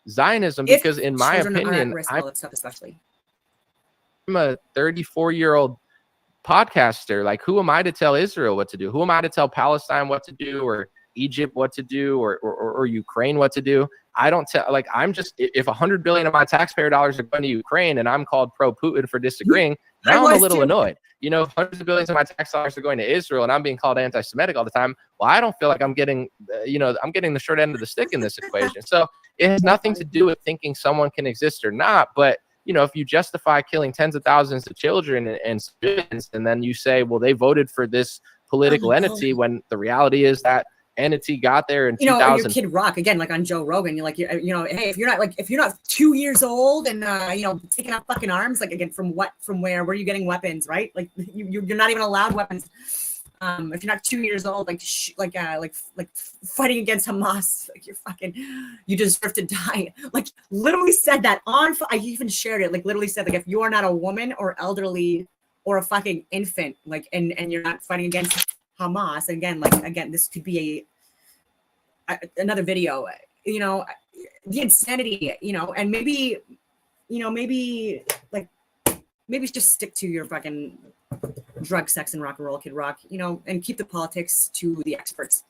Zionism, because in my opinion, I'm a 34-year-old podcaster. Like, who am I to tell Israel what to do? Who am I to tell Palestine what to do, or Egypt what to do, or Ukraine what to do? I don't tell. Like, I'm just, if 100 billion of my taxpayer dollars are going to Ukraine and I'm called pro-Putin for disagreeing, now I'm a little annoyed. Hundreds of billions of my tax dollars are going to Israel and I'm being called anti-Semitic all the time. Well, I don't feel like I'm getting, I'm getting the short end of the stick in this equation. So it has nothing to do with thinking someone can exist or not. But, if you justify killing tens of thousands of children and civilians, and then you say, well, they voted for this political entity, when the reality is that entity got there in you know, 2000. your Kid Rock again, like on Joe Rogan, you're like, you know, hey, if you're not 2 years old and you know, taking out fucking arms, like again, from where are you getting weapons, right? Like you're not even allowed weapons. If you're not 2 years old, like fighting against Hamas, like you deserve to die. Like literally said that on. I even shared it. Like literally said, like if you are not a woman or elderly or a fucking infant, like and you're not fighting against Hamas, and again, this could be another video. You know, the insanity. You know, and maybe just stick to your fucking drug, sex, and rock and roll, Kid Rock, you know, and keep the politics to the experts.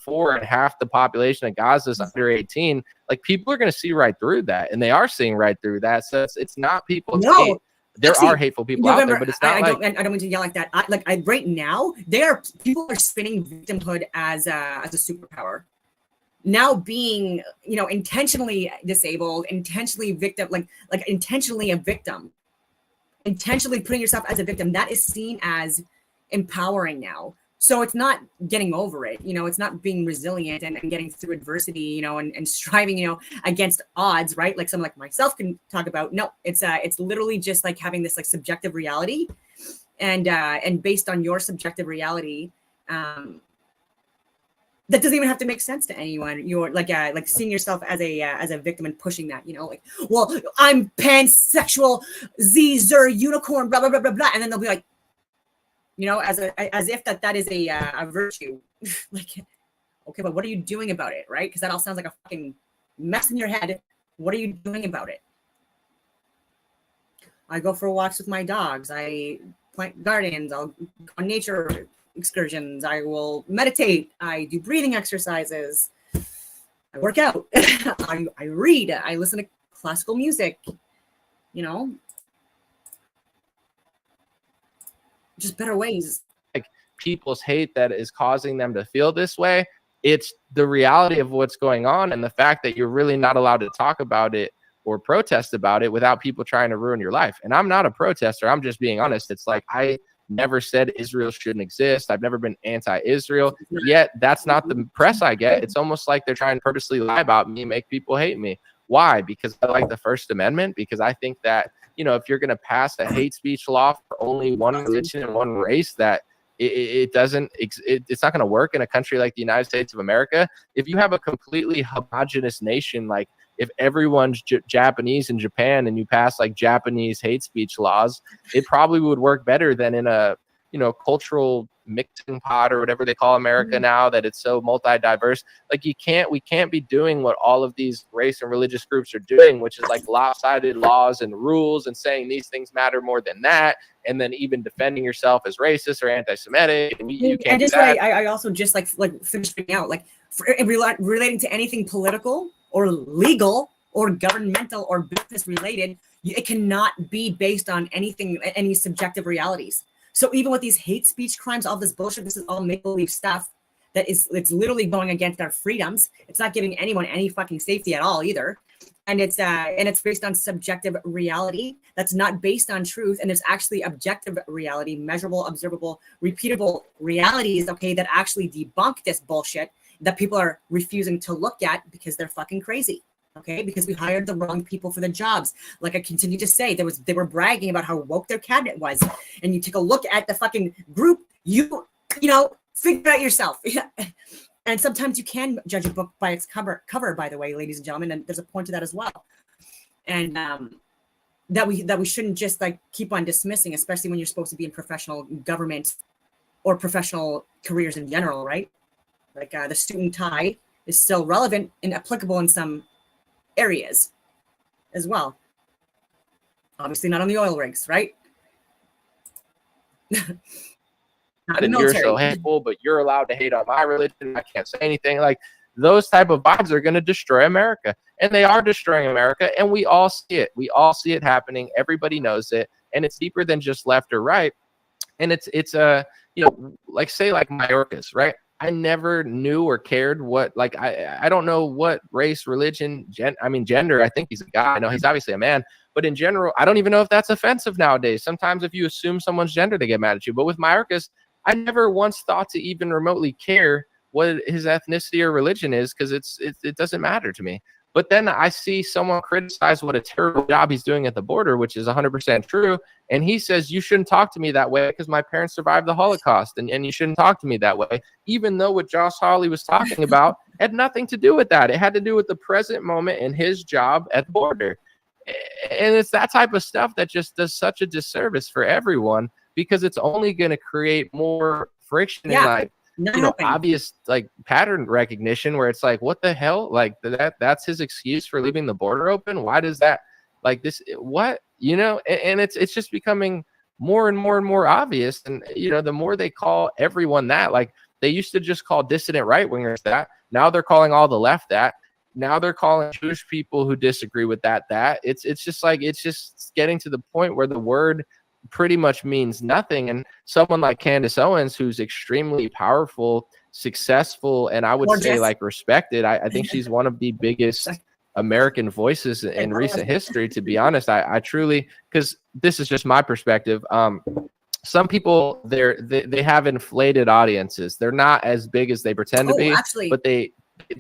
And half the population of Gaza is under 18. Like people are going to see right through that, and they are seeing right through that. So it's not people. No, there are hateful people out there, but it's not I don't mean to yell like that. Right now, people are spinning victimhood as a superpower. Now being, you know, intentionally disabled, intentionally victim, like intentionally a victim. Intentionally putting yourself as a victim, that is seen as empowering now. So it's not getting over it, you know, it's not being resilient and getting through adversity, you know, and striving, you know, against odds, right? Like someone like myself can talk about. No, it's literally just like having this like subjective reality, and based on your subjective reality, that doesn't even have to make sense to anyone. You're like seeing yourself as a victim and pushing that, you know, like, well, I'm pansexual, Zer unicorn, blah blah blah blah blah, and then they'll be like, you know, as if that is a virtue. Like, okay, but what are you doing about it, right? Because that all sounds like a fucking mess in your head. What are you doing about it? I go for walks with my dogs. I plant gardens. I'll go on nature excursions. I will meditate. I do breathing exercises. I work out. I read. I listen to classical music. You know, just better ways. Like people's hate that is causing them to feel this way. It's the reality of what's going on, and the fact that you're really not allowed to talk about it or protest about it without people trying to ruin your life. And I'm not a protester. I'm just being honest. It's like, I never said Israel shouldn't exist. I've never been anti-Israel, yet that's not the press I get. It's almost like they're trying to purposely lie about me, make people hate me. Why? Because I like the First Amendment, because I think that, you know, if you're going to pass a hate speech law for only one religion and one race, that it's not going to work in a country like the United States of America. If you have a completely homogenous nation, like if everyone's Japanese in Japan and you pass like Japanese hate speech laws, it probably would work better than in a, you know, cultural mixing pot or whatever they call America now, that it's so multi-diverse. Like we can't be doing what all of these race and religious groups are doing, which is like lopsided laws and rules and saying these things matter more than that, and then even defending yourself as racist or anti-Semitic. And you can't. And just what I also just like finishing out, like relating to anything political or legal or governmental or business related, it cannot be based on any subjective realities. So even with these hate speech crimes, all this bullshit, this is all make-believe stuff it's literally going against our freedoms. It's not giving anyone any fucking safety at all either. And it's based on subjective reality that's not based on truth. And there's actually objective reality, measurable, observable, repeatable realities, okay, that actually debunk this bullshit that people are refusing to look at because they're fucking crazy. Okay, because we hired the wrong people for the jobs. Like I continue to say, they were bragging about how woke their cabinet was, and you take a look at the fucking group, you know, figure it out yourself. And sometimes you can judge a book by its cover, by the way, ladies and gentlemen, and there's a point to that as well. And that we shouldn't just like keep on dismissing, especially when you're supposed to be in professional government or professional careers in general, right? Like the suit and tie is still relevant and applicable in some areas as well. Obviously not on the oil rigs, right? And you're so hateful, but you're allowed to hate on my religion. I can't say anything. Like those type of vibes are going to destroy America, and they are destroying America. And we all see it. We all see it happening. Everybody knows it, and it's deeper than just left or right. And it's you know, like say like Mayorkas, right? I never knew or cared what, like, I don't know what race, religion, gender. I think he's a guy. I know he's obviously a man, but in general, I don't even know if that's offensive nowadays. Sometimes if you assume someone's gender, they get mad at you. But with Mayorkas, I never once thought to even remotely care what his ethnicity or religion is, because it doesn't matter to me. But then I see someone criticize what a terrible job he's doing at the border, which is 100% true. And he says, you shouldn't talk to me that way because my parents survived the Holocaust, and you shouldn't talk to me that way, even though what Josh Hawley was talking about had nothing to do with that. It had to do with the present moment and his job at the border. And it's that type of stuff that just does such a disservice for everyone, because it's only going to create more friction and like, obvious like pattern recognition, where it's like, what the hell, like that's his excuse for leaving the border open. Why does that, like this, what, and it's just becoming more and more and more obvious. And the more they call everyone that, like they used to just call dissident right wingers that, now they're calling all the left that, now they're calling Jewish people who disagree with that it's just like, it's just getting to the point where the word pretty much means nothing. And someone like Candace Owens, who's extremely powerful, successful, and I would say like respected, I think she's one of the biggest American voices in recent history, to be honest. I truly, because this is just my perspective, some people they have inflated audiences. They're not as big as they pretend to be, but they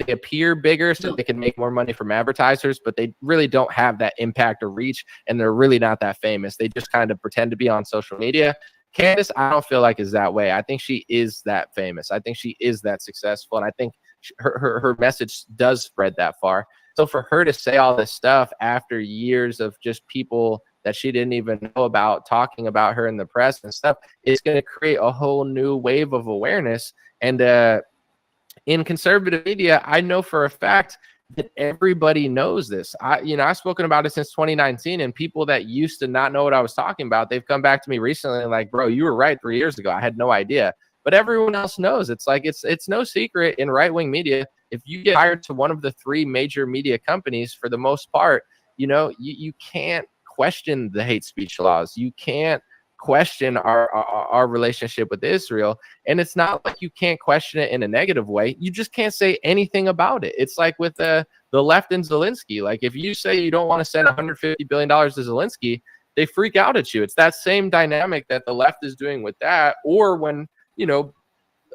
appear bigger so they can make more money from advertisers, but they really don't have that impact or reach, and they're really not that famous. They just kind of pretend to be on social media. Candace, I don't feel like is that way. I think she is that famous. I think she is that successful, and I think her message does spread that far. So for her to say all this stuff after years of just people that she didn't even know about talking about her in the press and stuff, it's going to create a whole new wave of awareness. And in conservative media, I know for a fact that everybody knows this. I've spoken about it since 2019, and people that used to not know what I was talking about, they've come back to me recently and like, bro, you were right 3 years ago. I had no idea. But everyone else knows. It's like, it's no secret in right-wing media. If you get hired to one of the 3 major media companies, for the most part, you can't question the hate speech laws. You can't question our relationship with Israel. And it's not like you can't question it in a negative way. You just can't say anything about it. It's like with the left and Zelensky. Like if you say you don't want to send $150 billion to Zelensky, they freak out at you. It's that same dynamic that the left is doing with that. Or when,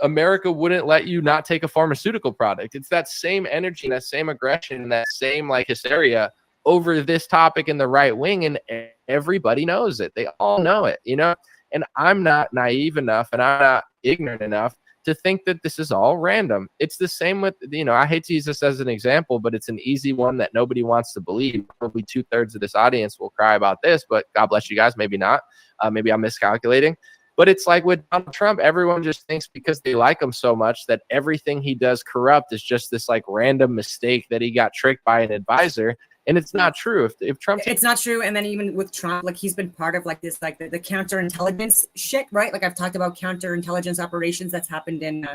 America wouldn't let you not take a pharmaceutical product. It's that same energy, that same aggression, and that same like hysteria over this topic in the right wing, and everybody knows it. They all know it, and I'm not naive enough and I'm not ignorant enough to think that this is all random. It's the same with, I hate to use this as an example, but it's an easy one that nobody wants to believe. Probably 2/3 of this audience will cry about this, but God bless you guys. Maybe not. Maybe I'm miscalculating. But it's like with Donald Trump, everyone just thinks because they like him so much that everything he does corrupt is just this like random mistake that he got tricked by an advisor. And it's not true. If Trump, it's not true. And then even with Trump, like he's been part of like this, like the counterintelligence shit, right? Like I've talked about counterintelligence operations that's happened in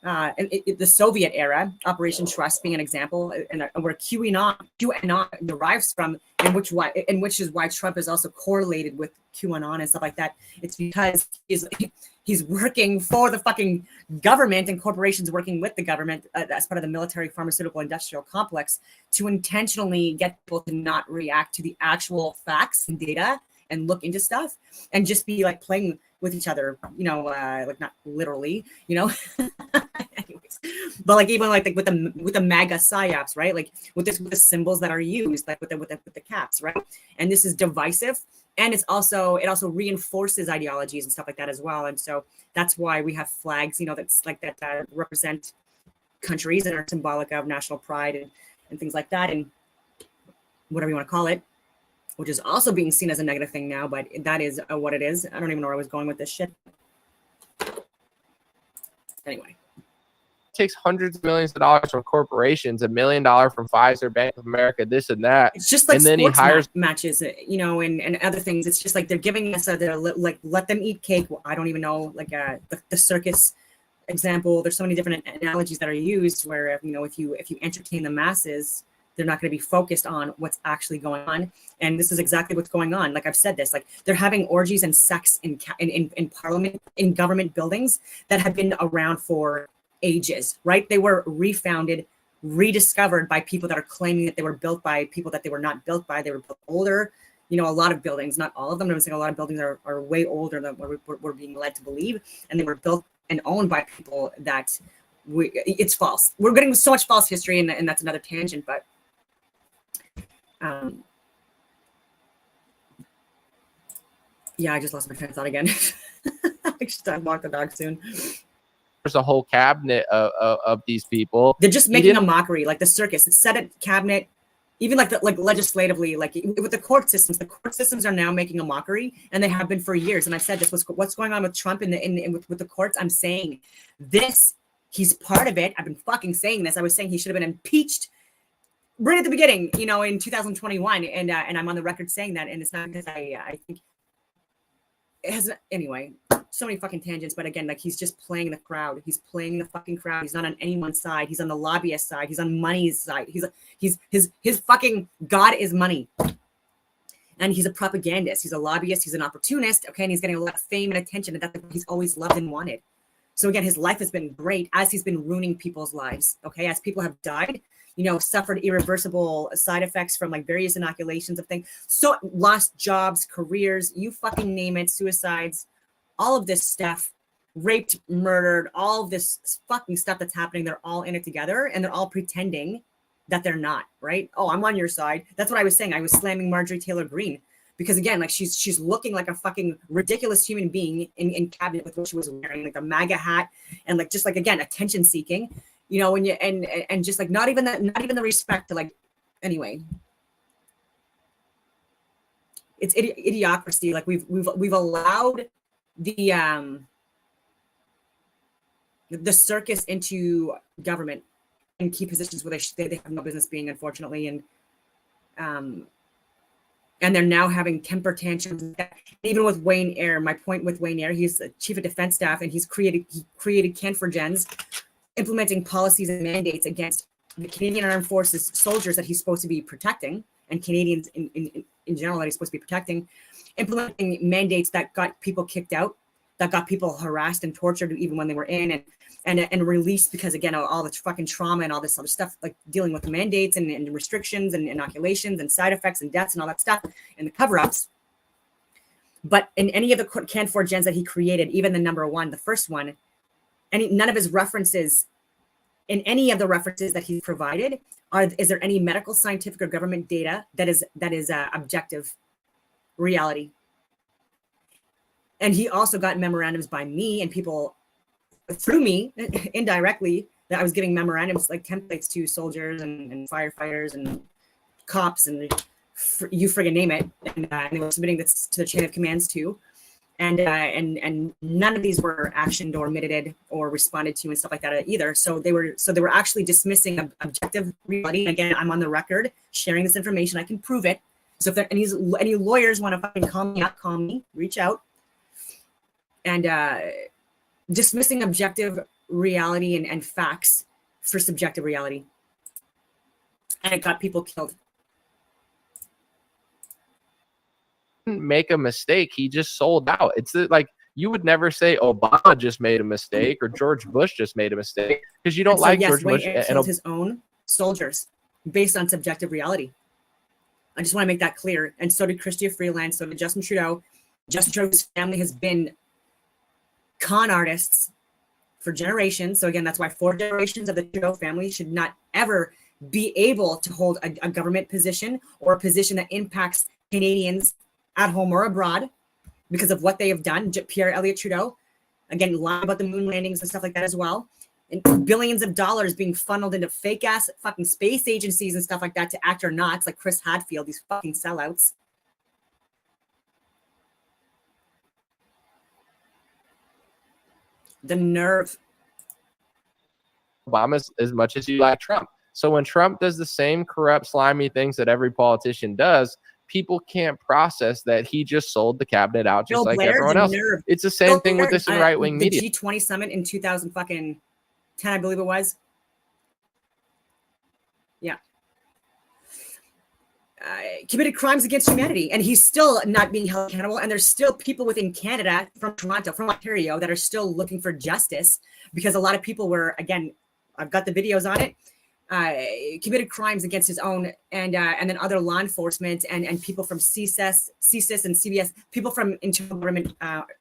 the Soviet era, Operation Trust being an example, and where QAnon derives from, and which is why Trump is also correlated with QAnon and stuff like that. It's because he's working for the fucking government, and corporations working with the government as part of the military, pharmaceutical, industrial complex to intentionally get people to not react to the actual facts and data and look into stuff and just be like playing with each other, like not literally, anyways, but like even like with the MAGA Psyops, right? Like with the symbols that are used, like with the caps, right? And this is divisive, and it also reinforces ideologies and stuff like that as well. And so that's why we have flags, that's like that represent countries that are symbolic of national pride and things like that, and whatever you want to call it, which is also being seen as a negative thing now, but that is what it is. I don't even know where I was going with this shit. Anyway. It takes hundreds of millions of dollars from corporations, $1 million from Pfizer, Bank of America, this and that. It's just like, and then he hires matches, and other things. It's just like they're giving us like let them eat cake. Well, I don't even know, like the circus example. There's so many different analogies that are used where if you entertain the masses, they're not going to be focused on what's actually going on. And this is exactly what's going on. Like I've said this, like they're having orgies and sex in parliament, in government buildings that have been around for ages, right? They were refounded, rediscovered by people that are claiming that they were built by people that they were not built by. They were built older. A lot of buildings, not all of them. I'm saying a lot of buildings are way older than what we're being led to believe. And they were built and owned by people that it's false. We're getting so much false history, and that's another tangent. But yeah, I just lost my train of thought again. I should walk the dog soon. There's a whole cabinet of these people. They're just making a mockery, like the circus. It's Senate cabinet, even like legislatively, like with the court systems. The court systems are now making a mockery, and they have been for years. And I've said this was what's going on with Trump with the courts. I'm saying this. He's part of it. I've been fucking saying this. I was saying he should have been impeached right at the beginning, in 2021, and I'm on the record saying that. And it's not because I think it has anyway. So many fucking tangents, but again, like he's just playing the crowd. He's playing the fucking crowd. He's not on anyone's side. He's on the lobbyist side. He's on money's side. His fucking God is money. And he's a propagandist. He's a lobbyist. He's an opportunist. Okay. And he's getting a lot of fame and attention. And that's what he's always loved and wanted. So again, his life has been great as he's been ruining people's lives. Okay. As people have died, suffered irreversible side effects from like various inoculations of things. So lost jobs, careers, you fucking name it, suicides, all of this stuff, raped, murdered, all of this fucking stuff that's happening. They're all in it together, and they're all pretending that they're not, right? Oh, I'm on your side. That's what I was saying. I was slamming Marjorie Taylor Greene because again, like she's looking like a fucking ridiculous human being in cabinet with what she was wearing, like a MAGA hat, and like just like again, attention seeking, when you and just like not even the respect to like anyway. It's idiocracy. Like we've allowed the circus into government and key positions where they have no business being, unfortunately, and they're now having temper tantrums. Even with Wayne Eyre, my point with Wayne Eyre, he's the chief of defense staff, and he created Canforgens, implementing policies and mandates against the Canadian Armed Forces soldiers that he's supposed to be protecting, and Canadians in general that he's supposed to be protecting, implementing mandates that got people kicked out, that got people harassed and tortured even when they were in, and released because again all the fucking trauma and all this other stuff, like dealing with the mandates and restrictions and inoculations and side effects and deaths and all that stuff and the cover-ups. But in any of the Canforgens that he created, even the number one, the first one, none of his references, in any of the references that he provided, is there any medical, scientific, or government data that is objective reality? And he also got memorandums by me and people through me indirectly that I was giving memorandums like templates to soldiers and firefighters and cops and you friggin' name it, and they were submitting this to the chain of commands too. And none of these were actioned or mitigated or responded to and stuff like that either. So they were actually dismissing objective reality. And again, I'm on the record sharing this information. I can prove it. So if there any lawyers want to fucking call me, reach out. And dismissing objective reality and facts for subjective reality. And it got people killed. Make a mistake. He just sold out. It's like you would never say Obama just made a mistake or George Bush just made a mistake because you don't like George Bush. And killed his own soldiers based on subjective reality. I just want to make that clear. And so did Chrystia Freeland. So did Justin Trudeau. Justin Trudeau's family has been con artists for generations. So again, that's why 4 generations of the Trudeau family should not ever be able to hold a government position or a position that impacts Canadians at home or abroad because of what they have done. Pierre Elliott Trudeau, again, lying about the moon landings and stuff like that as well. And billions of dollars being funneled into fake ass fucking space agencies and stuff like that to astronauts like Chris Hadfield, these fucking sellouts. The nerve. Obama as much as you like Trump. So when Trump does the same corrupt, slimy things that every politician does, people can't process that he just sold the cabinet out just like everyone else. Nerve. It's the same thing with this in right-wing media. The G20 summit in 2010, I believe it was. Yeah. Committed crimes against humanity, and he's still not being held accountable. And there's still people within Canada, from Toronto, from Ontario, that are still looking for justice because a lot of people were, again, I've got the videos on it, committed crimes against his own and then other law enforcement and people from CSIS and CBS, people from internal government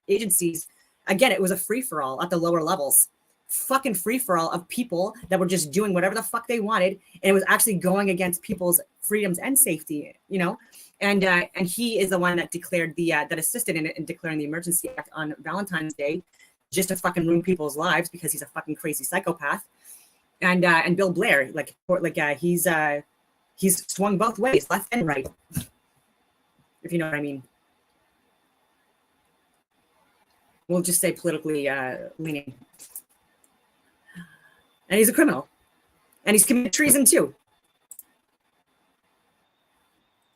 agencies. Again, it was a free-for-all at the lower levels fucking free-for-all of people that were just doing whatever the fuck they wanted, and it was actually going against people's freedoms and safety, you know. And he is the one that declared that assisted in declaring the emergency act on Valentine's Day, just to fucking ruin people's lives because he's a fucking crazy psychopath. And Bill Blair, he's swung both ways, left and right, if you know what I mean. We'll just say politically leaning. And he's a criminal. And he's committed treason too.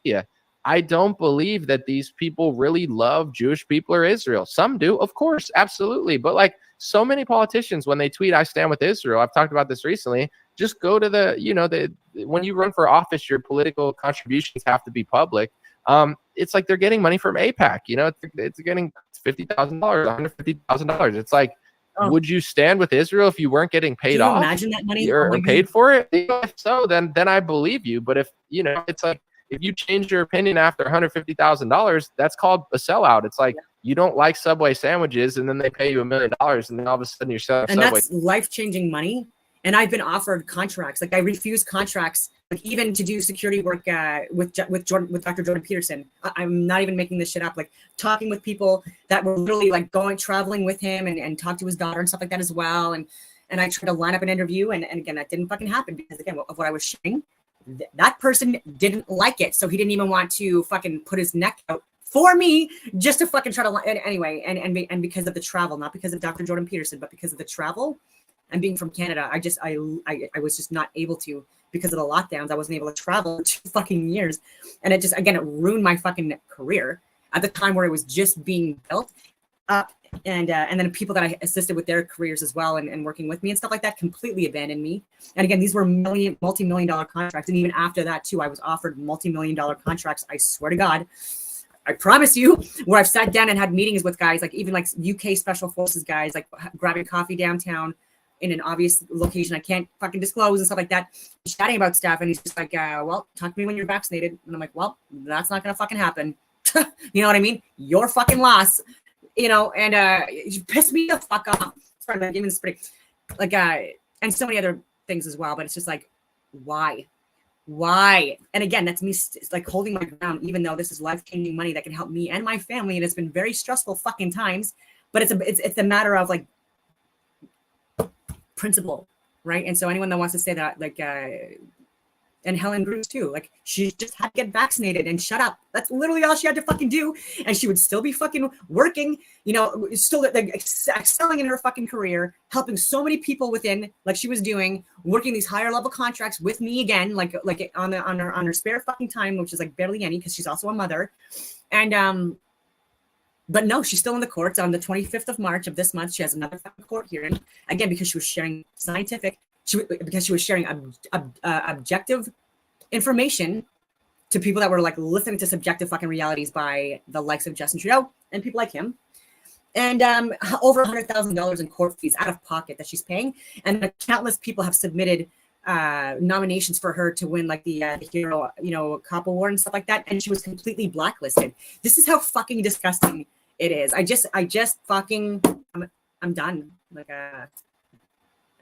Yeah. I don't believe that these people really love Jewish people or Israel. Some do, of course, absolutely. But like so many politicians, when they tweet, I stand with Israel, I've talked about this recently, just go to when you run for office, your political contributions have to be public. It's like they're getting money from AIPAC, you know, it's getting $50,000, $150,000. It's like, would you stand with Israel if you weren't getting paid off? Imagine that money or paid for it? If so, then I believe you. But if, you know, it's like, if you change your opinion after $150,000, that's called a sellout. It's like you don't like Subway sandwiches, and then they pay you $1 million, and then all of a sudden you're selling Subway. And that's life-changing money. And I've been offered contracts. Like I refused contracts, like even to do security work with Dr. Jordan Peterson. I'm not even making this shit up. Like talking with people that were literally like traveling with him and talk to his daughter and stuff like that as well. And I tried to line up an interview, and again, that didn't fucking happen because again, of what I was sharing. That person didn't like it, so he didn't even want to fucking put his neck out for me just to fucking try to anyway. And because of the travel, not because of Dr. Jordan Peterson, but because of the travel and being from Canada, I was just not able to because of the lockdowns. I wasn't able to travel for 2 fucking years, and it ruined my fucking career at the time where it was just being built up. And then people that I assisted with their careers as well and working with me and stuff like that completely abandoned me. And again, these were multi-million dollar contracts. And even after that too, I was offered multi-million dollar contracts. I swear to God, I promise you, where I've sat down and had meetings with guys, like even like UK Special Forces guys, like grabbing coffee downtown in an obvious location I can't fucking disclose and stuff like that, chatting about stuff. And he's just like, well, talk to me when you're vaccinated. And I'm like, well, that's not going to fucking happen. You know what I mean? Your fucking loss. You know, and you piss me the fuck off. Sorry, I'm giving this pretty, like, and so many other things as well. But it's just like, why? And again, that's me like holding my ground, even though this is life-changing money that can help me and my family, and it's been very stressful fucking times. But it's a matter of like principle, right? And so anyone that wants to say that, like, and Helen Bruce too, like she just had to get vaccinated and shut up. That's literally all she had to fucking do, and she would still be fucking working, you know, still like excelling in her fucking career, helping so many people within, like she was doing, working these higher level contracts with me again, like on her spare fucking time, which is like barely any because she's also a mother, and but no, she's still in the courts. On the 25th of March of this month, she has another fucking court hearing again because she was sharing because she was sharing objective information to people that were like listening to subjective fucking realities by the likes of Justin Trudeau and people like him. And over $100,000 in court fees out of pocket that she's paying. And countless people have submitted nominations for her to win like the Hero, you know, Cop Award and stuff like that. And she was completely blacklisted. This is how fucking disgusting it is. I just fucking, I'm done. Like,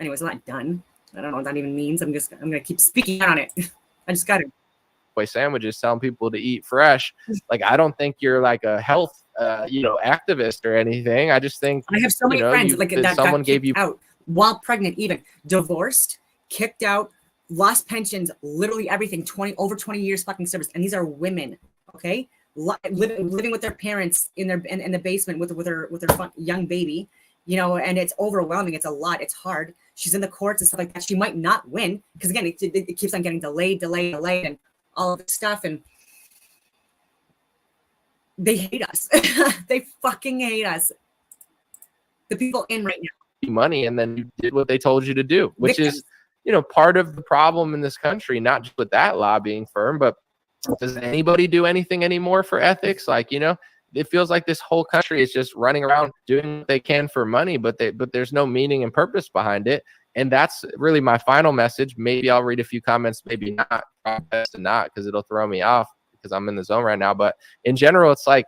anyways, I'm not done. I don't know what that even means. I'm gonna keep speaking on it. I just got it. Sandwiches, telling people to eat fresh. Like, I don't think you're like a health, activist or anything. I just think I have so many friends like that someone got gave you out while pregnant, even divorced, kicked out, lost pensions, literally everything. Over 20 years fucking service, and these are women. Okay, living with their parents in the basement with her young baby. You know, and it's overwhelming. It's a lot. It's hard. She's in the courts and stuff like that. She might not win because again, it keeps on getting delayed, and all of this stuff. And they hate us. They fucking hate us. The people in right now. Money, and then you did what they told you to do, which is, you know, part of the problem in this country. Not just with that lobbying firm, but does anybody do anything anymore for ethics? Like, you know. It feels like this whole country is just running around doing what they can for money, but there's no meaning and purpose behind it. And that's really my final message. Maybe I'll read a few comments, maybe not, best to not, because it'll throw me off because I'm in the zone right now. But in general, it's like,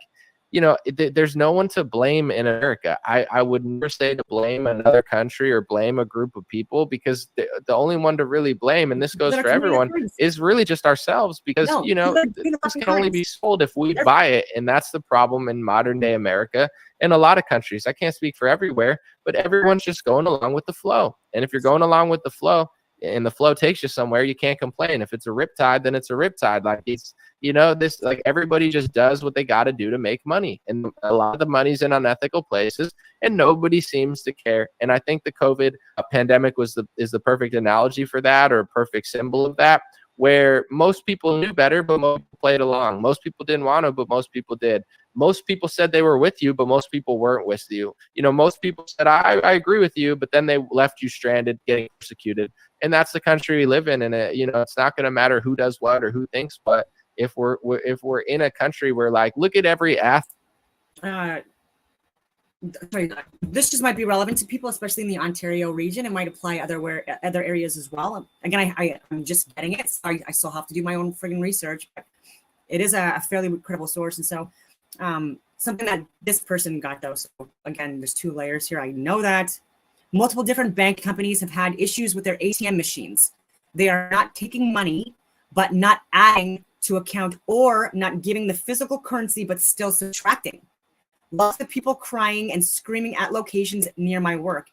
there's no one to blame in America. I would never say to blame another country or blame a group of people, because the only one to really blame, and this goes for everyone, is really just ourselves, because, this can only be sold if we buy it. And that's the problem in modern day America and a lot of countries. I can't speak for everywhere, but everyone's just going along with the flow. And if you're going along with the flow and the flow takes you somewhere, you can't complain. If it's a riptide, then it's a riptide. Like it's, this, like everybody just does what they got to do to make money. And a lot of the money's in unethical places and nobody seems to care. And I think the COVID pandemic is the perfect analogy for that, or a perfect symbol of that, where most people knew better, but most people played along. Most people didn't want to, but most people did. Most people said they were with you, but most people weren't with you. Most people said, I agree with you, but then they left you stranded, getting persecuted. And that's the country we live in. And it's not going to matter who does what or who thinks what. If we're in a country where, like, look at every athlete. Sorry, this just might be relevant to people, especially in the Ontario region. It might apply other areas as well. Again, I'm just getting it. So I still have to do my own friggin' research, but it is a fairly credible source. And so something that this person got, though. So again, there's 2 layers here. I know that multiple different bank companies have had issues with their ATM machines. They are not taking money, but not adding to account, or not giving the physical currency, but still subtracting. Lots of people crying and screaming at locations near my work.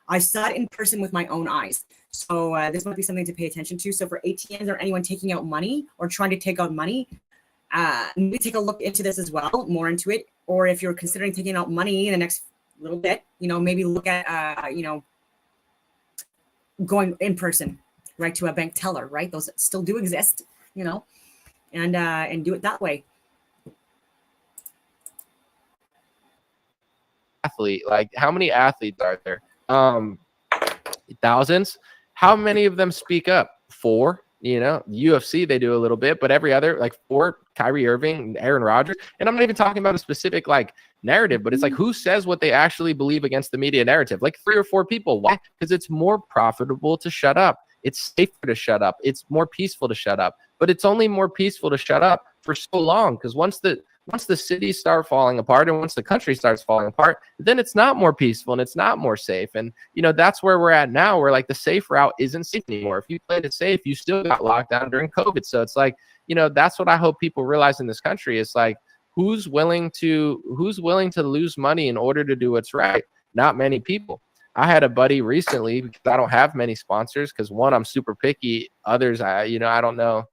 I saw it in person with my own eyes. So this might be something to pay attention to. So for ATMs or anyone taking out money or trying to take out money, maybe take a look into this as well, more into it. Or if you're considering taking out money in the next little bit, maybe look at, going in person, right, to a bank teller, right? Those still do exist, and do it that way. Athlete, like, how many athletes are there? Thousands. How many of them speak up? 4. UFC, they do a little bit, but every other, like 4, Kyrie Irving, Aaron Rodgers. And I'm not even talking about a specific narrative, but it's like, who says what they actually believe against the media narrative? Like 3 or 4 people. Why? Because it's more profitable to shut up. It's safer to shut up. It's more peaceful to shut up. But it's only more peaceful to shut up for so long, because once the cities start falling apart and once the country starts falling apart, then it's not more peaceful and it's not more safe. And, that's where we're at now, where, like, the safe route isn't safe anymore. If you played it safe, you still got locked down during COVID. So it's like, that's what I hope people realize in this country. It's like, who's willing to lose money in order to do what's right? Not many people. I had a buddy recently, because I don't have many sponsors, because one, I'm super picky. Others, I don't know.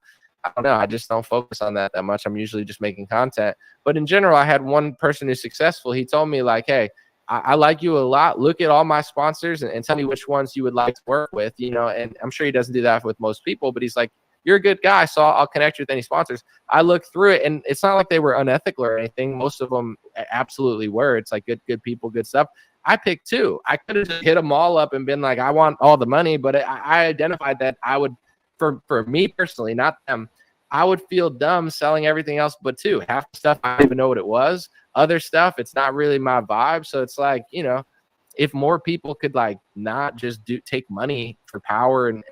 I just don't focus on that much. I'm usually just making content. But in general, I had one person who's successful. He told me, like, hey, I like you a lot. Look at all my sponsors and tell me which ones you would like to work with, and I'm sure he doesn't do that with most people, but he's like, you're a good guy, so I'll connect you with any sponsors. I looked through it, and it's not like they were unethical or anything. Most of them absolutely were. It's like good people, good stuff. I picked 2. I could have just hit them all up and been like, I want all the money, but I identified that I would, for me personally, not them, I would feel dumb selling everything else but 2. Half the stuff, I don't even know what it was. Other stuff, it's not really my vibe. So it's like, if more people could, like, not just take money for power and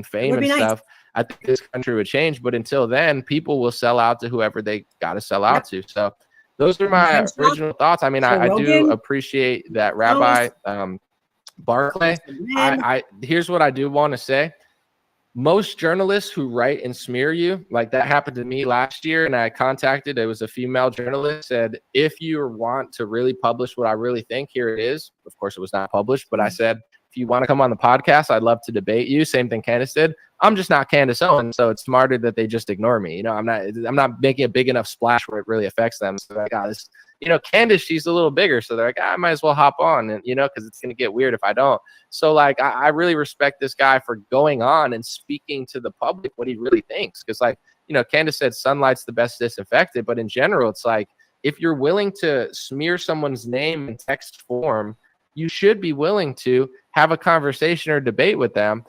fame and stuff, I think this country would change. But until then, people will sell out to whoever they got to sell out to. So those are my original thoughts. I mean, I do appreciate that, Rabbi Barclay. Here's what I do want to say. Most journalists who write and smear you, like that happened to me last year, and it was a female journalist, said, if you want to really publish what I really think, here it is. Of course, it was not published, but I said, if you want to come on the podcast, I'd love to debate you. Same thing Candace did. I'm just not Candace Owens, so it's smarter that they just ignore me. I'm not making a big enough splash where it really affects them. So like, this, Candace, she's a little bigger, so they're like, I might as well hop on, and because it's gonna get weird if I don't. So like, I really respect this guy for going on and speaking to the public what he really thinks, because like, Candace said sunlight's the best disinfectant, but in general, it's like, if you're willing to smear someone's name in text form, you should be willing to have a conversation or debate with them.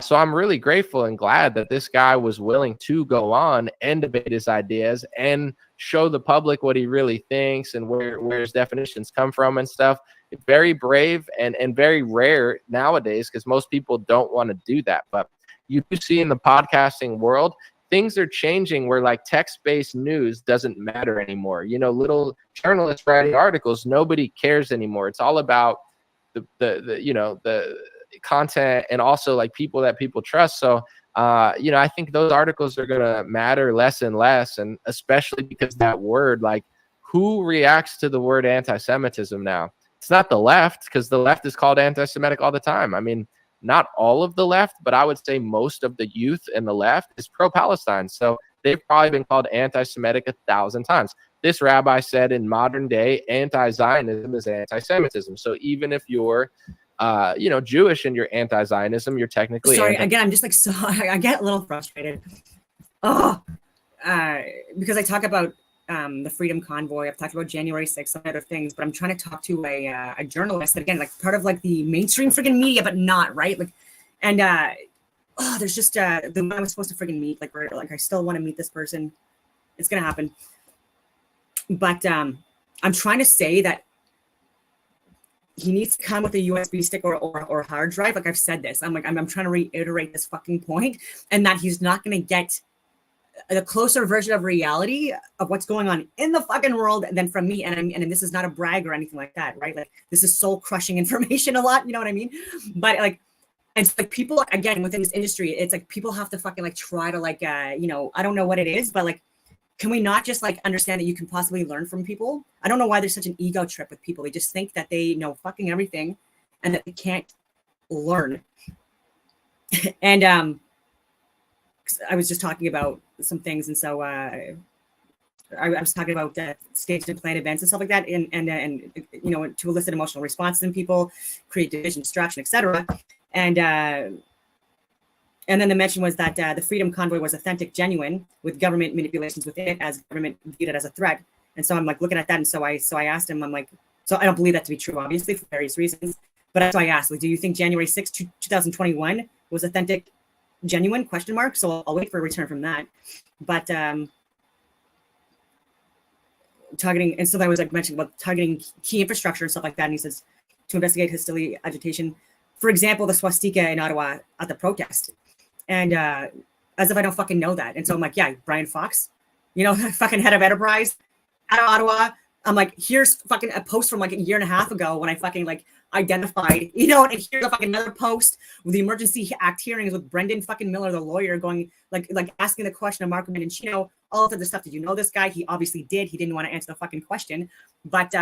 So I'm really grateful and glad that this guy was willing to go on and debate his ideas and show the public what he really thinks and where his definitions come from and stuff. It's very brave and very rare nowadays, because most people don't want to do that. But you do see in the podcasting world, things are changing where like text-based news doesn't matter anymore. You know, little journalists writing articles, nobody cares anymore. It's all about the you know, the content and also like people that people trust. So you know, I think those articles are going to matter less and less, and especially because that word, like, who reacts to the word anti-Semitism now? It's not the left, because the left is called anti-Semitic all the time. I mean, not all of the left, but I would say most of the youth in the left is pro-Palestine. So they've probably been called anti-Semitic 1,000 times. This rabbi said in modern day, anti-Zionism is anti-Semitism. So even if you're, you know, Jewish and you're anti-Zionism, you're technically again, I'm just like, so I get a little frustrated. Oh, because I talk about the Freedom Convoy. I've talked about January 6th, some other things, but I'm trying to talk to a journalist that, again, like part of like the mainstream freaking media, but not, right? Like, and there's just the one I was supposed to freaking meet, like, I still want to meet this person. It's gonna happen. But I'm trying to say that he needs to come with a USB stick or hard drive. Like, I've said this. I'm trying to reiterate this fucking point, and that he's not gonna get a closer version of reality of what's going on in the fucking world than from me. And this is not a brag or anything like that, right? Like, this is soul crushing information a lot, you know what I mean? But like, and it's like people, again, within this industry, it's like people have to fucking like try to like, you know, I don't know what it is, but like, can we not just like understand that you can possibly learn from people? I don't know why there's such an ego trip with people. They just think that they know fucking everything and that they can't learn. And I was just talking about some things, and so I was talking about staged and planned events and stuff like that, and you know, to elicit emotional responses in people, create division, distraction, etc. And then the mention was that the Freedom Convoy was authentic, genuine, with government manipulations within it, as government viewed it as a threat. And so I'm like looking at that, and so I asked him, I'm like, so I don't believe that to be true, obviously, for various reasons. But that's why I asked, like, do you think January 6th, 2021 was authentic, genuine, question mark? So I'll wait for a return from that. But targeting, and so I was like mentioning about targeting key infrastructure and stuff like that. And he says to investigate hostility, agitation, for example, the swastika in Ottawa at the protest. And as if I don't fucking know that. And so I'm like, yeah, Brian Fox, you know, fucking head of enterprise out of Ottawa. I'm like, here's fucking a post from like a year and a half ago when I fucking like identified, you know, and here's a fucking another post with the Emergency Act hearings with Brendan fucking Miller, the lawyer, going like asking the question of Marco Mendocino, all of the stuff. Did you know this guy? He obviously did. He didn't want to answer the fucking question. But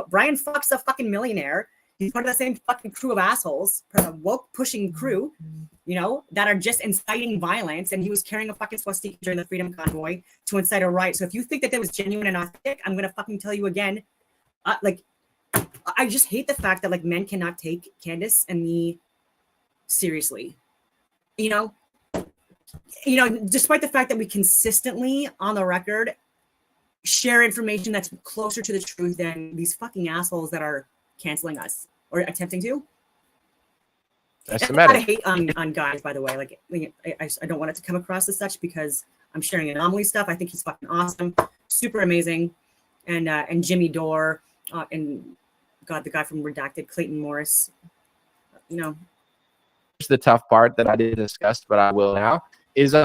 Brian Fox, a fucking millionaire. He's part of the same fucking crew of assholes, part of a woke pushing crew, you know, that are just inciting violence. And he was carrying a fucking swastika during the Freedom Convoy to incite a riot. So if you think that was genuine and authentic, I'm going to fucking tell you again, like, I just hate the fact that like men cannot take Candace and me seriously, you know, despite the fact that we consistently on the record share information that's closer to the truth than these fucking assholes that are canceling us or attempting to. That's a lot of hate on guys, by the way. Like, I don't want it to come across as such because I'm sharing Anomaly stuff. I think he's fucking awesome, super amazing, and Jimmy Dore, and God, the guy from Redacted, Clayton Morris. You know, here's the tough part that I didn't discuss, but I will now. Is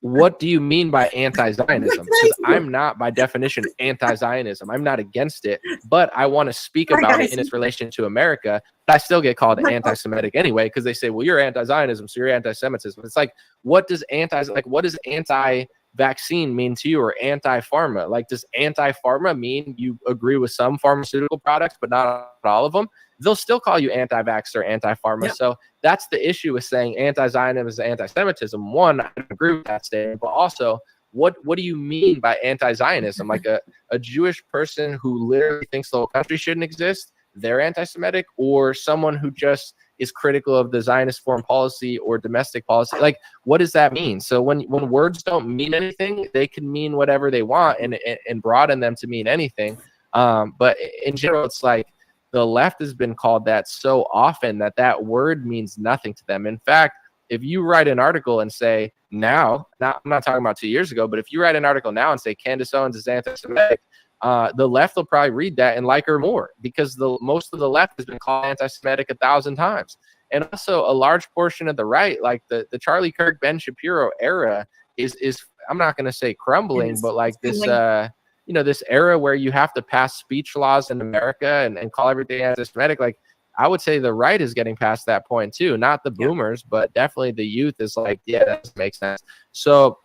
what do you mean by anti-Zionism? Because I'm not, by definition, anti-Zionism. I'm not against it, but I want to speak about it in its relation to America. But I still get called anti-Semitic anyway because they say, "Well, you're anti-Zionism, so you're anti-Semitism." It's like, what does anti-vaccine mean to you, or anti-pharma? Like, does anti-pharma mean you agree with some pharmaceutical products but not all of them? They'll still call you anti-vax or anti-pharma. Yep. So that's the issue with saying anti-Zionism is anti-Semitism. One, I don't agree with that statement, but also, what do you mean by anti-Zionism? Like a Jewish person who literally thinks the whole country shouldn't exist, they're anti-Semitic, or someone who just is critical of the Zionist foreign policy or domestic policy? Like, what does that mean? So when words don't mean anything, they can mean whatever they want and broaden them to mean anything. But in general, it's like, the left has been called that so often that word means nothing to them. In fact, if you write an article and say now, I'm not talking about 2 years ago, but if you write an article now and say Candace Owens is anti-Semitic, the left will probably read that and like her more, because most of the left has been called anti-Semitic 1,000 times. And also a large portion of the right, like the Charlie Kirk, Ben Shapiro era, is I'm not going to say crumbling, but like this, crumbling. This era where you have to pass speech laws in America and call everything anti-Semitic. Like, I would say the right is getting past that point too, not the boomers, but definitely the youth is like, yeah, that doesn't make sense. So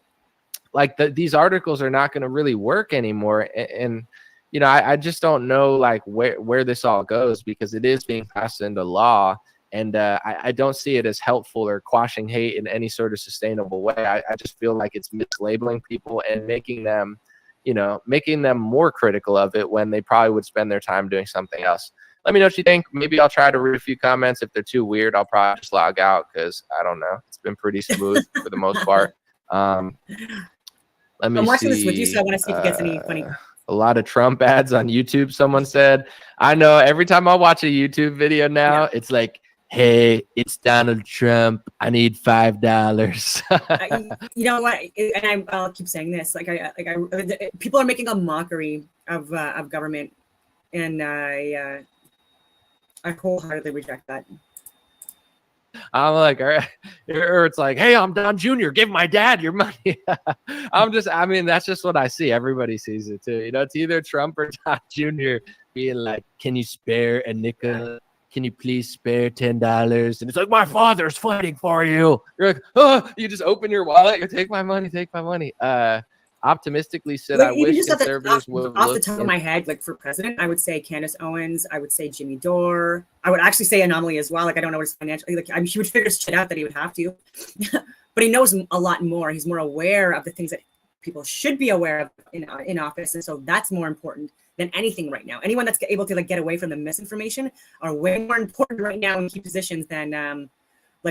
like these articles are not going to really work anymore. And I just don't know like where this all goes, because it is being passed into law. And I don't see it as helpful or quashing hate in any sort of sustainable way. I just feel like it's mislabeling people and making them more critical of it when they probably would spend their time doing something else. Let me know what you think. Maybe I'll try to read a few comments. If they're too weird, I'll probably just log out, because I don't know. It's been pretty smooth for the most part. Let me I'm watching see. this with you, so I want to see if it gets any funny. A lot of Trump ads on YouTube, someone said. I know every time I watch a YouTube video now, it's like, hey, it's Donald Trump. I need $5. You know what? And I'll keep saying this. People are making a mockery of government, and I wholeheartedly reject that. I'm like, all right. Or it's like, hey, I'm Don Jr. Give my dad your money. That's just what I see. Everybody sees it too. It's either Trump or Don Jr. being like, can you spare a nickel? Can you please spare $10? And it's like, my father's fighting for you. You're like, oh, you just open your wallet. You take my money. Take my money. Optimistically said, I wish conservatives would off the top of my head, like for president, I would say Candace Owens. I would say Jimmy Dore. I would actually say Anomaly as well. Like, I don't know what his financial, he would figure shit out that he would have to, but he knows a lot more. He's more aware of the things that people should be aware of in office. And so that's more important than anything right now. Anyone that's able to get away from the misinformation are way more important right now in key positions than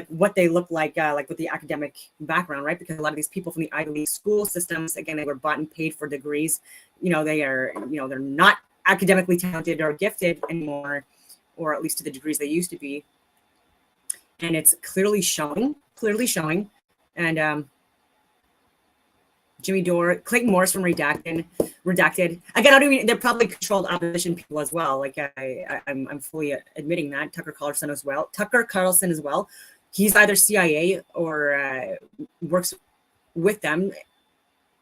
what they look like with the academic background, right? Because a lot of these people from the Ivy League school systems, again, they were bought and paid for degrees. They are, they're not academically talented or gifted anymore, or at least to the degrees they used to be. And it's clearly showing. And Jimmy Dore, Clayton Morris from Redacted. Again, I don't mean, they're probably controlled opposition people as well. Like I'm fully admitting that. Tucker Carlson as well. He's either CIA or works with them,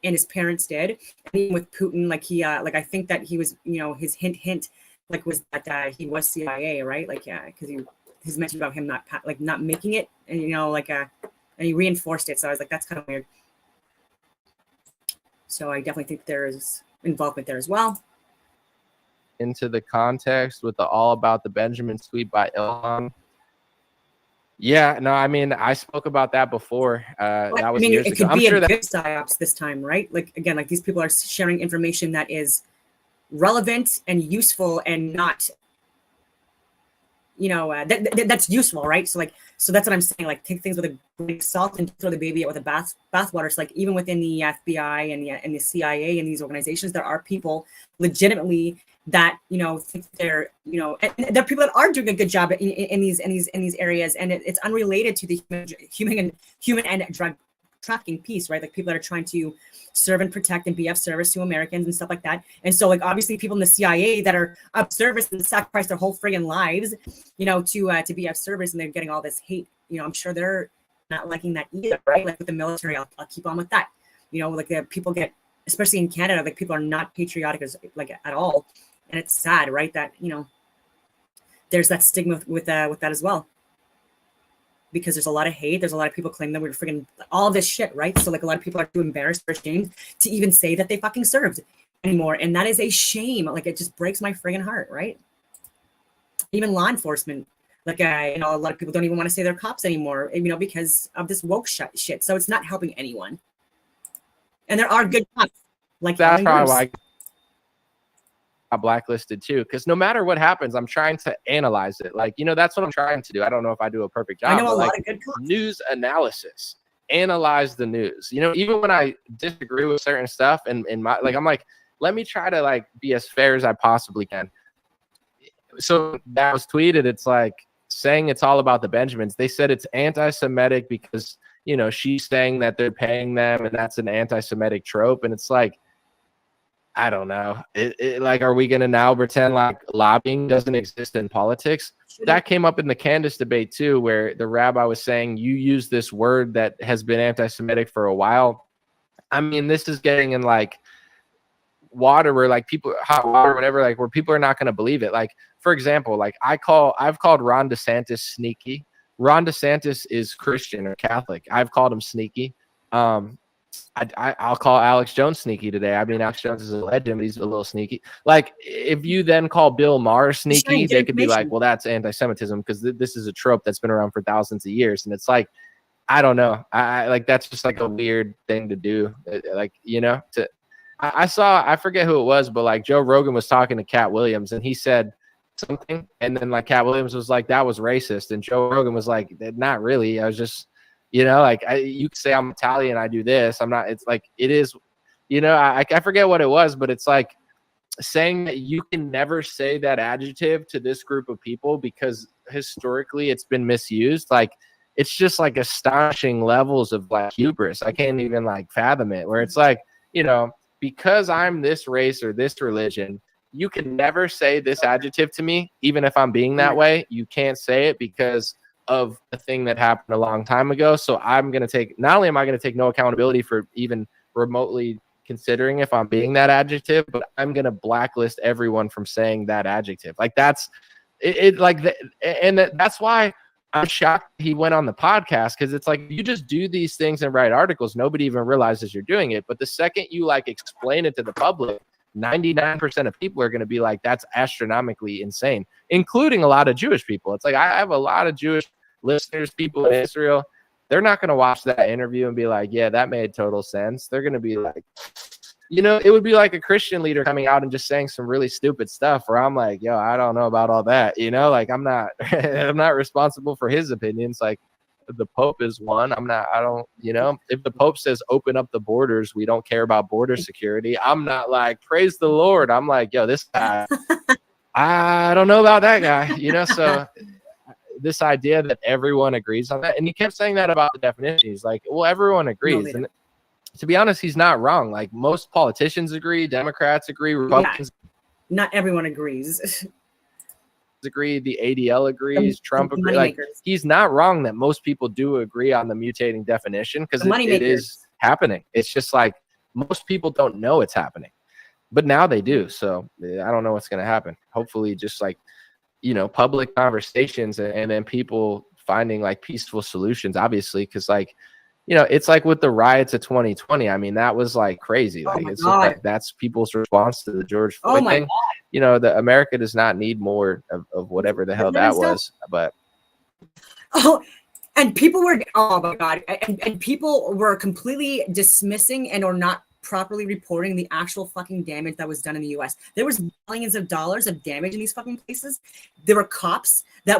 and his parents did. And even with Putin, I think that he was, his hint, was that he was CIA, right? Because he's mentioned about him not making it, and and he reinforced it. So I was like, that's kind of weird. So I definitely think there's involvement there as well. Into the context with the all about the Benjamin tweet by Ilhan. Yeah, no, I spoke about that before. That was years ago. It could be a good psyops this time, right? These people are sharing information that is relevant and useful, and not, that's useful, right? So that's what I'm saying. Take things with a grain of salt and throw the baby out with the bathwater. So even within the FBI and the CIA and these organizations, there are people legitimately that think they're and there are people that are doing a good job in these areas, and it's unrelated to the human and drug trafficking piece, right? People that are trying to serve and protect and be of service to Americans and stuff like that. And so obviously people in the CIA that are of service and sacrifice their whole friggin' lives, to be of service, and they're getting all this hate. I'm sure they're not liking that either, right? With the military, I'll keep on with that. The people get, especially in Canada, people are not patriotic at all. And it's sad, right? That, there's that stigma with that as well. Because there's a lot of hate. There's a lot of people claiming that we're freaking all this shit, right? So a lot of people are too embarrassed or ashamed to even say that they fucking served anymore. And that is a shame. It just breaks my friggin' heart, right? Even law enforcement, a lot of people don't even want to say they're cops anymore, because of this woke shit. So it's not helping anyone. And there are good cops. That's probably why I blacklisted too, because no matter what happens, I'm trying to analyze it. That's what I'm trying to do. I don't know if I do a perfect job. I know a lot of good cops. News analysis, analyze the news. Even when I disagree with certain stuff, and I'm like, let me try to be as fair as I possibly can. So that was tweeted. It's saying it's all about the Benjamins. They said it's anti-Semitic because she's saying that they're paying them, and that's an anti-Semitic trope. And it's I don't know. Are we going to now pretend lobbying doesn't exist in politics? That came up in the Candace debate too, where the rabbi was saying, you use this word that has been anti-Semitic for a while. I mean, this is getting in like water where like people, hot water, whatever, like where people are not going to believe it. Like, for example, like I've called Ron DeSantis sneaky. Ron DeSantis is Christian or Catholic. I've called him sneaky. I'll call Alex Jones sneaky today. I mean, Alex Jones is a legend, but he's a little sneaky. Like, if you then call Bill Maher sneaky, they could be like, well, that's anti-Semitism, because this is a trope that's been around for thousands of years. And it's like, I don't know. I like, that's just like a weird thing to do. Like, you know, I forget who it was, but like Joe Rogan was talking to Cat Williams and he said something. And then like Cat Williams was like, that was racist. And Joe Rogan was like, not really. I was just, you know, like you could say I'm Italian, I do this. I'm not, it's like, it is, you know, I forget what it was, but it's like saying that you can never say that adjective to this group of people because historically it's been misused. Like, it's just like astonishing levels of like hubris. I can't even like fathom it, where it's like, you know, because I'm this race or this religion, you can never say this adjective to me, even if I'm being that way. You can't say it because of the thing that happened a long time ago. So I'm going to take, not only am I going to take no accountability for even remotely considering if I'm being that adjective, but I'm going to blacklist everyone from saying that adjective. Like that's it like, that's why I'm shocked he went on the podcast, because it's like, you just do these things and write articles, nobody even realizes you're doing it. But the second you like explain it to the public, 99% of people are going to be like, that's astronomically insane, including a lot of Jewish people. It's like, I have a lot of Jewish listeners, people in Israel. They're not going to watch that interview and be like, yeah, that made total sense. They're going to be like, you know, it would be like a Christian leader coming out and just saying some really stupid stuff where I'm like, yo, I don't know about all that. You know, like I'm not responsible for his opinions. Like, the Pope is one. I don't, you know, if the Pope says open up the borders, we don't care about border security, I'm not like, praise the Lord. I'm like, yo, this guy, I don't know about that guy, you know. So this idea that everyone agrees on that, and he kept saying that about the definition. He's like, well, everyone agrees. And to be honest, he's not wrong. Like, most politicians agree, Democrats agree, Republicans. Yeah. Not everyone agrees. Agree, the ADL agrees, Trump agrees. Like, he's not wrong that most people do agree on the mutating definition, because it is happening. It's just like most people don't know it's happening, but now they do. So I don't know what's going to happen. Hopefully just like, you know, public conversations and then people finding like peaceful solutions, obviously, because like, you know, it's like with the riots of 2020. I mean, that was like crazy. Like, it's like, that's people's response to the George Floyd thing. You know, the America does not need more of whatever the hell that was. But and people were, oh my God, and people were completely dismissing and or not properly reporting the actual fucking damage that was done in the US. There was millions of dollars of damage in these fucking places. There were cops that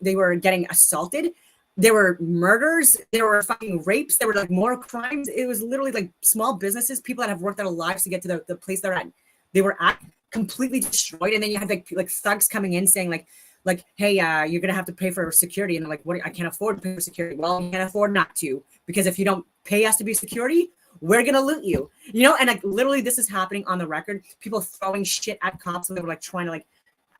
they were getting assaulted. There were murders, there were fucking rapes, there were like more crimes. It was literally like small businesses, people that have worked their lives to get to the place they were at completely destroyed. And then you have like thugs coming in saying like, hey, you're gonna have to pay for security. And they're like, what? I can't afford to pay for security. Well, you can't afford not to, because if you don't pay us to be security, we're gonna loot you. You know, and like literally this is happening on the record. People throwing shit at cops, and they were like trying to like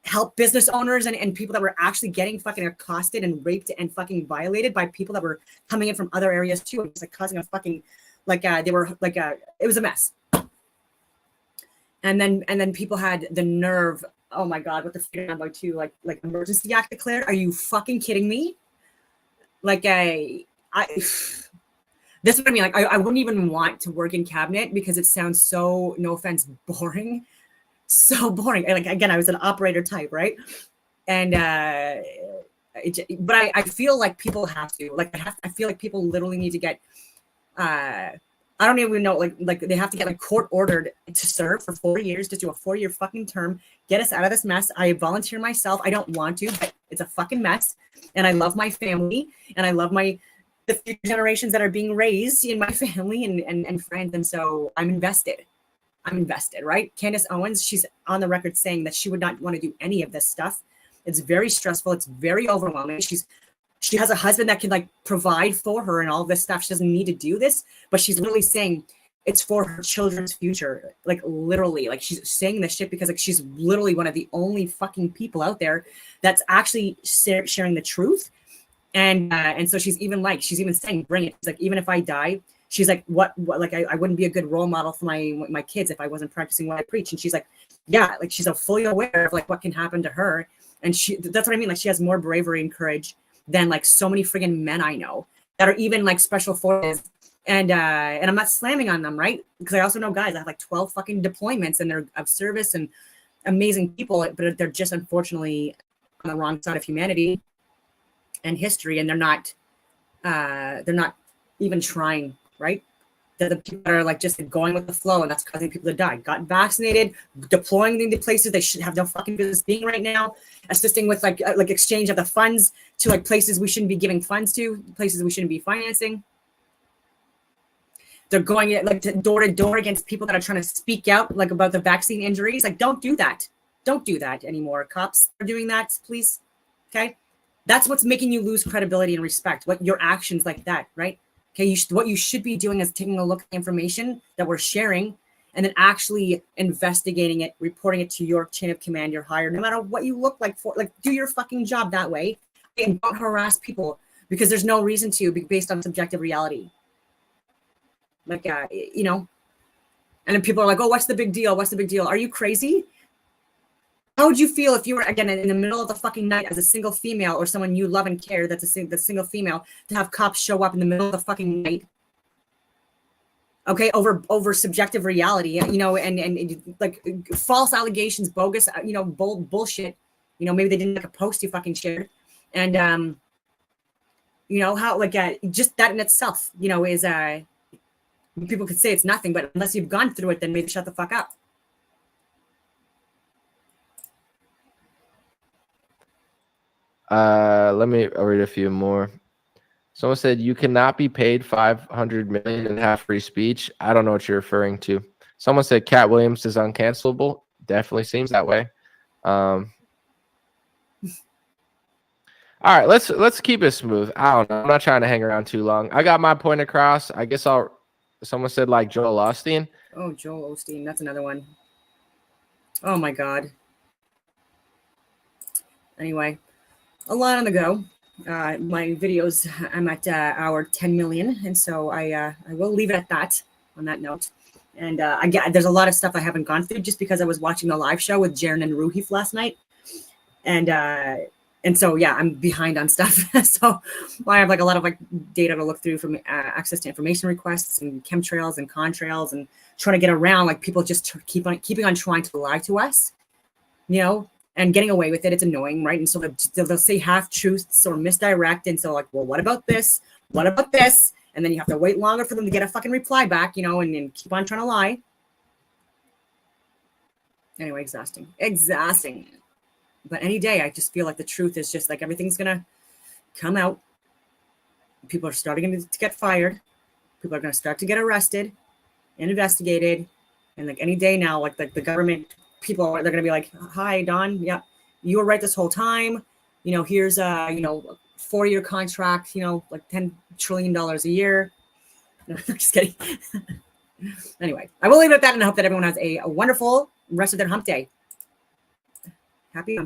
help business owners and people that were actually getting fucking accosted and raped and fucking violated by people that were coming in from other areas too. It was like causing a fucking, like they were like it was a mess. And then people had the nerve, oh my God, what the freaking about too, like emergency act declared. Are you fucking kidding me? Like this is what I mean. Like I wouldn't even want to work in cabinet because it sounds so, no offense, boring. So boring. Like, again, I was an operator type, right? And but I feel like people have to, like, I feel like people literally need to get I don't even know, like they have to get like court ordered to serve for 4 years, to do a 4-year fucking term, get us out of this mess. I volunteer myself. I don't want to, but it's a fucking mess. And I love my family, and I love the future generations that are being raised in my family and friends. And so I'm invested, right? Candace Owens, she's on the record saying that she would not want to do any of this stuff. It's very stressful. It's very overwhelming. She has a husband that can like provide for her and all this stuff. She doesn't need to do this, but she's literally saying it's for her children's future. Like literally, like she's saying this shit because like she's literally one of the only fucking people out there that's actually sharing the truth. And so she's even saying, bring it. It's like, even if I die, she's like, what like I wouldn't be a good role model for my kids if I wasn't practicing what I preach. And she's like, yeah, like she's fully aware of like what can happen to her. And that's what I mean. Like she has more bravery and courage than like so many friggin' men I know that are even like special forces. And I'm not slamming on them, right? Because I also know guys that have like 12 fucking deployments and they're of service and amazing people, but they're just unfortunately on the wrong side of humanity and history, and they're not even trying, right? They're the people that are like just going with the flow, and that's causing people to die. Got vaccinated, deploying into places they should have no fucking business being right now, assisting with like exchange of the funds to like places we shouldn't be giving funds to, places we shouldn't be financing. They're going like door to door against people that are trying to speak out like about the vaccine injuries. Like, don't do that. Don't do that anymore. Cops are doing that, please. Okay. That's what's making you lose credibility and respect. What your actions like that, right? Okay. What you should be doing is taking a look at the information that we're sharing and then actually investigating it, reporting it to your chain of command, your higher, no matter what you look like for, like, do your fucking job that way and don't harass people because there's no reason to be based on subjective reality. Like, you know, and then people are like, oh, what's the big deal? What's the big deal? Are you crazy? How would you feel if you were, again, in the middle of the fucking night as a single female or someone you love and care that's a single female to have cops show up in the middle of the fucking night? Okay, over subjective reality, you know, and like false allegations, bogus, you know, bullshit. You know, maybe they didn't like a post you fucking shared. And, you know, how, like, just that in itself, you know, is, people could say it's nothing, but unless you've gone through it, then maybe shut the fuck up. Let me read a few more. Someone said you cannot be paid 500 million and have free speech. I don't know what you're referring to. Someone said Cat Williams is uncancelable. Definitely seems that way. All right, let's keep it smooth. I don't know. I'm not trying to hang around too long. I got my point across. I guess someone said like Joel Osteen. Oh, Joel Osteen. That's another one. Oh my God. Anyway, a lot on the go. My videos, I'm at hour 10 million. And so I will leave it at that on that note. And there's a lot of stuff I haven't gone through just because I was watching the live show with Jaren and Ruhif last night. And so, yeah, I'm behind on stuff. So I have like a lot of like data to look through from access to information requests and chemtrails and contrails and trying to get around like people just keeping on trying to lie to us, you know, and getting away with it. It's annoying, right? And so they'll say half truths or misdirect. And so like, well, what about this? What about this? And then you have to wait longer for them to get a fucking reply back, you know, and keep on trying to lie. Anyway, exhausting. But any day, I just feel like the truth is just like everything's going to come out. People are starting to get fired. People are going to start to get arrested and investigated. And like any day now, like the government people, they're going to be like, hi, Don. Yeah, you were right this whole time. You know, here's a, you know, 4-year contract, you know, like $10 trillion a year. No, I'm just kidding. Anyway, I will leave it at that and I hope that everyone has a wonderful rest of their hump day. Happy hump day.